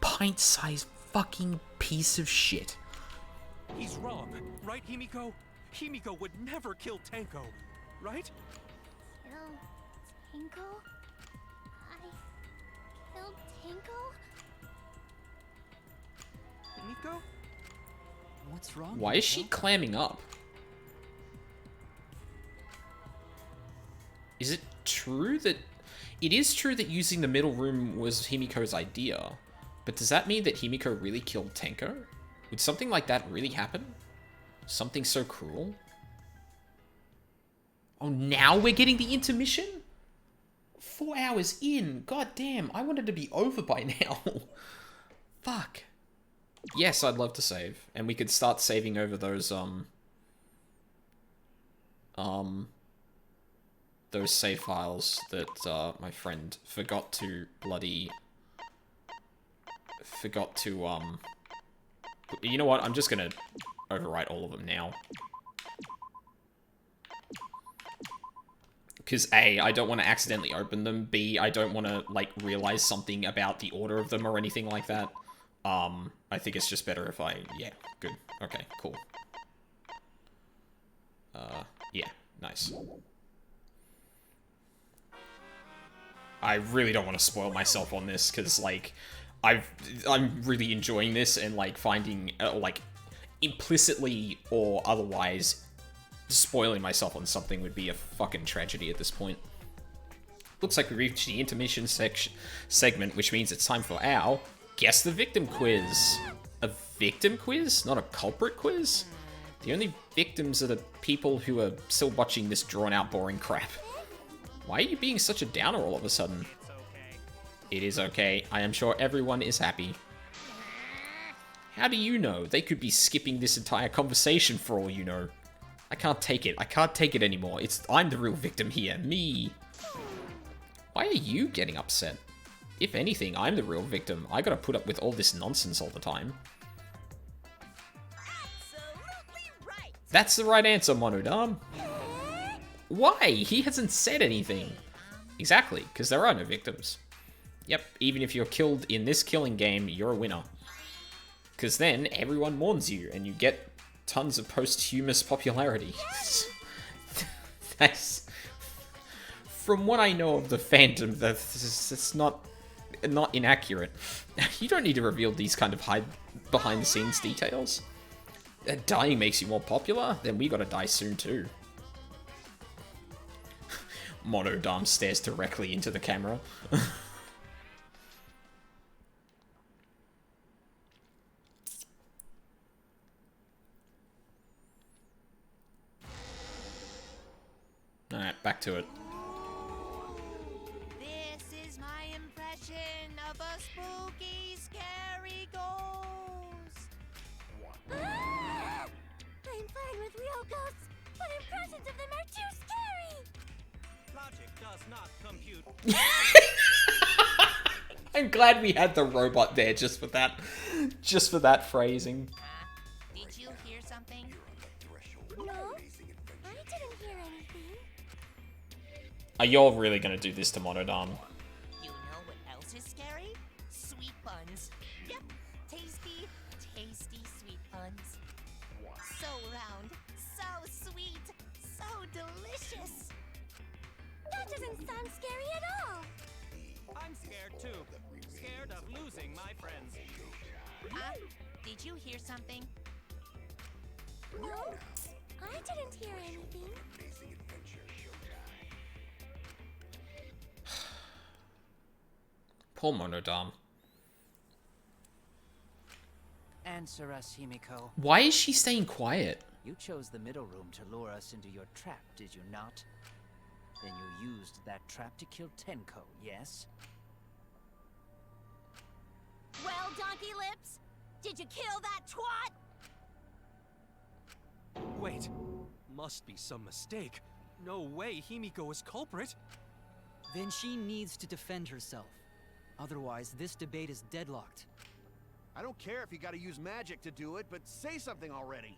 pint-sized fucking piece of shit. He's wrong, right, Himiko? Himiko would never kill Tenko, right? Kill Tenko? I killed Tenko? Himiko? What's wrong? Why is she clamming up? Is it true that... It is true that using the middle room was Himiko's idea, but does that mean that Himiko really killed Tenko? Would something like that really happen? Something so cruel? Oh, now we're getting the intermission? 4 hours in. God damn, I wanted to be over by now. Fuck. Yes, I'd love to save. And we could start saving over those save files that, my friend forgot to, you know what? I'm just gonna overwrite all of them now. Because A, I don't want to accidentally open them. B, I don't want to, like, realize something about the order of them or anything like that. I think it's just better if I... Yeah, good. Okay, cool. Yeah, nice. I really don't want to spoil myself on this, because, like, I'm really enjoying this, and, like, finding, like, implicitly or otherwise spoiling myself on something would be a fucking tragedy at this point. Looks like we reached the intermission segment, which means it's time for our Guess the Victim quiz. A victim quiz? Not a culprit quiz? The only victims are the people who are still watching this drawn-out, boring crap. Why are you being such a downer all of a sudden? It is okay. I am sure everyone is happy. How do you know? They could be skipping this entire conversation for all you know. I can't take it. I can't take it anymore. I'm the real victim here. Me. Why are you getting upset? If anything, I'm the real victim. I gotta put up with all this nonsense all the time. Absolutely right. That's the right answer, Monodam. Why? He hasn't said anything. Exactly, because there are no victims. Yep, even if you're killed in this killing game, you're a winner. Because then everyone mourns you, and you get tons of posthumous popularity. That's... From what I know of the fandom, that's not inaccurate. You don't need to reveal these kind of behind-the-scenes details. Dying makes you more popular? Then we gotta die soon too. Monodam stares directly into the camera. Alright, back to it. This is my impression of a spooky, scary ghost. Ah! I'm fine with real ghosts, but impressions of them are too scary! Logic does not compute. I'm glad we had the robot there just for that phrasing. Did you hear something? No, I didn't hear anything. Are y'all really gonna do this to Monodam? You know what else is scary? Sweet buns. Yep, tasty, tasty sweet buns. So round, so sweet, so delicious. That doesn't sound scary at all. I'm scared too. Scared of losing my friends. Did you hear something? No, I didn't hear anything. Poor Monodam. Answer us, Himiko. Why is she staying quiet? You chose the middle room to lure us into your trap, did you not? Then you used that trap to kill Tenko, yes? Well, Donkey Lips, did you kill that twat? Wait, must be some mistake. No way Himiko is culprit. Then she needs to defend herself. Otherwise, this debate is deadlocked. I don't care if you gotta use magic to do it, but say something already.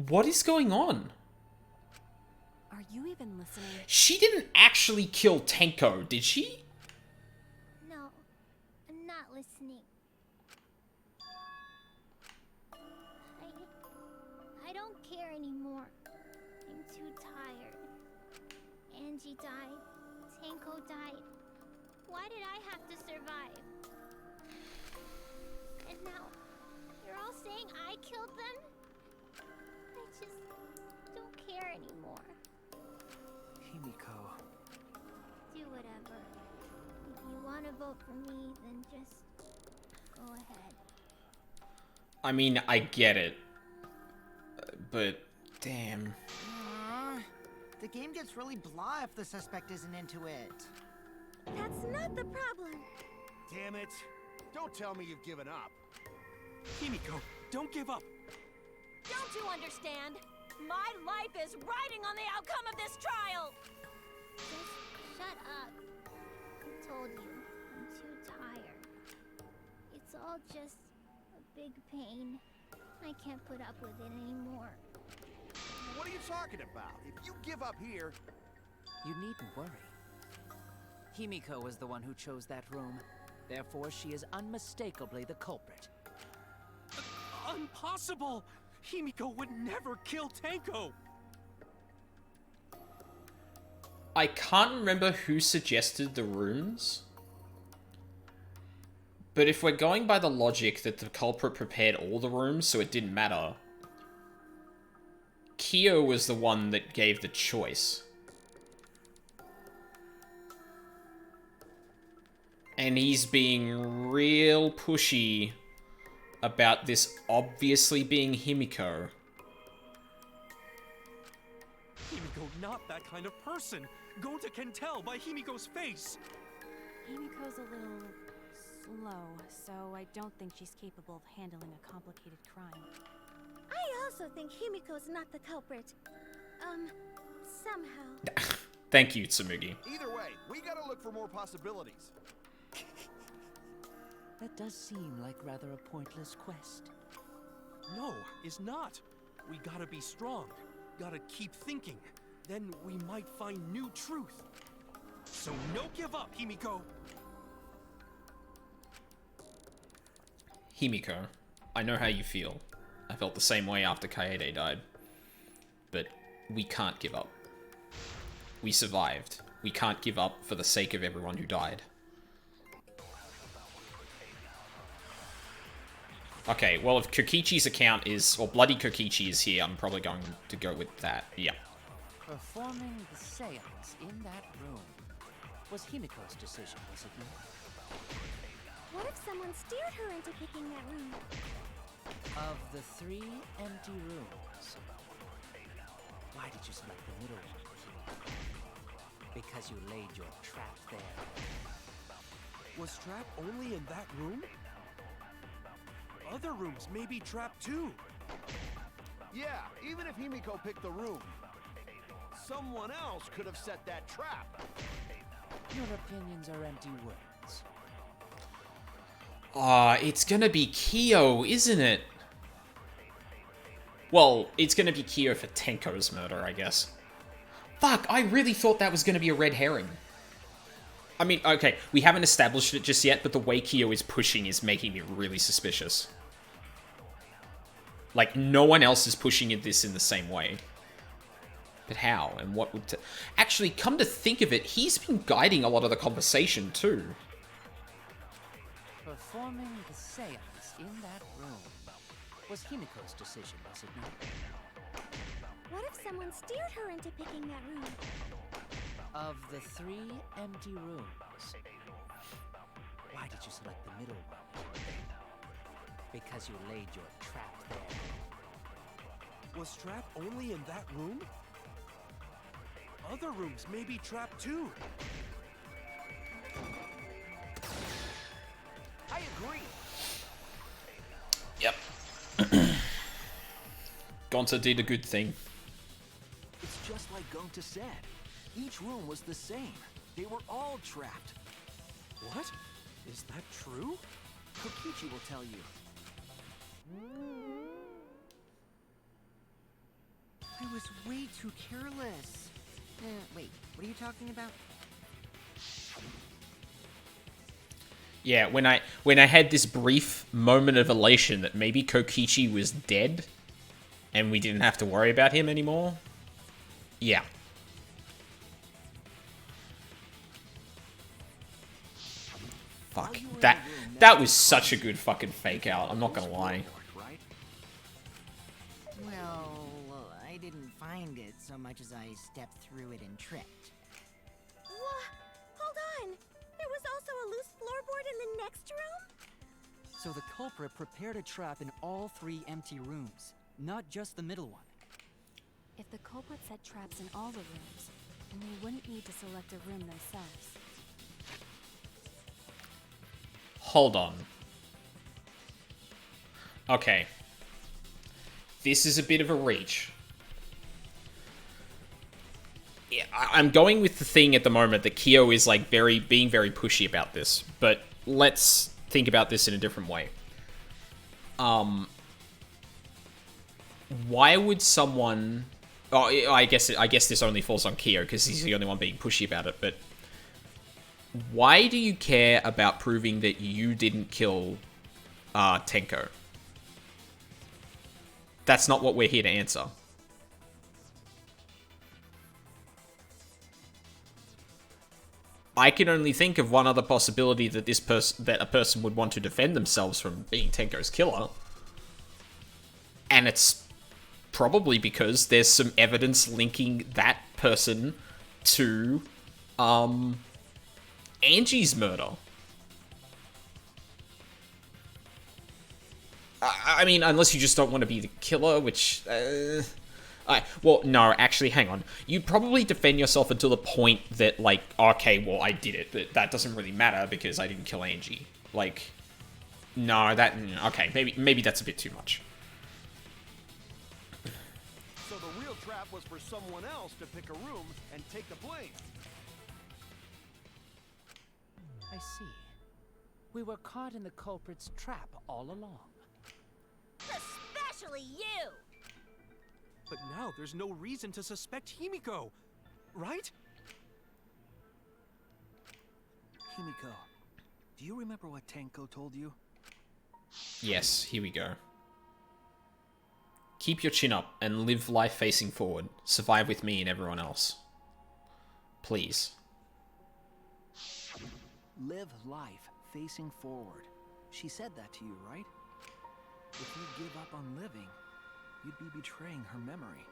What is going on? Are you even listening? She didn't actually kill Tenko, did she? No, I'm not listening. I don't care anymore. I'm too tired. Angie died. Tenko died. Why did I have to survive? And now, you're all saying I killed them? I just don't care anymore. Himiko. Do whatever. If you want to vote for me, then just go ahead. I mean, I get it. But, damn. The game gets really blah if the suspect isn't into it. That's not the problem. Damn it. Don't tell me you've given up. Himiko, don't give up. Don't you understand? My life is riding on the outcome of this trial! Just shut up. I told you, I'm too tired. It's all just a big pain. I can't put up with it anymore. What are you talking about? If you give up here... You needn't worry. Himiko was the one who chose that room. Therefore, she is unmistakably the culprit. Impossible! Himiko would never kill Tenko! I can't remember who suggested the rooms. But if we're going by the logic that the culprit prepared all the rooms, so it didn't matter, Kyo was the one that gave the choice. And he's being real pushy about this obviously being Himiko. Himiko, not that kind of person. Gonta can tell by Himiko's face. Himiko's a little slow, so I don't think she's capable of handling a complicated crime. I also think Himiko's not the culprit. Somehow. Thank you, Tsumugi. Either way, we gotta look for more possibilities. That does seem like rather a pointless quest. No, it's not. We gotta be strong. Gotta keep thinking. Then we might find new truth. So no give up, Himiko. Himiko, I know how you feel. I felt the same way after Kaede died. But we can't give up. We survived. We can't give up for the sake of everyone who died. Okay, well, if Kokichi's account is, or Bloody Kokichi is here, I'm probably going to go with that. Yeah. Performing the seance in that room was Himiko's decision, was it not? What if someone steered her into picking that room? Of the 3 empty rooms, why did you select the middle one, Himiko? Because you laid your trap there. Was Trap only in that room? Other rooms may be trapped too. Yeah, even if Himiko picked the room, someone else could have set that trap. Your opinions are empty words. It's gonna be Kyo, isn't it? Well, it's gonna be Kyo for Tenko's murder, I guess. Fuck, I really thought that was gonna be a red herring. I mean, okay, we haven't established it just yet, but the way Kyo is pushing is making me really suspicious. Like, no one else is pushing this in the same way. But how? And what would... Actually, come to think of it, he's been guiding a lot of the conversation, too. Performing the seance in that room was Himiko's decision, was it not? What if someone steered her into picking that room? Of the 3 empty rooms, why did you select the middle one? Because you laid your trap there. Was Trap only in that room? Other rooms may be trapped too. I agree. Yep. Gonta did a good thing. It's just like Gonta said. Each room was the same. They were all trapped. What? Is that true? Kokichi will tell you. I was way too careless. Wait, what are you talking about? Yeah, when I had this brief moment of elation that maybe Kokichi was dead and we didn't have to worry about him anymore. Yeah. Fuck. That was such a good fucking fake out, I'm not gonna lie. Well, I didn't find it so much as I stepped through it and tripped. What? Hold on! There was also a loose floorboard in the next room? So the culprit prepared a trap in all 3 empty rooms, not just the middle one. If the culprit set traps in all the rooms, then they wouldn't need to select a room themselves. Hold on. Okay. This is a bit of a reach. Yeah, I'm going with the thing at the moment that Kyo is like being very pushy about this, but let's think about this in a different way. Why would someone... Oh, I guess this only falls on Kyo because he's the only one being pushy about it, but why do you care about proving that you didn't kill Tenko? That's not what we're here to answer. I can only think of one other possibility that that a person would want to defend themselves from being Tenko's killer. And it's probably because there's some evidence linking that person to Angie's murder. I mean, unless you just don't want to be the killer, which... well, no, actually, hang on. You'd probably defend yourself until the point that, like, okay, well, I did it, but that doesn't really matter because I didn't kill Angie. Like, no, okay, maybe that's a bit too much. So the real trap was for someone else to pick a room and take the blame. I see. We were caught in the culprit's trap all along. Especially you! But now there's no reason to suspect Himiko, right? Himiko, do you remember what Tenko told you? Yes, here we go. Keep your chin up and live life facing forward. Survive with me and everyone else. Please. Live life facing forward. She said that to you, right? If you give up on living, you'd be betraying her memory.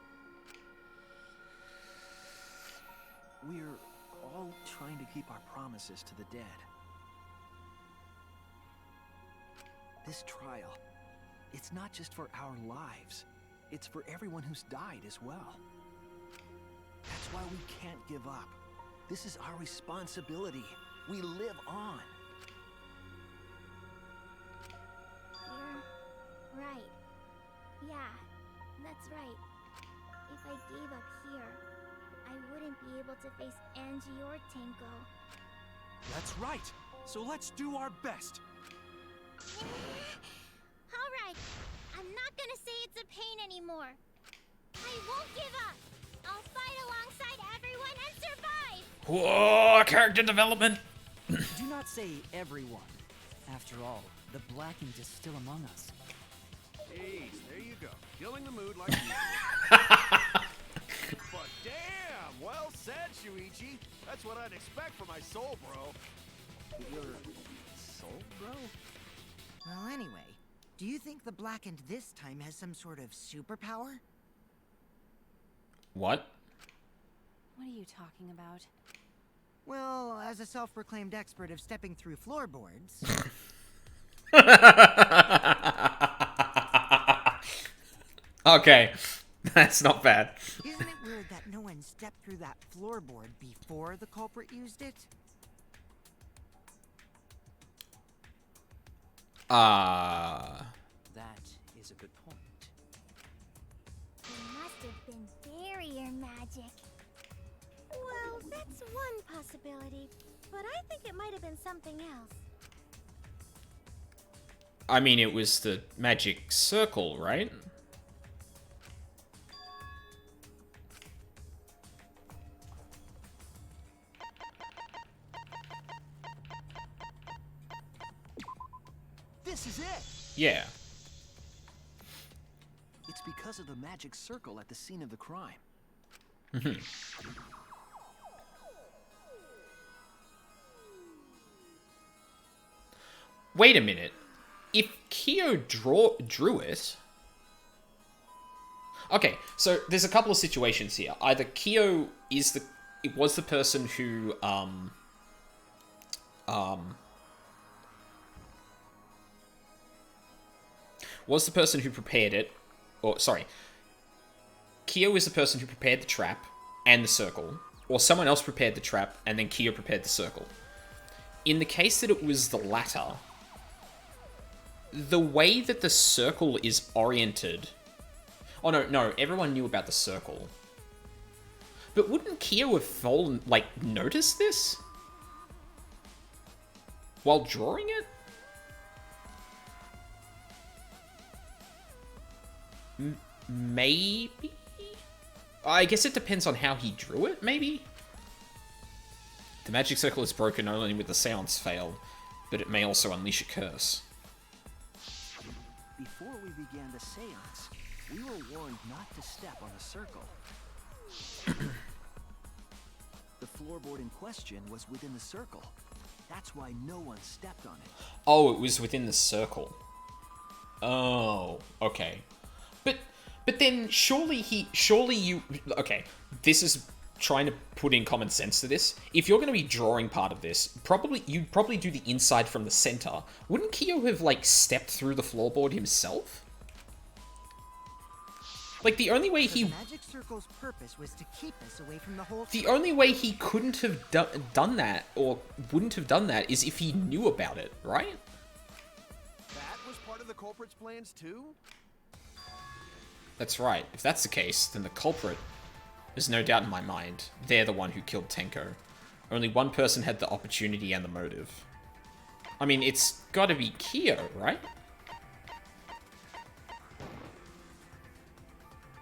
We're all trying to keep our promises to the dead. This trial, it's not just for our lives. It's for everyone who's died as well. That's why we can't give up. This is our responsibility. We live on. You're right. Yeah, that's right. If I gave up here, I wouldn't be able to face Angie or Tenko. That's right. So let's do our best. Alright, I'm not gonna say it's a pain anymore. I won't give up. I'll fight alongside everyone and survive! Whoa, character development! Do not say everyone. After all, the blackened is still among us. Jeez, there you go. Killing the mood like you. But damn, well said, Shuichi. That's what I'd expect from my soul, bro. Your soul, bro? Well, anyway, do you think the blackened this time has some sort of superpower? What? What are you talking about? Well, as a self-proclaimed expert of stepping through floorboards... Okay, that's not bad. Isn't it weird that no one stepped through that floorboard before the culprit used it? That is a good point. It must have been barrier magic. Well, that's one possibility, but I think it might have been something else. I mean, it was the magic circle, right? This is it! Yeah. It's because of the magic circle at the scene of the crime. Wait a minute. If Kyo drew it... Okay, so there's a couple of situations here. Either Kyo was the person who, was the person who prepared it, or, sorry, Kyo is the person who prepared the trap and the circle, or someone else prepared the trap and then Kyo prepared the circle. In the case that it was the latter, the way that the circle is oriented... Oh, no, everyone knew about the circle. But wouldn't Kyo have fallen, like, noticed this? While drawing it? Maybe? I guess it depends on how he drew it, maybe? The magic circle is broken only with the seance failed, but it may also unleash a curse. Before we began the seance, we were warned not to step on the circle. The floorboard in question was within the circle. That's why no one stepped on it. Oh, it was within the circle. Oh, okay. But then surely you... Okay, this is trying to put in common sense to this. If you're going to be drawing part of this, you'd probably do the inside from the center. Wouldn't Kyo have, like, stepped through the floorboard himself? Like, the only way he... The magic circle's purpose was to keep us away from the whole... The only way he couldn't have done that, or wouldn't have done that, is if he knew about it, right? That was part of the culprit's plans too? That's right. If that's the case, then the culprit, there's no doubt in my mind, they're the one who killed Tenko. Only one person had the opportunity and the motive. I mean, it's gotta be Kyo, right?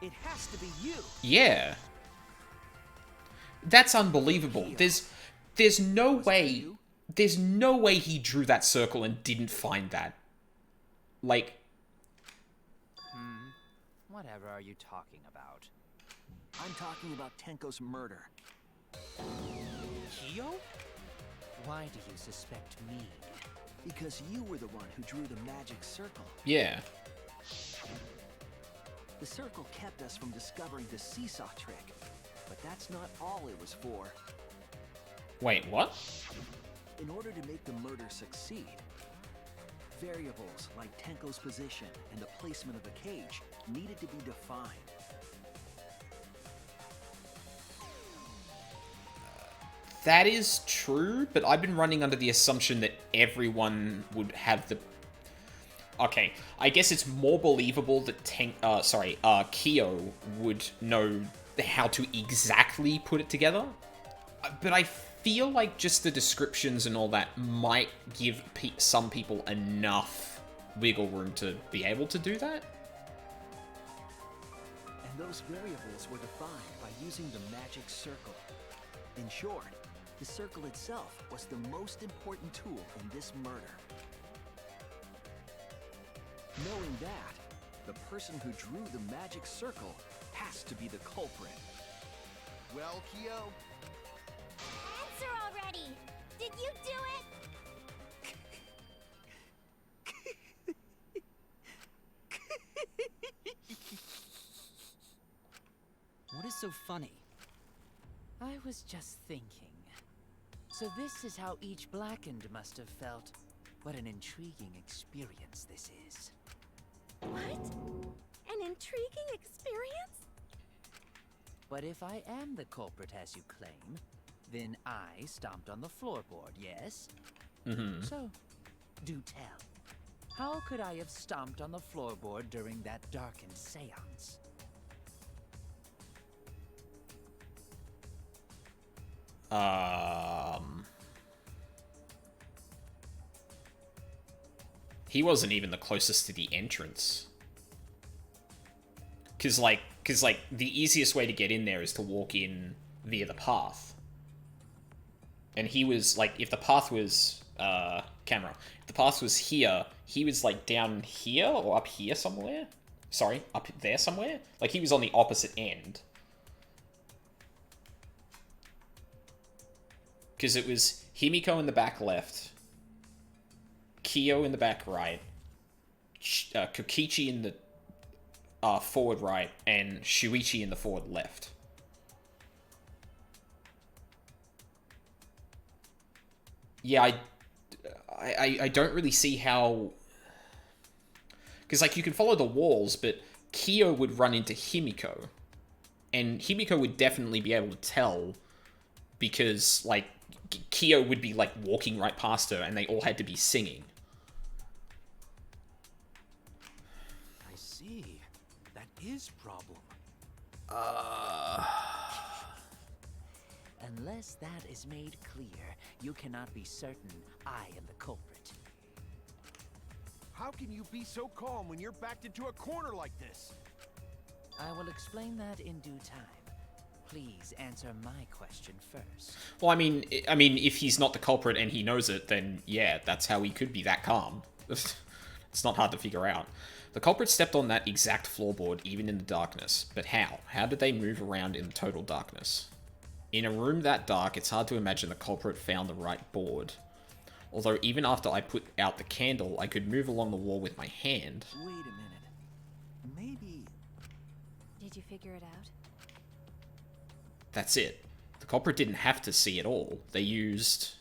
It has to be you. Yeah. That's unbelievable. There's no way... There's no way he drew that circle and didn't find that. Like... Whatever are you talking about? I'm talking about Tenko's murder. Kyo? Why do you suspect me? Because you were the one who drew the magic circle. Yeah. The circle kept us from discovering the seesaw trick. But that's not all it was for. Wait, what? In order to make the murder succeed, variables like Tenko's position and the placement of the cage needed to be defined. That is true, but I've been running under the assumption that everyone would have the... Okay, I guess it's more believable that Kyo would know how to exactly put it together. But I feel like just the descriptions and all that might give some people enough wiggle room to be able to do that. And those variables were defined by using the magic circle. In short, the circle itself was the most important tool in this murder. Knowing that, the person who drew the magic circle has to be the culprit. Well, Kyo, Answer already! Did you do it? What is so funny? I was just thinking. So this is how each Blackened must have felt. What an intriguing experience this is. What? An intriguing experience? But if I am the culprit as you claim, then I stomped on the floorboard, yes? Mm-hmm. So, do tell. How could I have stomped on the floorboard during that darkened seance? He wasn't even the closest to the entrance. Cause the easiest way to get in there is to walk in via the path. And he was, like, if the path was, camera. If the path was here, he was, like, down here or up here somewhere? Sorry, up there somewhere? Like, he was on the opposite end. Because it was Himiko in the back left, Kyo in the back right, Kokichi in the forward right, and Shuichi in the forward left. Yeah, I don't really see how... Because, like, you can follow the walls, but Kyo would run into Himiko. And Himiko would definitely be able to tell, because, like, Kyo would be, like, walking right past her, and they all had to be singing. I see. That is problem. Unless that is made clear, you cannot be certain I am the culprit. How can you be so calm when you're backed into a corner like this? I will explain that in due time. Please answer my question first. Well, I mean, if he's not the culprit and he knows it, then yeah, that's how he could be that calm. It's not hard to figure out. The culprit stepped on that exact floorboard, even in the darkness. But how? How did they move around in total darkness? In a room that dark, it's hard to imagine the culprit found the right board. Although even after I put out the candle, I could move along the wall with my hand. Wait a minute. Maybe... Did you figure it out? That's it. The culprit didn't have to see it all. They used...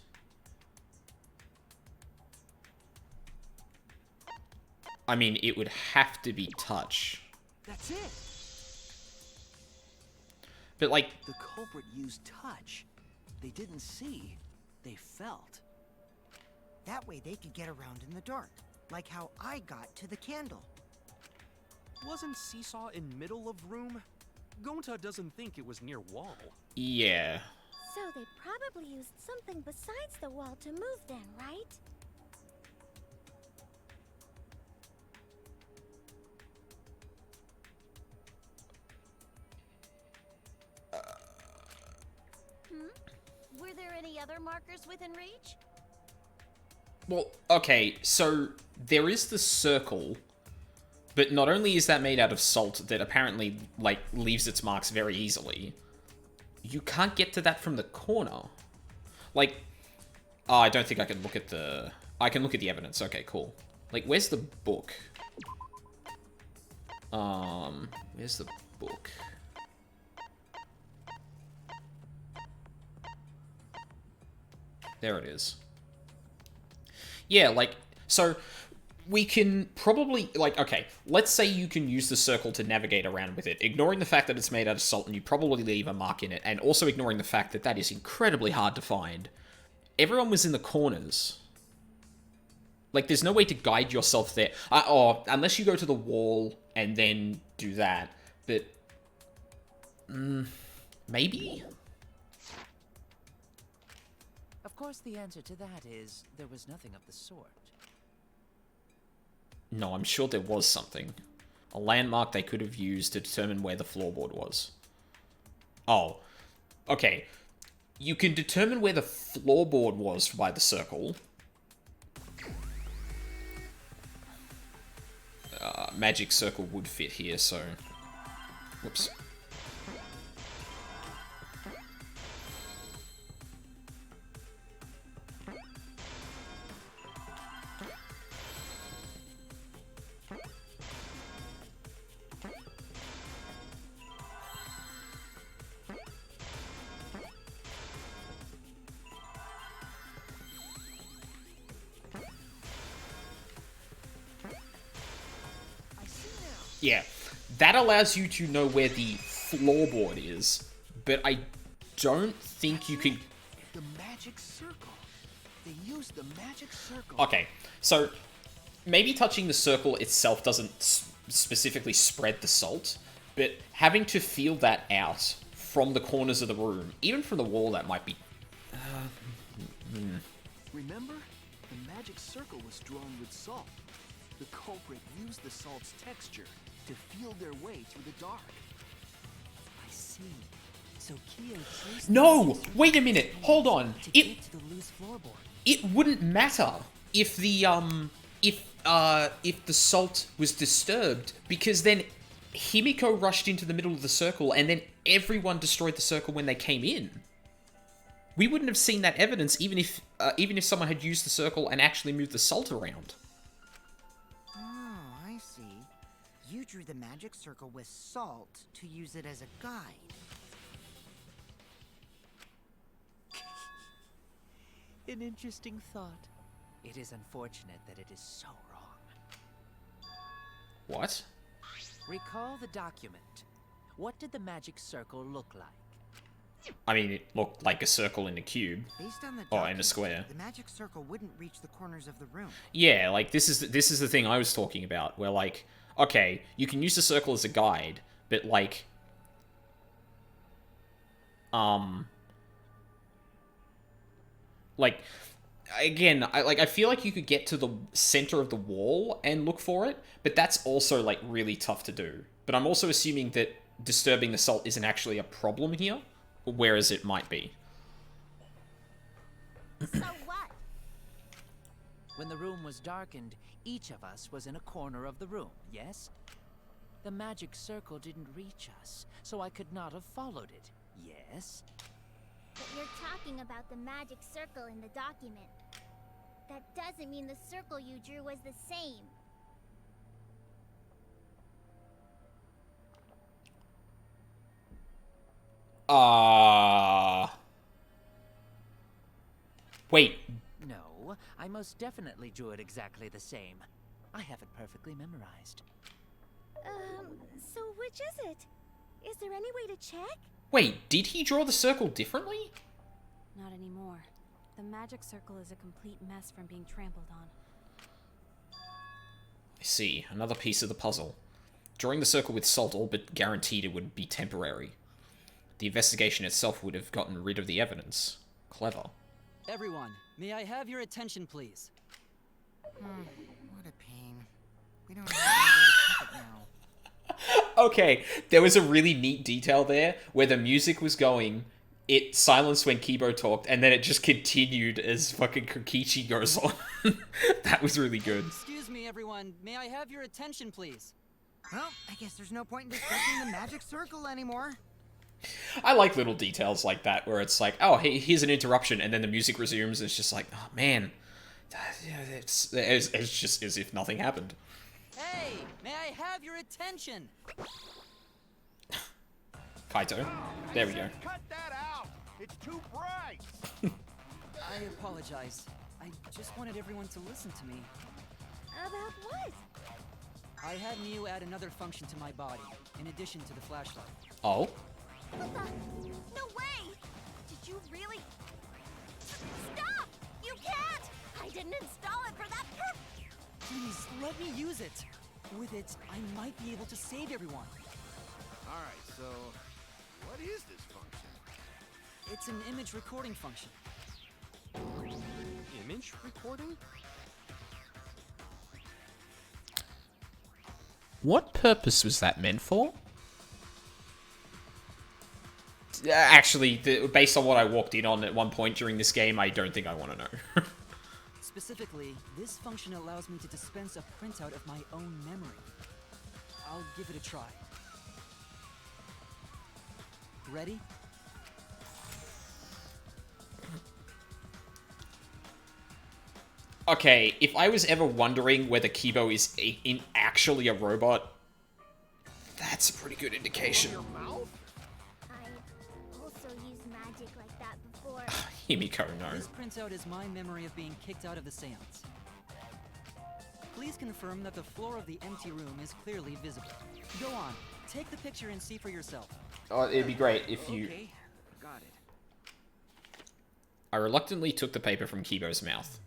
I mean, it would have to be touch. That's it! But, like... The culprit used touch. They didn't see. They felt. That way they could get around in the dark, like how I got to the candle. Wasn't Seesaw in middle of room? Gonta doesn't think it was near wall. Yeah. So they probably used something besides the wall to move then, right? Were there any other markers within reach? Well, okay, so there is the circle, but not only is that made out of salt that apparently, like, leaves its marks very easily, you can't get to that from the corner. Like, oh, I don't think I can look at the... I can look at the evidence. Okay, cool. Like, where's the book? Where's the book? There it is. Yeah, like, so we can probably, like, okay, let's say you can use the circle to navigate around with it, ignoring the fact that it's made out of salt and you probably leave a mark in it, and also ignoring the fact that that is incredibly hard to find. Everyone was in the corners. Like, there's no way to guide yourself there. Unless you go to the wall and then do that. But, maybe? Of course, the answer to that is there was nothing of the sort. No, I'm sure there was something. A landmark they could have used to determine where the floorboard was. Oh, okay. You can determine where the floorboard was by the circle. Magic circle would fit here, so... Whoops. Yeah, that allows you to know where the floorboard is, but I don't think you can... The magic circle. They used the magic circle. Okay, so maybe touching the circle itself doesn't specifically spread the salt, but having to feel that out from the corners of the room, even from the wall, that might be... Remember? The magic circle was drawn with salt. The culprit used the salt's texture to feel their way through the dark. I see. So Ch.3 No! Wait a minute. Hold on. to It get to the loose floorboard. it wouldn't matter if the salt was disturbed, because then Himiko rushed into the middle of the circle and then everyone destroyed the circle when they came in. We wouldn't have seen that evidence even if someone had used the circle and actually moved the salt around. Oh, I see. You drew the magic circle with salt to use it as a guide. An interesting thought. It is unfortunate that it is so wrong. What? Recall the document. What did the magic circle look like? I mean, it looked like a circle in a cube. Based on the Oh, in a document, square. the magic circle wouldn't reach the corners of the room. Yeah, like this is the thing I was talking about, where like, okay, you can use the circle as a guide, but like, like, again, I feel like you could get to the center of the wall and look for it, but that's also like really tough to do. But I'm also assuming that disturbing the salt isn't actually a problem here, whereas it might be. So what? When the room was darkened, each of us was in a corner of the room, yes? The magic circle didn't reach us, so I could not have followed it, yes? But you're talking about the magic circle in the document. That doesn't mean the circle you drew was the same. Wait. No, I most definitely drew it exactly the same. I have it perfectly memorized. So which is it? Is there any way to check? Wait, did he draw the circle differently? Not anymore. The magic circle is a complete mess from being trampled on. I see. Another piece of the puzzle. Drawing the circle with salt all but guaranteed it would be temporary. The investigation itself would have gotten rid of the evidence. Clever. Everyone, may I have your attention, please? What a pain. We don't have any way to check it now. Okay, there was a really neat detail there where the music was going, it silenced when Kibo talked, and then it just continued as fucking Kokichi goes on. That was really good. Excuse me, everyone. May I have your attention, please? Well, I guess there's no point in discussing the magic circle anymore. I like little details like that where it's like, oh, hey, here's an interruption, and then the music resumes, and it's just like, oh man, it's just as if nothing happened. Hey, may I have your attention? Kaito. There we go. Cut that out! It's too bright! I apologize. I just wanted everyone to listen to me. About what? I had Miu add another function to my body, in addition to the flashlight. Oh? No way! Did you really? Stop! You can't! I didn't install it for that purpose! Please, let me use it. With it, I might be able to save everyone. Alright, so what is this function? It's an image recording function. Image recording? What purpose was that meant for? Actually, based on what I walked in on at one point during this game, I don't think I want to know. Specifically, this function allows me to dispense a printout of my own memory. I'll give it a try. Ready? Okay, if I was ever wondering whether Kibo is actually a robot, that's a pretty good indication. I also used magic like that before. Himiko, no. This printout is my memory of being kicked out of the seance. Please confirm that the floor of the empty room is clearly visible. Go on, take the picture and see for yourself. Oh, it'd be great if you... Okay, got it. I reluctantly took the paper from Kibo's mouth.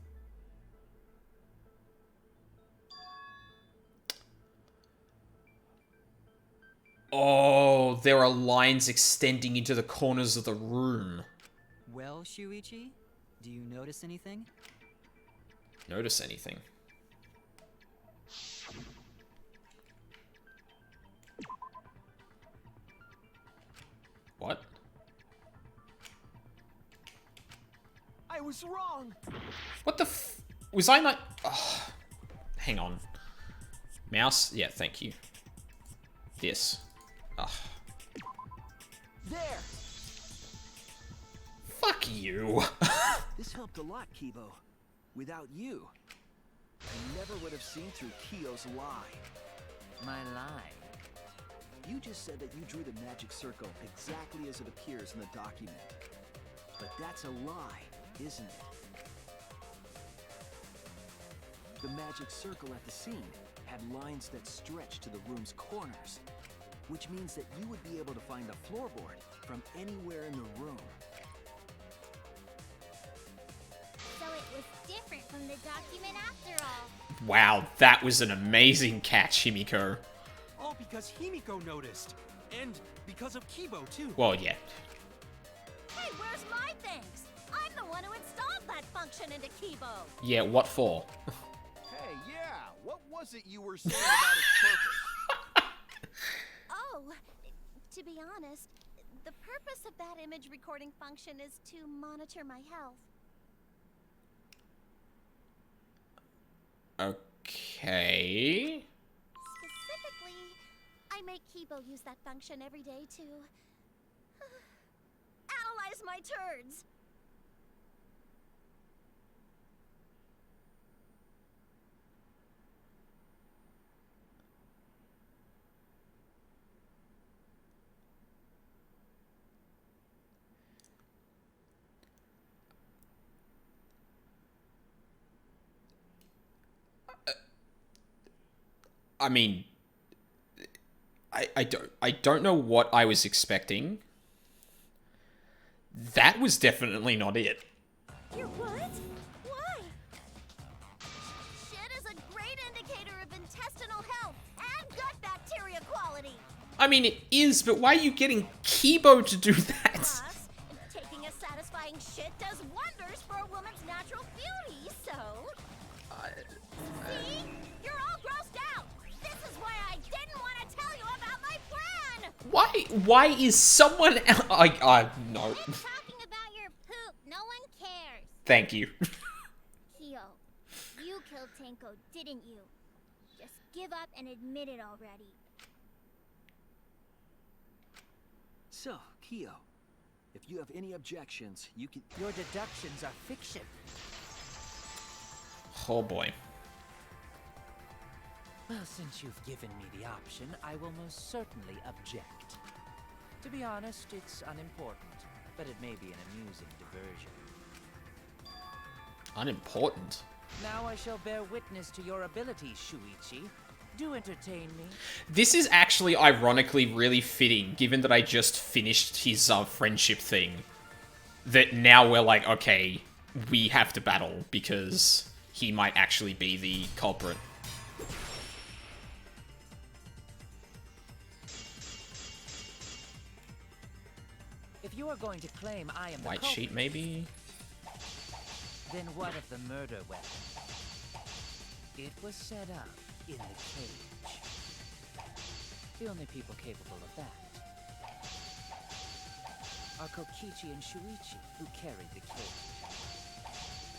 Oh, there are lines extending into the corners of the room. Well, Shuichi, do you notice anything? Notice anything? was wrong. What the f... Was I not... Oh, hang on. Mouse? Yeah, thank you. This. Ugh. There. Fuck you. This helped a lot, Kibo. Without you, I never would have seen through Kyo's lie. My lie. You just said that you drew the magic circle exactly as it appears in the document. But that's a lie, isn't it? The magic circle at the scene had lines that stretched to the room's corners, which means that you would be able to find the floorboard from anywhere in the room. So it was different from the document after all. Wow, that was an amazing catch, Himiko. All because Himiko noticed. And because of Kibo, too. Well, yeah. Hey, where's my things? I'm the one who installed that function into Kibo. Yeah, what for? Hey, yeah. What was it you were saying about its purpose? Oh, to be honest, the purpose of that image recording function is to monitor my health. Okay. Specifically, I make Kibo use that function every day to analyze my turds. I mean, I don't know what I was expecting. That was definitely not it. You're what? Why? Shit is a great indicator of intestinal health and gut bacteria quality. I mean, it is, but why are you getting Kibo to do that? Plus, taking a satisfying shit does wonders for a woman's natural beauty, so... See? You're all grossed out. This is why I didn't want to tell you about my plan. Why is someone else... no. I'm talking about your poop. No one cares. Thank you. Kyo, you killed Tenko, didn't you? Just give up and admit it already. So, Kyo, if you have any objections, you can... Your deductions are fiction. Oh boy. Well, since you've given me the option, I will most certainly object. To be honest, it's unimportant, but it may be an amusing diversion. Unimportant? Now I shall bear witness to your abilities, Shuichi. Do entertain me. This is actually ironically really fitting, given that I just finished his friendship thing. That now we're like, okay, we have to battle, because he might actually be the culprit. If you are going to claim I am the White culprit, sheet, maybe? then what of the murder weapon? It was set up in the cage. The only people capable of that are Kokichi and Shuichi, who carried the cage.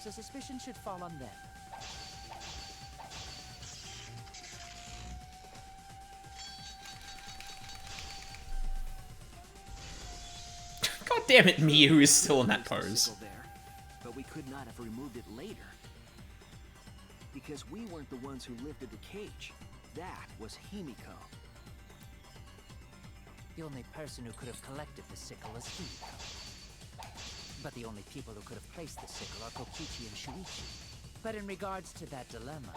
So suspicion should fall on them. God damn it, Miyu is still in that There's the pose. sickle there, but we could not have removed it later. Because we weren't the ones who lifted the cage. That was Himiko. The only person who could have collected the sickle is Himiko. But the only people who could have placed the sickle are Kokichi and Shuichi. But in regards to that dilemma,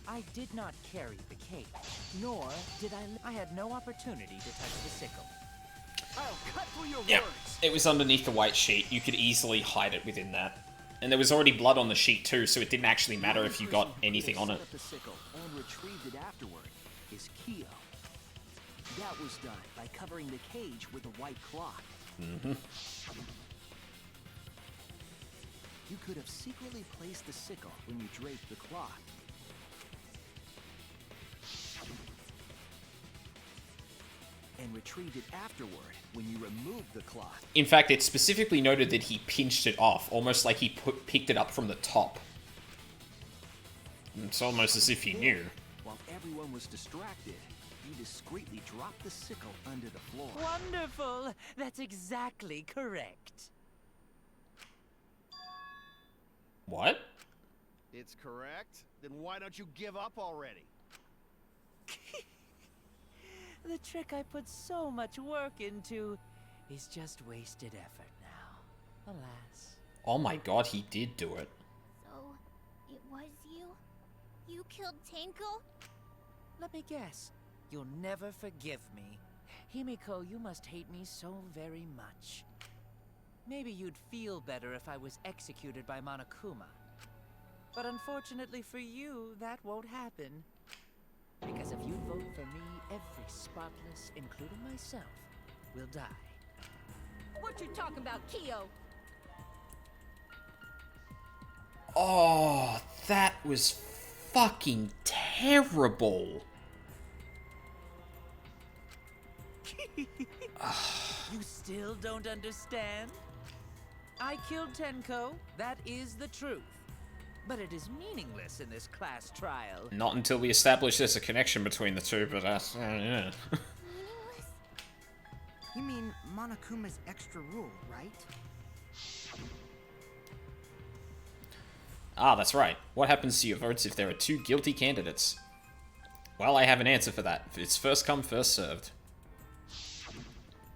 I did not carry the cage, nor did I had no opportunity to touch the sickle. I'll cut through your Yeah, words. it was underneath the white sheet. You could easily hide it within that. And there was already blood on the sheet too, so it didn't actually matter if you got anything on it. The sickle and retrieved it afterward is Kyo. That was done by covering the cage with a white cloth. Mm-hmm. You could have secretly placed the sickle when you draped the cloth. And retrieved it afterward when you removed the cloth. In fact, it specifically noted that he pinched it off, almost like he picked it up from the top. It's almost as if he knew. While everyone was distracted, you discreetly dropped the sickle under the floor. Wonderful! That's exactly correct. What? It's correct? Then why don't you give up already? The trick I put so much work into is just wasted effort now. Alas. Oh my god, he did do it. So, it was you? You killed Tenko? Let me guess. You'll never forgive me. Himiko, you must hate me so very much. Maybe you'd feel better if I was executed by Monokuma. But unfortunately for you, that won't happen. Because if you vote for me, every spotless, including myself, will die. What you talking about, Kyo? Oh, that was fucking terrible. You still don't understand? I killed Tenko, that is the truth. But it is meaningless in this class trial. Not until we establish there's a connection between the two, but that's... yeah. Meaningless? You mean Monokuma's extra rule, right? Ah, that's right. What happens to your votes if there are two guilty candidates? Well, I have an answer for that. It's first come, first served.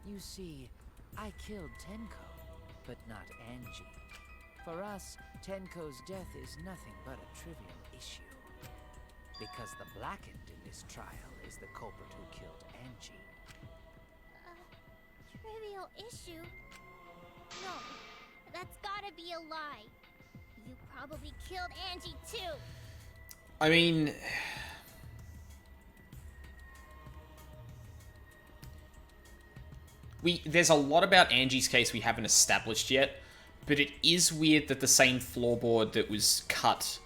You see, I killed Tenko, but not Angie. For us, Tenko's death is nothing but a trivial issue. Because the blackened in this trial is the culprit who killed Angie. Trivial issue? No, that's gotta be a lie. You probably killed Angie too. I mean... there's a lot about Angie's case we haven't established yet, but it is weird that the same floorboard that was cut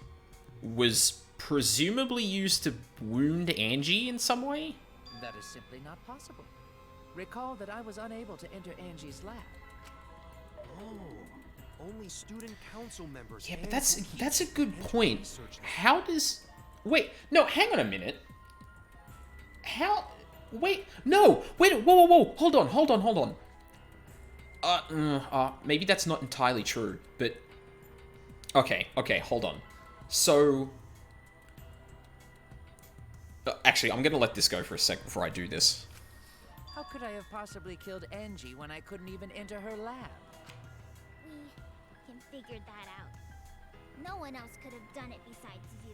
was presumably used to wound Angie in some way? That is simply not possible. Recall that I was unable to enter Angie's lab. Oh, only student council members. Yeah, but and that's a good and point. researchers. How does... Wait, no, hang on a minute. How... Wait, no! Wait, whoa, hold on. Maybe that's not entirely true, but... Okay, hold on. So... actually, I'm gonna let this go for a sec before I do this. How could I have possibly killed Angie when I couldn't even enter her lab? We can figure that out. No one else could have done it besides you.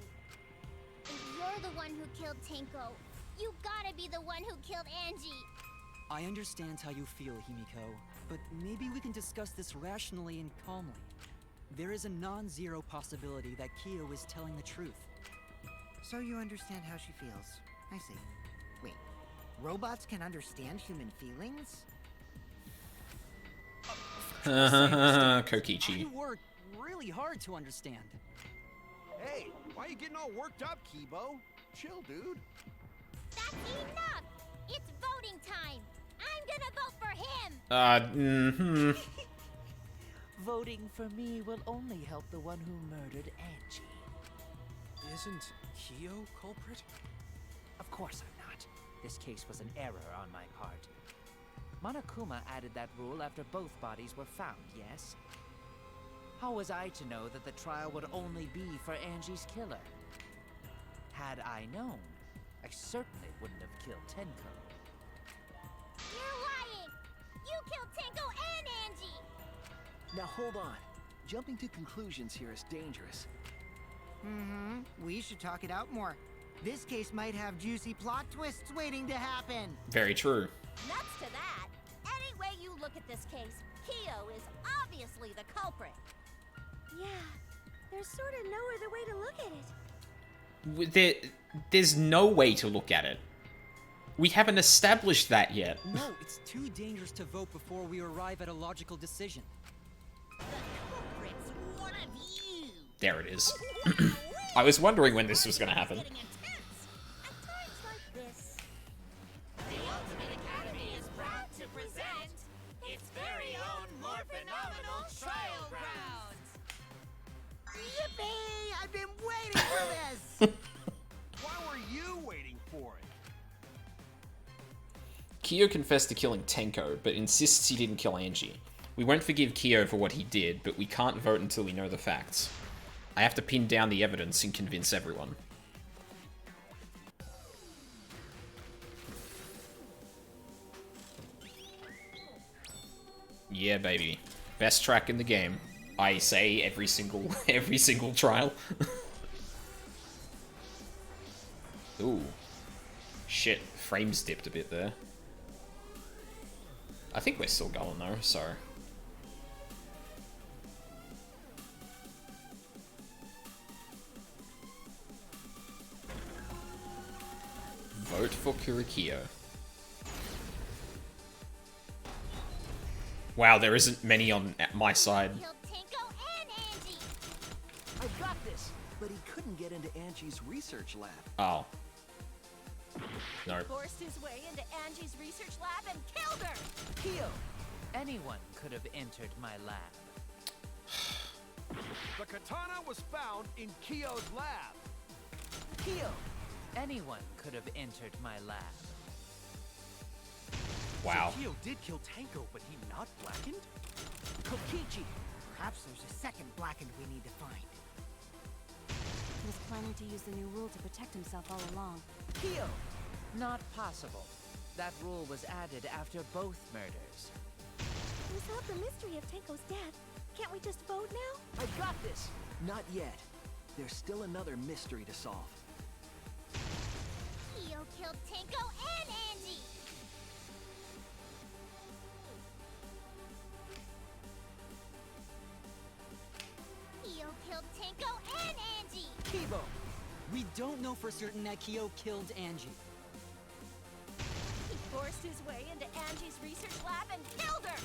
If you're the one who killed Tenko, you gotta be the one who killed Angie. I understand how you feel, Himiko, but maybe we can discuss this rationally and calmly. There is a non-zero possibility that Kyo is telling the truth. So you understand how she feels. I see. Wait, robots can understand human feelings? Kokichi. I work really hard to understand. Hey, why are you getting all worked up, Kibo? Chill, dude. That's enough! It's voting time! I'm gonna vote for him! Voting for me will only help the one who murdered Angie. Isn't Kyo culprit? Of course I'm not. This case was an error on my part. Monokuma added that rule after both bodies were found, yes? How was I to know that the trial would only be for Angie's killer? Had I known, I certainly wouldn't have killed Tenko. You're lying! You killed Tenko and Angie! Now hold on. Jumping to conclusions here is dangerous. We should talk it out more. This case might have juicy plot twists waiting to happen. Very true. Nuts to that. Any way you look at this case, Kyo is obviously the culprit. Yeah, there's sort of no other way to look at it. There's no way to look at it. We haven't established that yet. No, it's too dangerous to vote before we arrive at a logical decision. The culprit's one of you. There it is. I was wondering when this was going to happen. Getting intense. At times like this, the Ultimate Academy is Trial grounds! Yippee! I've been waiting for this! Why were you waiting for it? Kyo confessed to killing Tenko, but insists he didn't kill Angie. We won't forgive Kyo for what he did, but we can't vote until we know the facts. I have to pin down the evidence and convince everyone. Yeah, baby. Best track in the game. I say every single trial. Ooh. Shit, frames dipped a bit there. I think we're still going though, so... Vote for Kurikyo. Wow, there isn't many on my side. Killed Tenko and Angie. I got this, but he couldn't get into Angie's research lab. Oh. No. Forced his way into Angie's research lab and killed her. Kyo, anyone could have entered my lab. The katana was found in Kyo's lab. Kyo, anyone could have entered my lab. Wow. So Kyo did kill Tenko, but he not blackened? Kokichi! Perhaps there's a second blackened we need to find. He was planning to use the new rule to protect himself all along. Kyo, not possible. That rule was added after both murders. We solved the mystery of Tenko's death. Can't we just vote now? I got this! Not yet. There's still another mystery to solve. Kyo killed Tenko and Angie. Kyo killed Tenko and Angie. Kibo, we don't know for certain that Kyo killed Angie. He forced his way into Angie's research lab and killed her.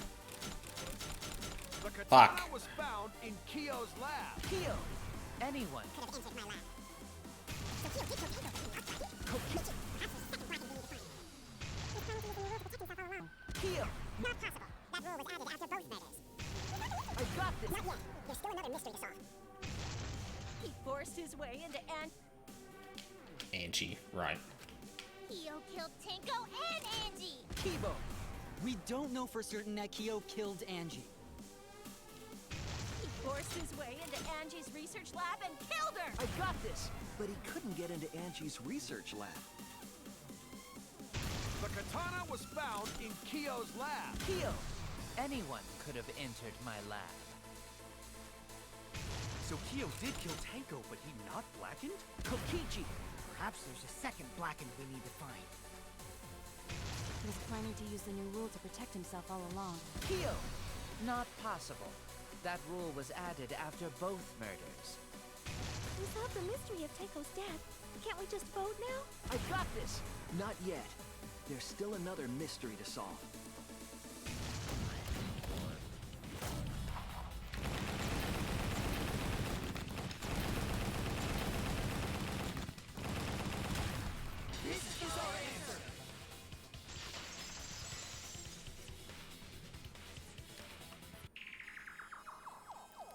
The katana Fuck. was found in Kyo's lab. Kyo, anyone. Kyo, I got this! He forced his way into Angie, right. Kyo killed Tenko and Angie. Kibo, we don't know for certain that Kyo killed Angie. He forced his way into Angie's research lab and killed her. I got this! But he couldn't get into Angie's research lab. The katana was found in Kyo's lab. Kyo, anyone could have entered my lab. So Kyo did kill Tenko, but he not blackened? Kokichi! Perhaps there's a second blackened we need to find. He was planning to use the new rule to protect himself all along. Kyo, not possible. That rule was added after both murders. We solved the mystery of Tenko's death. Can't we just vote now? I got this! Not yet. There's still another mystery to solve. This is our answer!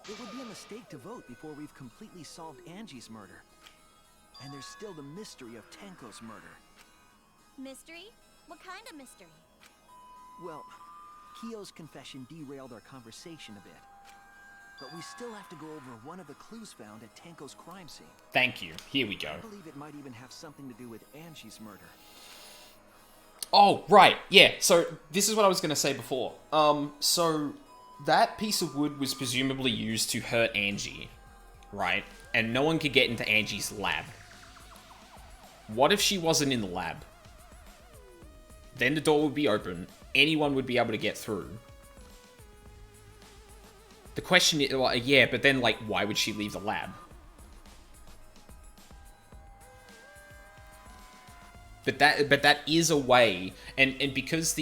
It would be a mistake to vote before we've completely solved Angie's murder. And there's still the mystery of Tenko's murder. Mystery? What kind of mystery? Well, Kyo's confession derailed our conversation a bit. But we still have to go over one of the clues found at Tenko's crime scene. Thank you. Here we go. I believe it might even have something to do with Angie's murder. Oh, right. Yeah, so this is what I was going to say before. So that piece of wood was presumably used to hurt Angie, right? And no one could get into Angie's lab. What if she wasn't in the lab? Then the door would be open. Anyone would be able to get through. The question is, well, yeah, but then, like, why would she leave the lab? But that is a way, and because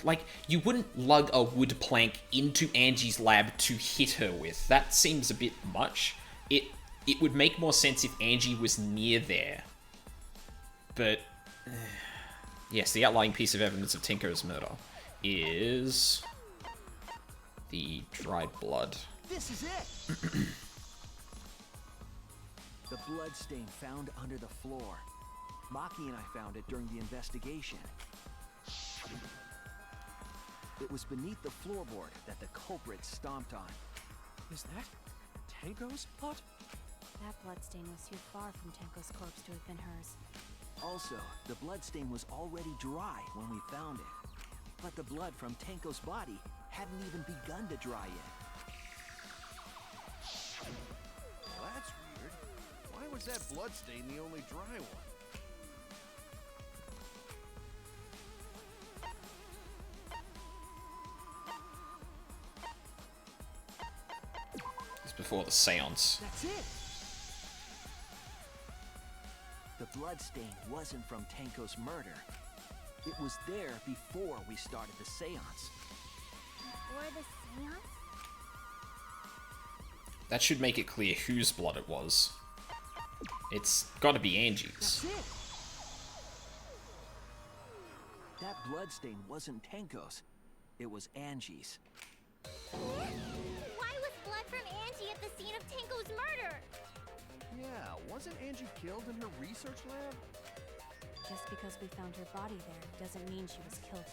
like, you wouldn't lug a wood plank into Angie's lab to hit her with. That seems a bit much. It would make more sense if Angie was near there. But yes, the outlying piece of evidence of Tenko's murder is the dried blood. This is it! The blood stain found under the floor. Maki and I found it during the investigation. It was beneath the floorboard that the culprit stomped on. Is that Tenko's blood? That bloodstain was too far from Tenko's corpse to have been hers. Also, the bloodstain was already dry when we found it. But the blood from Tenko's body hadn't even begun to dry yet. Well, that's weird. Why was that bloodstain the only dry one? It's before the seance. That's it! The bloodstain wasn't from Tenko's murder. It was there before we started the seance. Before the seance? That should make it clear whose blood it was. It's gotta be Angie's. That's it! That bloodstain wasn't Tenko's. It was Angie's. Why was blood from Angie at the scene of Tenko's murder? Yeah, wasn't Angie killed in her research lab? Just because we found her body there doesn't mean she was killed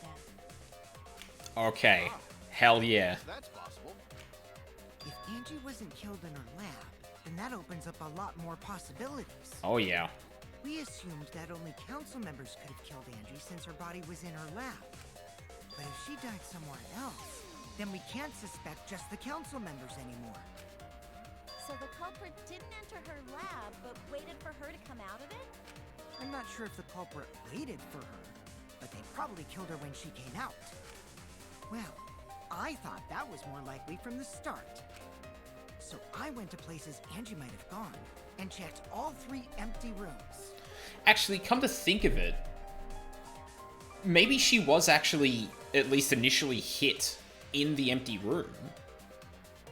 there. Okay. Hell yeah. That's possible. If Angie wasn't killed in her lab, then that opens up a lot more possibilities. Oh yeah. We assumed that only council members could have killed Angie since her body was in her lab. But if she died somewhere else, then we can't suspect just the council members anymore. So the culprit didn't enter her lab, but waited for her to come out of it? I'm not sure if the culprit waited for her, but they probably killed her when she came out. Well, I thought that was more likely from the start. So I went to places Angie might have gone and checked all 3 empty rooms. Actually, come to think of it, maybe she was actually, at least initially, hit in the empty room.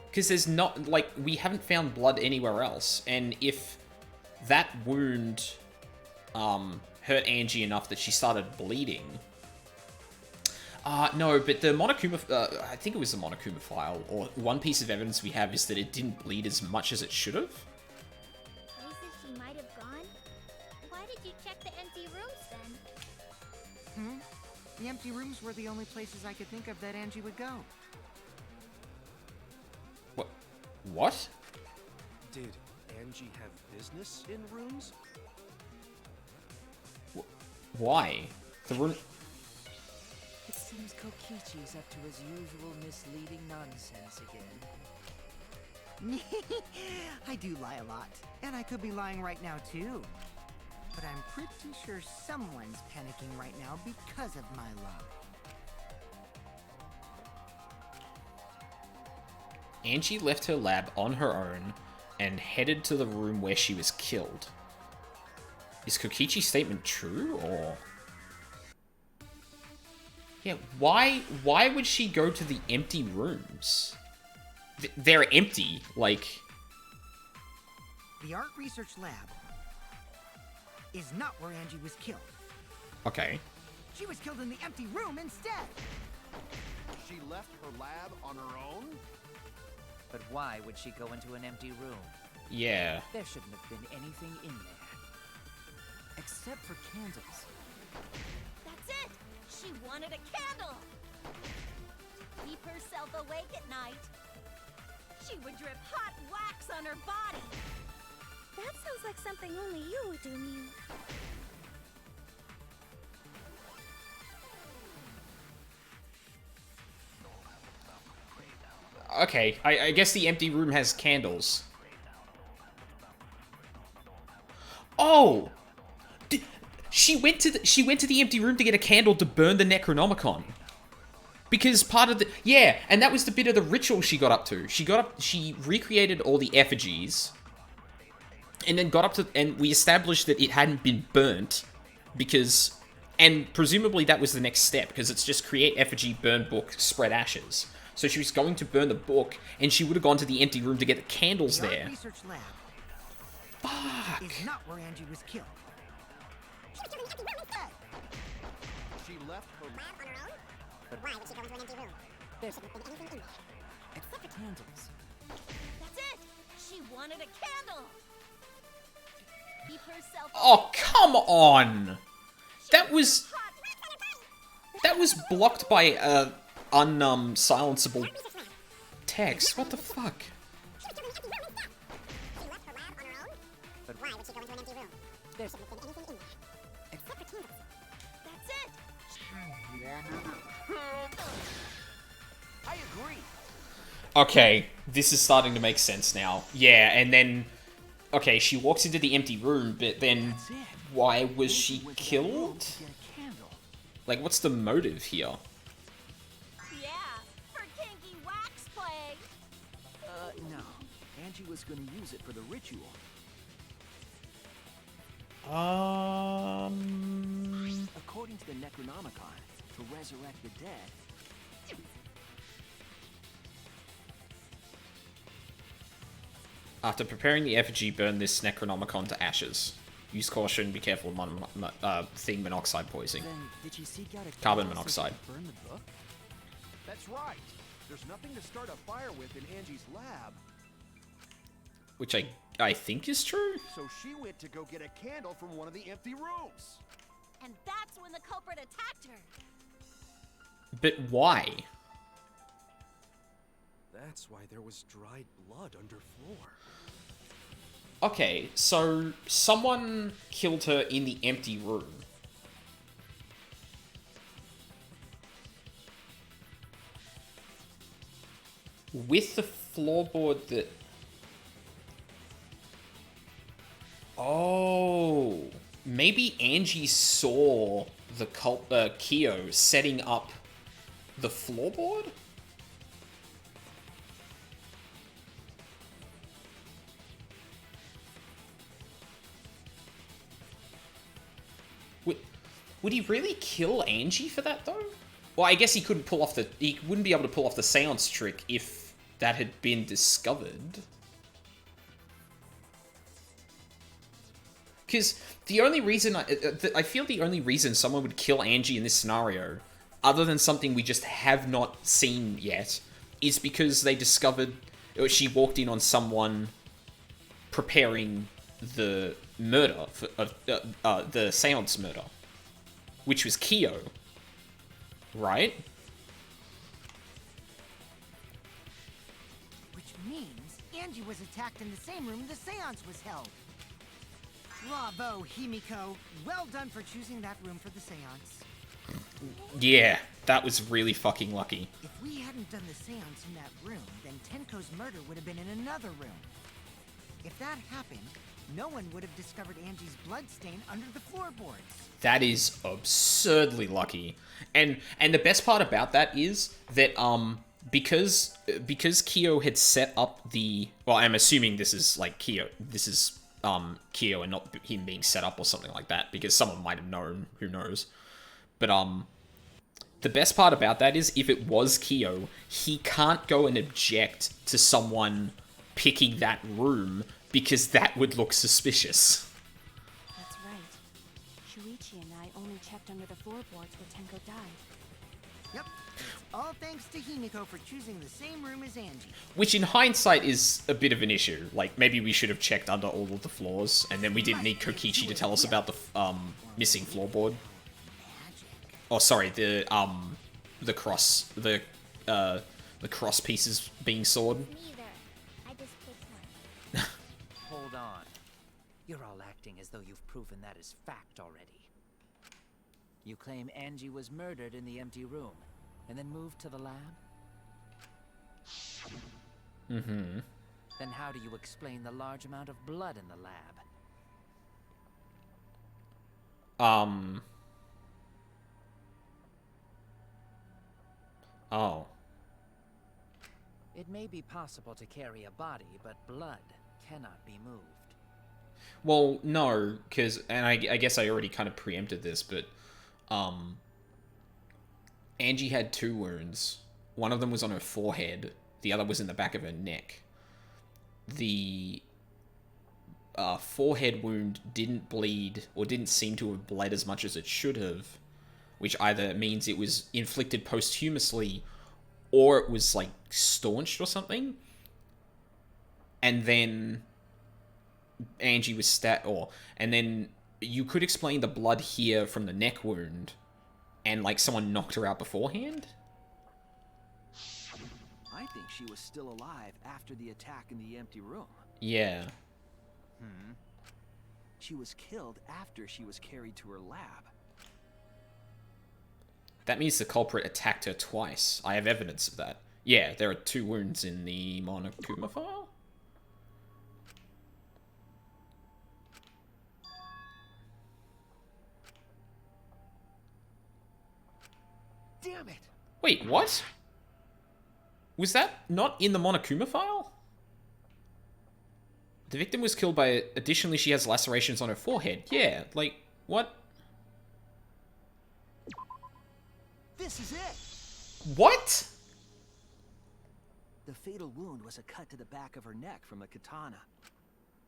Because there's not, like, we haven't found blood anywhere else. And if that wound hurt Angie enough that she started bleeding... no, but the Monokuma... I think it was the Monokuma file, or one piece of evidence we have is that it didn't bleed as much as it should have. Places she might have gone? Why did you check the empty rooms then? The empty rooms were the only places I could think of that Angie would go. What? Did Angie have business in rooms? Why? The room... It seems Kokichi's up to his usual misleading nonsense again. I do lie a lot, and I could be lying right now too. But I'm pretty sure someone's panicking right now because of my lie. Angie left her lab on her own and headed to the room where she was killed. Is Kokichi's statement true, or... Yeah, why would she go to the empty rooms? They're empty, like... The art research lab is not where Angie was killed. Okay. She was killed in the empty room instead. She left her lab on her own? But why would she go into an empty room? Yeah. There shouldn't have been anything in there. Except for candles. That's it! She wanted a candle! Keep herself awake at night. She would drip hot wax on her body. That sounds like something only you would do, Mew. Okay, I guess the empty room has candles. Oh! She went to the empty room to get a candle to burn the Necronomicon. Because part of the... Yeah, and that was the bit of the ritual she got up to. She recreated all the effigies. And then got up to... And we established that it hadn't been burnt. Because... And presumably that was the next step. Because it's just create effigy, burn book, spread ashes. So she was going to burn the book, and she would have gone to the empty room to get the candles there. The research lab Fuck! is not where Angie was killed. She left her lab on her own? But Why would she go into an empty room? There's... Except for candles. That's it! She wanted a candle! Keep herself. Oh, come on! That was blocked by a silenceable text. What the fuck? But why would she go into an empty room? There shouldn't have been anything in there. Except for candles. That's it! I agree. Okay, this is starting to make sense now. Yeah, and then... Okay, she walks into the empty room, but then... That's it. Why was Angie she went to that room killed? to get a candle. Like, what's the motive here? Yeah, for kinky wax play. No. Angie was gonna use it for the ritual. According to the Necronomicon, to resurrect the dead, After preparing the effigy, burn this Necronomicon to ashes. Use caution, be careful of thing monoxide poisoning. then did she seek out a Carbon candle so she monoxide. could burn the book? That's right. There's nothing to start a fire with in Angie's lab, Which I think is true? so she went to go get a candle from one of the empty rooms. And that's when the culprit attacked her. But why? That's why there was dried blood underfloor. Okay, so someone killed her in the empty room. With the floorboard that... Oh... Maybe Angie saw the Kyo setting up the floorboard? Would he really kill Angie for that, though? Well, I guess he couldn't pull off the... He wouldn't be able to pull off the seance trick if that had been discovered. Because the only reason... I feel the only reason someone would kill Angie in this scenario, other than something we just have not seen yet, is because they discovered... She walked in on someone preparing the murder, the seance murder. Which was Kyo. Right? Which means Angie was attacked in the same room the seance was held. Bravo, Himiko. Well done for choosing that room for the seance. Yeah, that was really fucking lucky. If we hadn't done the seance in that room, then Tenko's murder would have been in another room. If that happened, no one would have discovered Angie's bloodstain under the floorboards. That is absurdly lucky. And the best part about that is that because Kyo had set up the... Well, I'm assuming this is like Kyo. This is Kyo and not him being set up or something like that, because someone might have known, who knows. But the best part about that is if it was Kyo, he can't go and object to someone picking that room because that would look suspicious. That's right. Shuichi and I only checked under the floorboards where Tenko died. Yep. It's all thanks to Himiko for choosing the same room as Angie. Which in hindsight is a bit of an issue. Like, maybe we should have checked under all of the floors, and then we didn't need Kokichi to tell us about the missing floorboard. Oh, sorry, the cross pieces being sawed. Neither. I just picked one. Hold on. You're all acting as though you've proven that is fact already. You claim Angie was murdered in the empty room, and then moved to the lab? Mm-hmm. Then how do you explain the large amount of blood in the lab? Oh. It may be possible to carry a body, but blood cannot be moved. Well, no, because... And I guess I already kind of preempted this, but... Angie had 2 wounds. One of them was on her forehead. The other was in the back of her neck. The forehead wound didn't bleed, or didn't seem to have bled as much as it should have, which either means it was inflicted posthumously, or it was like staunched or something. And then Angie was and then you could explain the blood here from the neck wound, and like someone knocked her out beforehand. I think she was still alive after the attack in the empty room. Yeah. She was killed after she was carried to her lab. That means the culprit attacked her twice. I have evidence of that. Yeah, there are 2 wounds in the Monokuma file. Damn it! Wait, what? Was that not in the Monokuma file? The victim was killed by... Additionally, she has lacerations on her forehead. Yeah, like, what? This is it! What? The fatal wound was a cut to the back of her neck from a katana.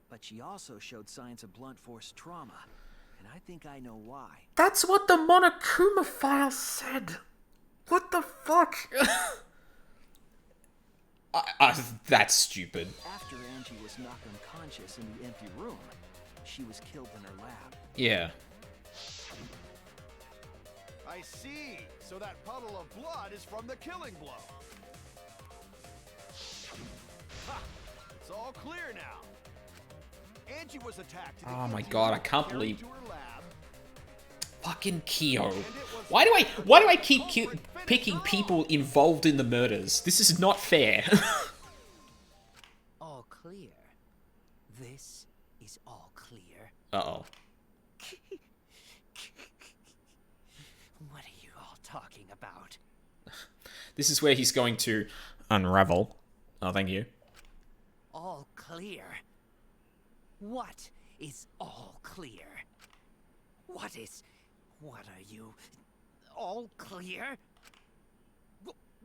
But she also showed signs of blunt force trauma. And I think I know why. That's what the Monokuma file said. What the fuck? That's stupid. After Angie was knocked unconscious in the empty room, she was killed in her lab. Yeah. I see. So that puddle of blood is from the killing blow. Ha! It's all clear now. Angie was attacked. Oh my god, I can't believe... Fucking Kyo. Why do I keep picking people involved in the murders? This is not fair. All clear. This is all clear. Uh-oh. What are you all talking about? This is where he's going to unravel. Oh, thank you. All clear? What is all clear? What are you? All clear?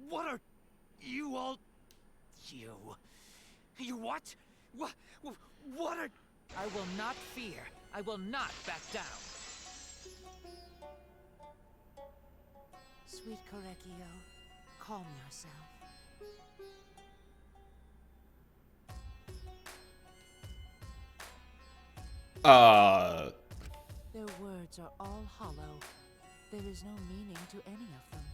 What are you all... You what? What are... I will not fear. I will not back down. Sweet Korekio, calm yourself. Their words are all hollow. There is no meaning to any of them.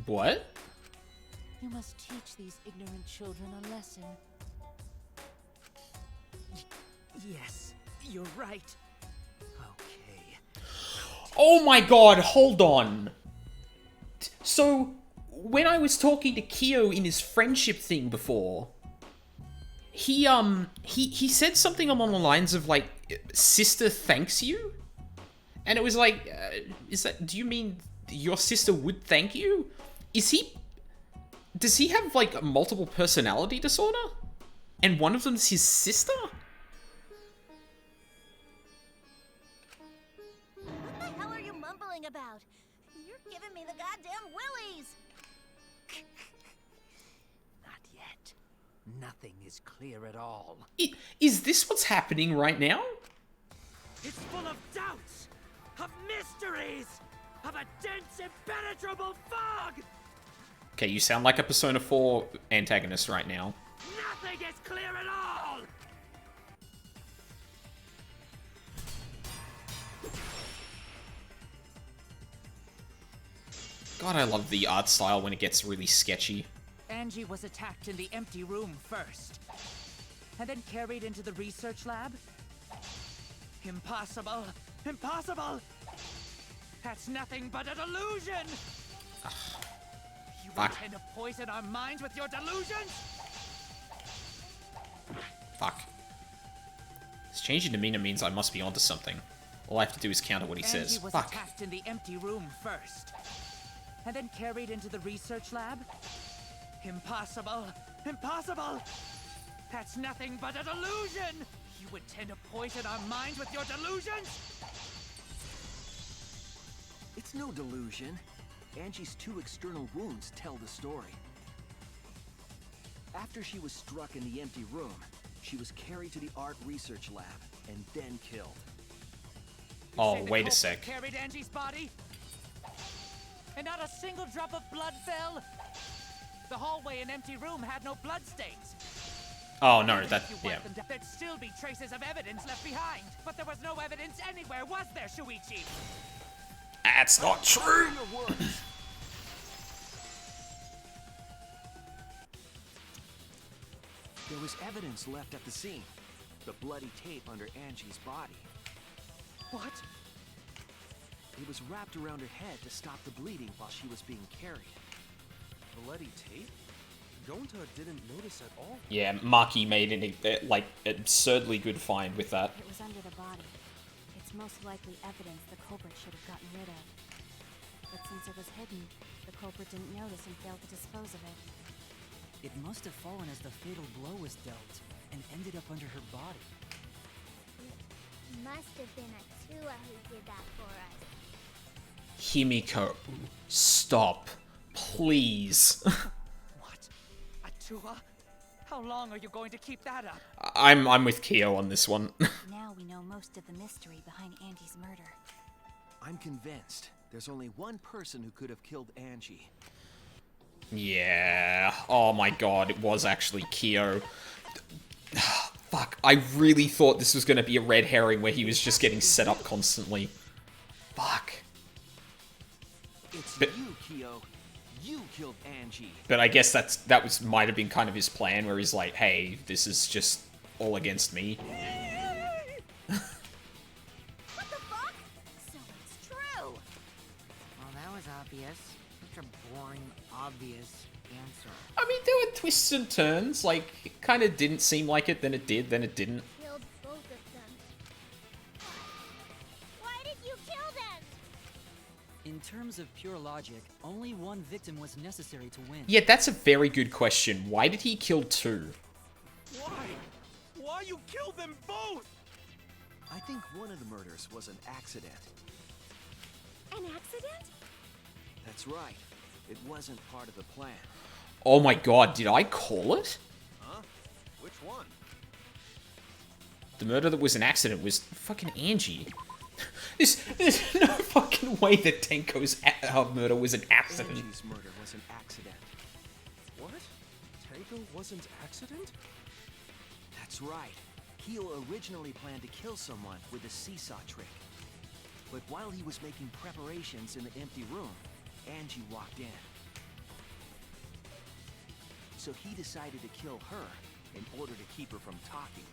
What? You must teach these ignorant children a lesson. Yes, you're right. Okay. Oh my god, hold on. So, when I was talking to Kyo in his friendship thing before, he said something along the lines of, like, sister thanks you? And it was like, do you mean your sister would thank you? Does he have, like, multiple personality disorder? And one of them is his sister? What the hell are you mumbling about? You're giving me the goddamn willies! Not yet. Nothing is clear at all. Is this what's happening right now? It's full of doubts, of mysteries, of a dense, impenetrable fog! Okay, you sound like a Persona 4 antagonist right now. Nothing is clear at all! God, I love the art style when it gets really sketchy. Angie was attacked in the empty room first, and then carried into the research lab? Impossible! Impossible! That's nothing but a delusion! You intend to poison our minds with your delusions? Fuck. This change in demeanor means I must be onto something. All I have to do is counter what he says. Angie was Fuck. attacked in the empty room first, and then carried into the research lab? Impossible! Impossible! That's nothing but a delusion! You intend to poison our minds with your delusions? It's no delusion. Angie's 2 external wounds tell the story. After she was struck in the empty room, she was carried to the art research lab and then killed. Oh, wait a sec. Carried Angie's body? and not a single drop of blood fell? The hallway and empty room had no bloodstains. Oh no, Even that if you yeah. wiped them down, there'd still be traces of evidence left behind. But there was no evidence anywhere, was there, Shuichi? That's not true. Your words. There was evidence left at the scene. The bloody tape under Angie's body. What? It was wrapped around her head to stop the bleeding while she was being carried. Bloody tape? Gonta didn't notice at all. Yeah, Maki made an like absurdly good find with that. It was under the body. It's most likely evidence the culprit should have gotten rid of. But since it was hidden, the culprit didn't notice and failed to dispose of it. It must have fallen as the fatal blow was dealt, and ended up under her body. It must have been Atua who did that for us. Himiko, stop, please. What? Atua? How long are you going to keep that up? I'm with Kyo on this one. Now we know most of the mystery behind Angie's murder. I'm convinced there's only one person who could have killed Angie. Yeah. Oh my god, it was actually Kyo. Fuck, I really thought this was going to be a red herring where he was just getting set up constantly. Fuck. It's But- you, Kyo. You killed Angie. But I guess might have been kind of his plan, where he's like, hey, this is just all against me. What the fuck? So it's true. Well, that was obvious. Such a boring, obvious answer. I mean, there were twists and turns, like, it kind of didn't seem like it, then it did, then it didn't. Killed both of them. Why did you kill them? In terms of pure logic, only one victim was necessary to win. Yeah, that's a very good question. Why did he kill two? Why? Why you killed them both? I think one of the murders was an accident. An accident? That's right. It wasn't part of the plan. Oh my god, did I call it? Huh? Which one? The murder that was an accident was fucking Angie. There's no fucking way that Tenko's murder was an accident. Angie's murder was an accident. What? Tango wasn't accident? That's right. Kyo originally planned to kill someone with a seesaw trick. But while he was making preparations in the empty room, Angie walked in. So he decided to kill her in order to keep her from talking.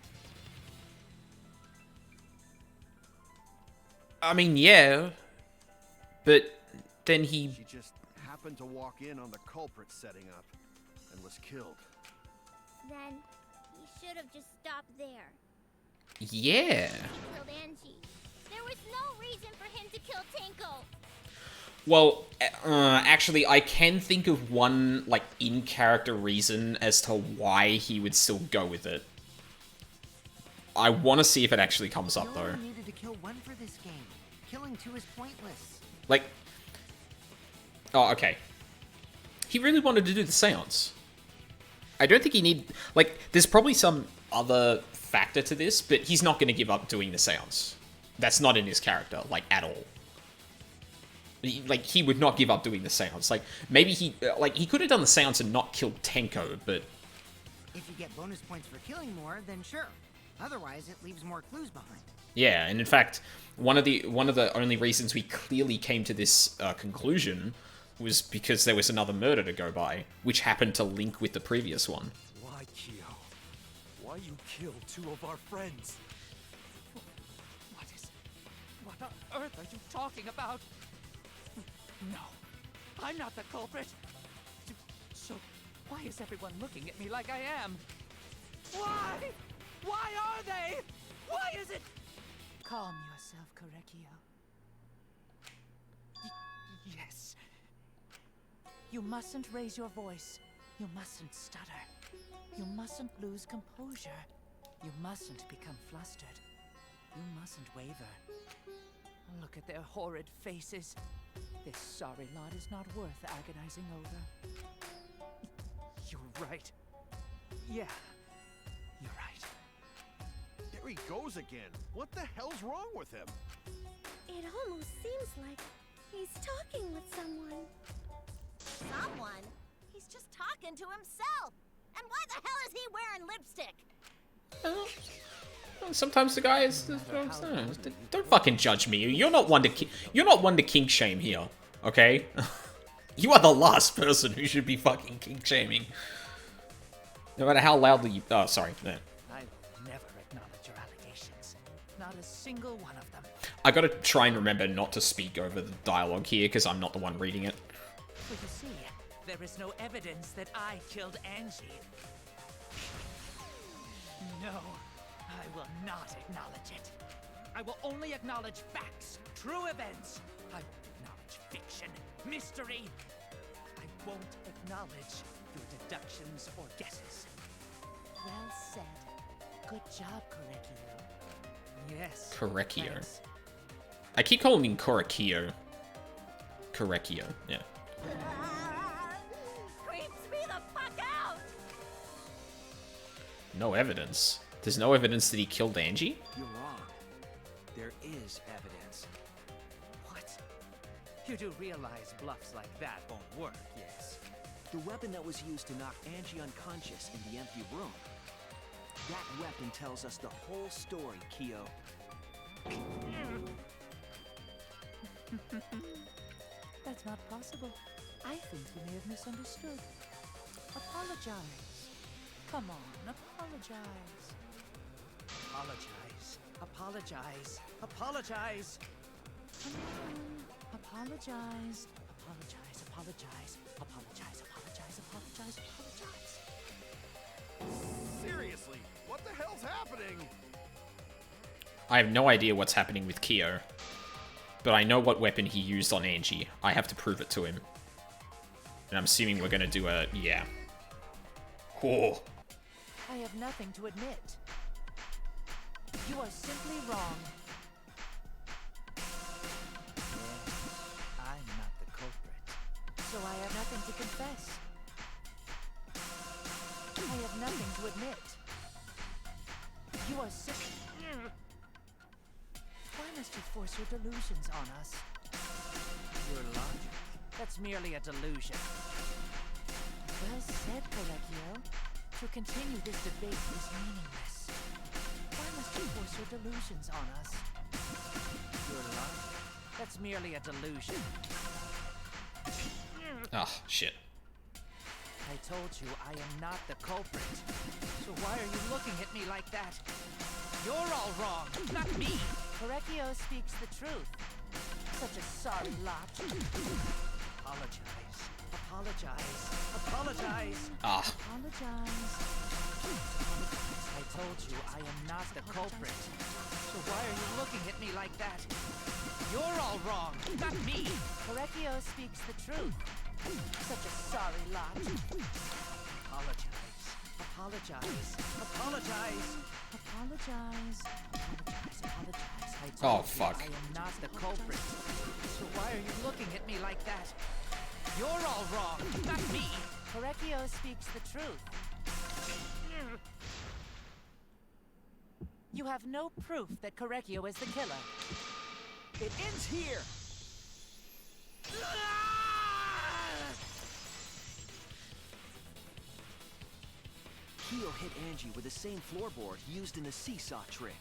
I mean, yeah. But then he... She just happened to walk in on the culprit setting up and was killed. Then he should have just stopped there. Yeah. He killed Angie. There was no reason for him to kill Tanko. Well, actually, I can think of one, like, in-character reason as to why he would still go with it. I want to see if it actually comes up, You though. only needed to kill one for this game. Killing two is pointless. Like... Oh, okay. He really wanted to do the seance. I don't think he need... Like, there's probably some other factor to this, but he's not going to give up doing the seance. That's not in his character, like, at all. He would not give up doing the seance. Like, maybe he could have done the seance and not killed Tenko, but... If you get bonus points for killing more, then sure. Otherwise, it leaves more clues behind. Yeah, and in fact, one of the only reasons we clearly came to this conclusion was because there was another murder to go by, which happened to link with the previous one. Why, Kyo? Why you killed two of our friends? What on earth are you talking about? No, I'm not the culprit. So, why is everyone looking at me like I am? Why? Why are they? Why is it? Calm yourself, Korekio. Yes. You mustn't raise your voice. You mustn't stutter. You mustn't lose composure. You mustn't become flustered. You mustn't waver. Look at their horrid faces. This sorry lot is not worth agonizing over. You're right. Yeah, you're right. There he goes again. What the hell's wrong with him? It almost seems like He's talking with someone. Someone? He's just talking to himself. And why the hell is he wearing lipstick? Sometimes the guy is. Don't fucking judge me. You're not one to kink shame here, okay? You are the last person who should be fucking kink shaming. No matter how loudly you. Oh, sorry. No. I will never acknowledge your allegations. Not a single one of them. I gotta try and remember not to speak over the dialogue here because I'm not the one reading it. Well, you see, there is no evidence that I killed Angie. No, I will not acknowledge it. I will only acknowledge facts, true events. I won't acknowledge fiction, mystery. I won't acknowledge your deductions or guesses. Well said. Good job, Korekio. Yes. Korekio. thanks. I keep calling him Korekio. Korekio, yeah. Creeps me the fuck out! No evidence. There's no evidence that he killed Angie? You're wrong. There is evidence. What? You do realize bluffs like that won't work, yes? The weapon that was used to knock Angie unconscious in the empty room. That weapon tells us the whole story, Kyo. That's not possible. I think you may have misunderstood. Apologize. Come on, apologize. Apologize. Apologize. Apologize. Come on. Apologize. Apologize. Apologize. Apologize. Apologize. Apologize. Apologize. Seriously, what the hell's happening? I have no idea what's happening with Kyo. But I know what weapon he used on Angie. I have to prove it to him. And I'm assuming we're gonna do a... yeah. Oh. I have nothing to admit. You are simply wrong. I'm not the culprit, so I have nothing to confess. I have nothing to admit. You are simply... Why must you force your delusions on us? Your logic. That's merely a delusion. Well said, Korekio. To continue this debate is meaningless. Why must you force your delusions on us? Your logic. That's merely a delusion. Ah, shit. I told you I am not the culprit. So why are you looking at me like that? You're all wrong, not me. Korekio speaks the truth. Such a sorry lot. Apologize. Apologize. Apologize. Ah. Apologize. I told you I am not the culprit. So why are you looking at me like that? You're all wrong, not me. Korekio speaks the truth. Such a sorry lot. Apologize. Apologize. Apologize. Apologize. Apologize. Apologize. I told Oh, fuck. you I am not the culprit. So why are you looking at me like that? You're all wrong, not me. Korekio speaks the truth. You have no proof that Korekio is the killer. It ends here! Kyo hit Angie with the same floorboard used in the seesaw trick.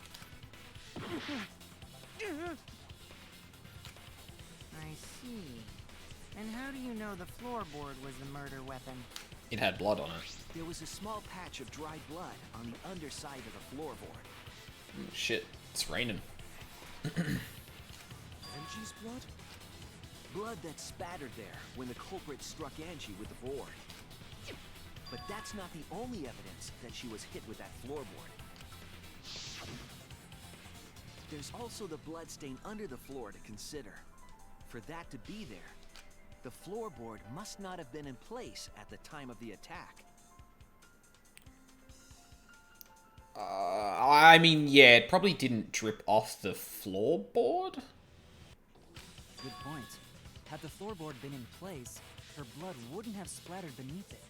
I see. And how do you know the floorboard was the murder weapon? It had blood on it. There was a small patch of dried blood on the underside of the floorboard. Shit, it's raining. Angie's blood? Blood that spattered there when the culprit struck Angie with the board. But that's not the only evidence that she was hit with that floorboard. There's also the blood stain under the floor to consider. For that to be there, the floorboard must not have been in place at the time of the attack. I mean, yeah, it probably didn't drip off the floorboard. Good point. Had the floorboard been in place, her blood wouldn't have splattered beneath it.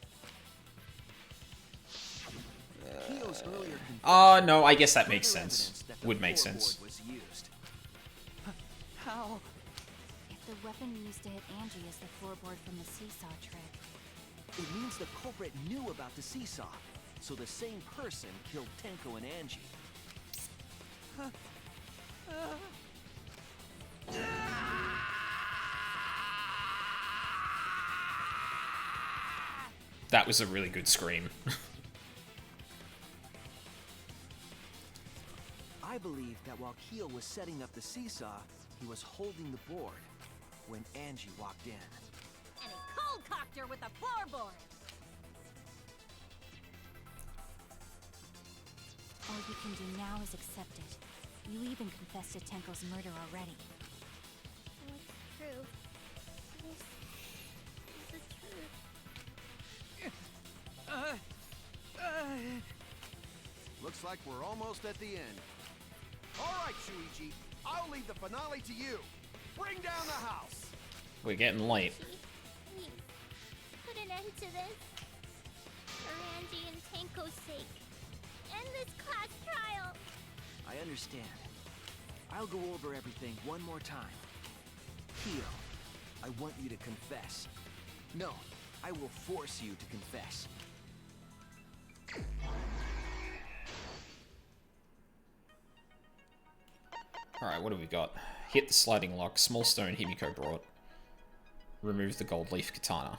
Kyo's earlier No, I guess that makes further sense. evidence that the Would make floorboard sense. was used. How? It's The weapon used to hit Angie is the floorboard from the seesaw trick. It means the culprit knew about the seesaw, so the same person killed Tenko and Angie. That was a really good scream. I believe that while Keel was setting up the seesaw, he was holding the board when Angie walked in. And he cold-cocked her with the floorboard. All you can do now is accept it. You even confessed to Tenko's murder already. What's true? This is the truth. Looks like we're almost at the end. All right, Shuichi, I'll leave the finale to you. Bring down the house. We're getting late. Please, put an end to this. For Angie and Tenko's sake. End this class trial. I understand. I'll go over everything one more time. Keel, I want you to confess. No, I will force you to confess. Alright, what have we got? Hit the sliding lock, small stone Himiko brought. Remove the gold leaf katana.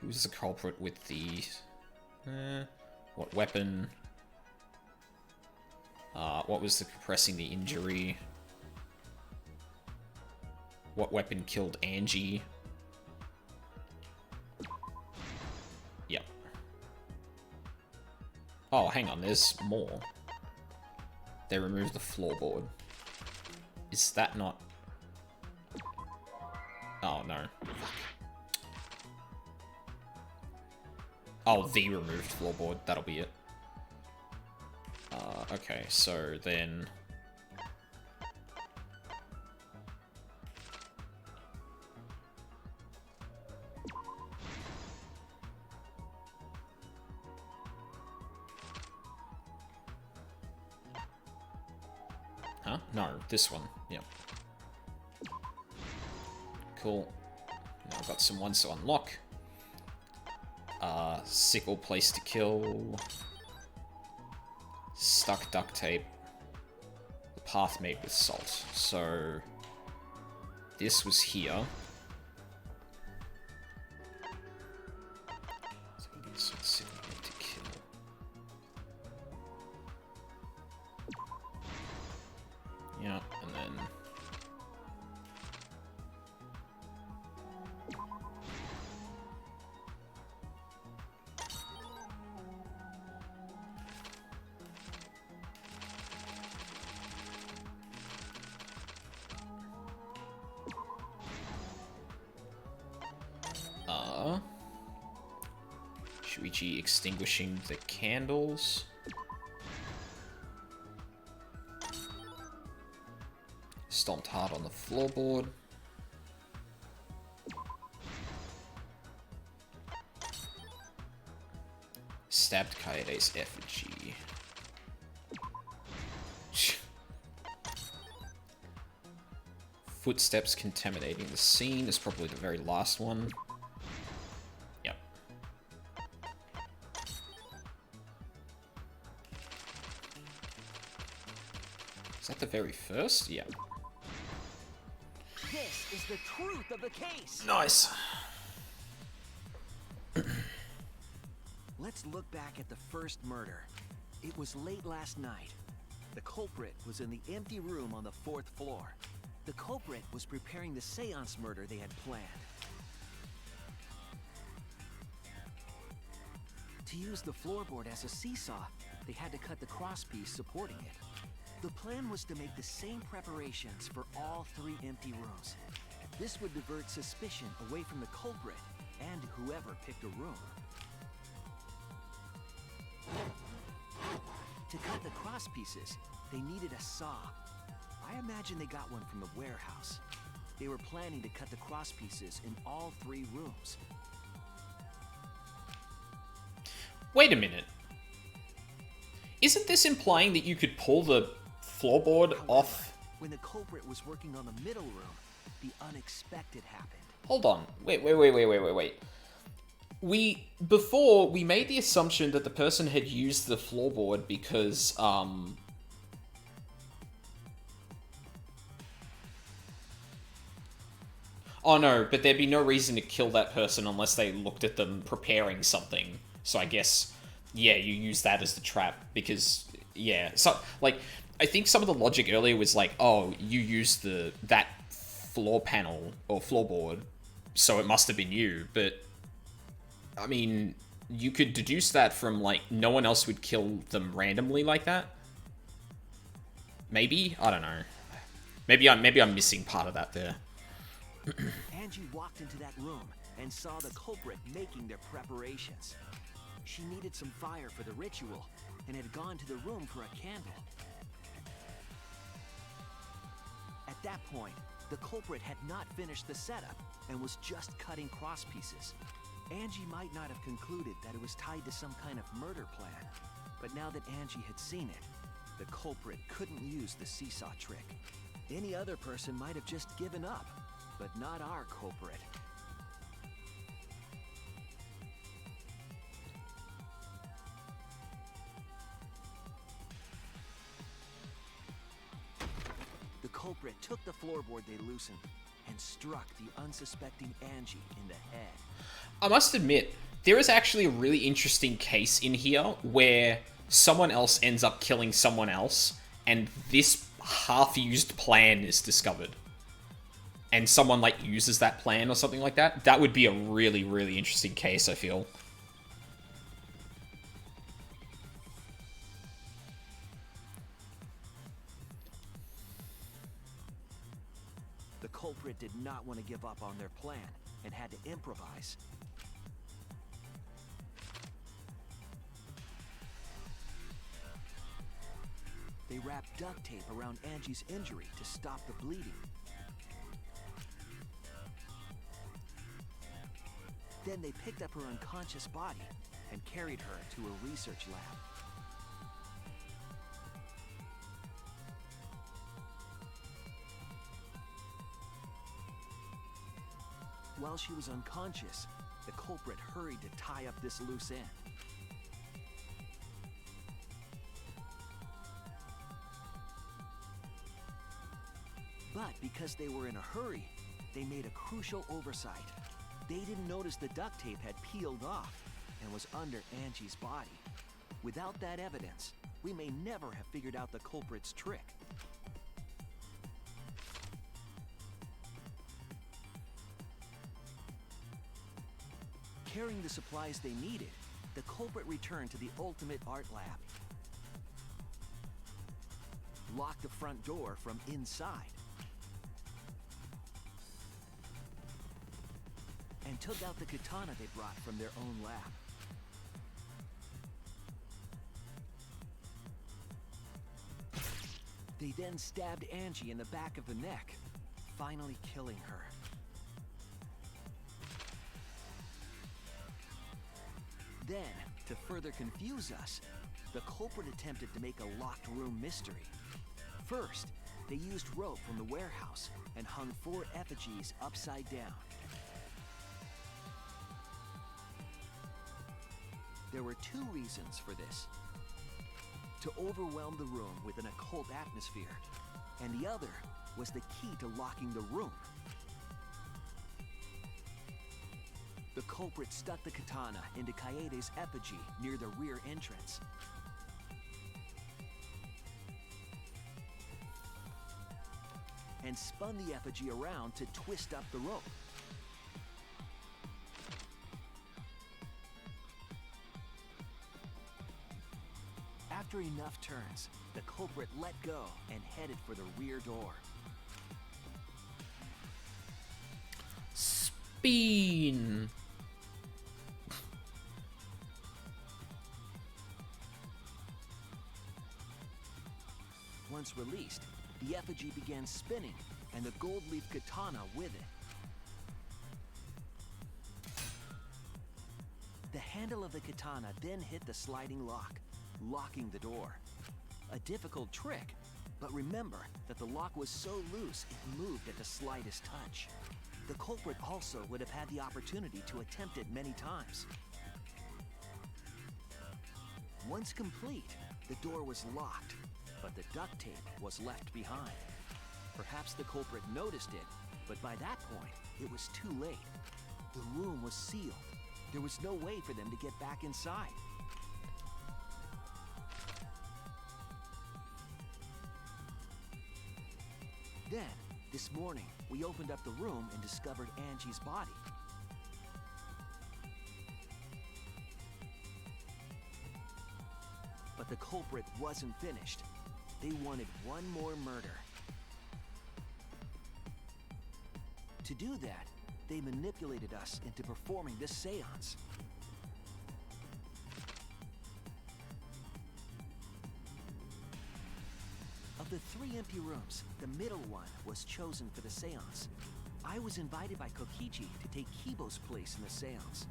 Who's the culprit with the... what weapon? What was the compressing the injury? What weapon killed Angie? Yep. Oh, hang on, there's more. They removed the floorboard. Is that not... Oh, no. Oh, the removed floorboard. That'll be it. Okay, so then... Huh? No, this one. Yep. Cool. Now I've got some ones to unlock. Sickle place to kill. Stuck duct tape. The path made with salt. So this was here. So sickle plate to kill. Yeah, and then Shuichi extinguishing the candles. Stomped hard on the floorboard. Stabbed Kaede's effigy. Footsteps contaminating the scene is probably the very last one. Yep. Is that the very first? Yeah. This is the truth of the case! Nice! Let's look back at the first murder. It was late last night. The culprit was in the empty room on the 4th floor. The culprit was preparing the seance murder they had planned. To use the floorboard as a seesaw, they had to cut the crosspiece supporting it. The plan was to make the same preparations for all 3 empty rooms. This would divert suspicion away from the culprit and whoever picked a room. To cut the crosspieces, they needed a saw. I imagine they got one from the warehouse. They were planning to cut the crosspieces in all 3 rooms. Wait a minute. Isn't this implying that you could pull the floorboard However, off? when the culprit was working on the middle room, the unexpected happened. Hold on. Wait. Before, we made the assumption that the person had used the floorboard because, Oh no, but there'd be no reason to kill that person unless they looked at them preparing something. So I guess, yeah, you use that as the trap, because, yeah. So, like, I think some of the logic earlier was like, oh, you used that floor panel, or floorboard, so it must have been you, but, I mean, you could deduce that from, like, no one else would kill them randomly like that? Maybe? I don't know. Maybe I'm missing part of that there. Angie walked into that room and saw the culprit making their preparations. She needed some fire for the ritual and had gone to the room for a candle. At that point, the culprit had not finished the setup and was just cutting cross pieces. Angie might not have concluded that it was tied to some kind of murder plan, but now that Angie had seen it, the culprit couldn't use the seesaw trick. Any other person might have just given up, but not our culprit. The culprit took the floorboard they loosened and struck the unsuspecting Angie in the head. I must admit, there is actually a really interesting case in here where someone else ends up killing someone else, and this half-used plan is discovered. And someone, like, uses that plan or something like that. That would be a really, really interesting case, I feel. The culprit did not want to give up on their plan and had to improvise. They wrapped duct tape around Angie's injury to stop the bleeding. Then they picked up her unconscious body and carried her to a research lab. While she was unconscious, the culprit hurried to tie up this loose end. But because they were in a hurry, they made a crucial oversight. They didn't notice the duct tape had peeled off and was under Angie's body. Without that evidence, we may never have figured out the culprit's trick. Carrying the supplies they needed, the culprit returned to the ultimate art lab. Locked the front door from inside. And took out the katana they brought from their own lab. They then stabbed Angie in the back of the neck, finally killing her. Then, to further confuse us, the culprit attempted to make a locked room mystery. First, they used rope from the warehouse and hung 4 effigies upside down. There were 2 reasons for this. To overwhelm the room with an occult atmosphere, and the other was the key to locking the room. The culprit stuck the katana into Kaede's effigy near the rear entrance. And spun the effigy around to twist up the rope. After enough turns, the culprit let go and headed for the rear door. Spin. Once released, the effigy began spinning, and the gold leaf katana with it. The handle of the katana then hit the sliding lock, locking the door. A difficult trick, But remember that the lock was so loose it moved at the slightest touch. The culprit also would have had the opportunity to attempt it many times. Once complete, the door was locked, but the duct tape was left behind. Perhaps the culprit noticed it, but by that point, it was too late. The room was sealed. There was no way for them to get back inside. Then, this morning, we opened up the room and discovered Angie's body. But the culprit wasn't finished. They wanted one more murder. To do that, they manipulated us into performing this seance. Of the 3 empty rooms, the middle one was chosen for the seance. I was invited by Kokichi to take Kibo's place in the seance.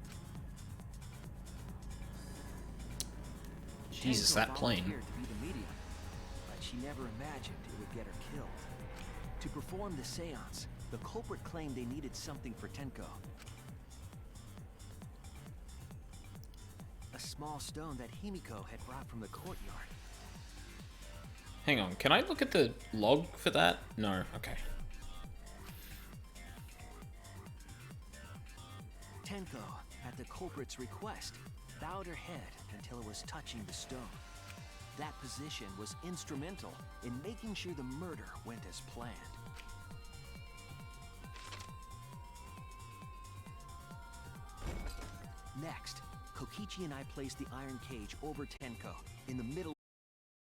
Jesus, Tenko that plane. volunteered to be the medium, but she never imagined it would get her killed. To perform the seance, the culprit claimed they needed something for Tenko. A small stone that Himiko had brought from the courtyard. Hang on, can I look at the log for that? No, okay. Tenko, at the culprit's request, bowed her head until it was touching the stone. That position was instrumental in making sure the murder went as planned. Next, Kokichi and I placed the iron cage over Tenko in the middle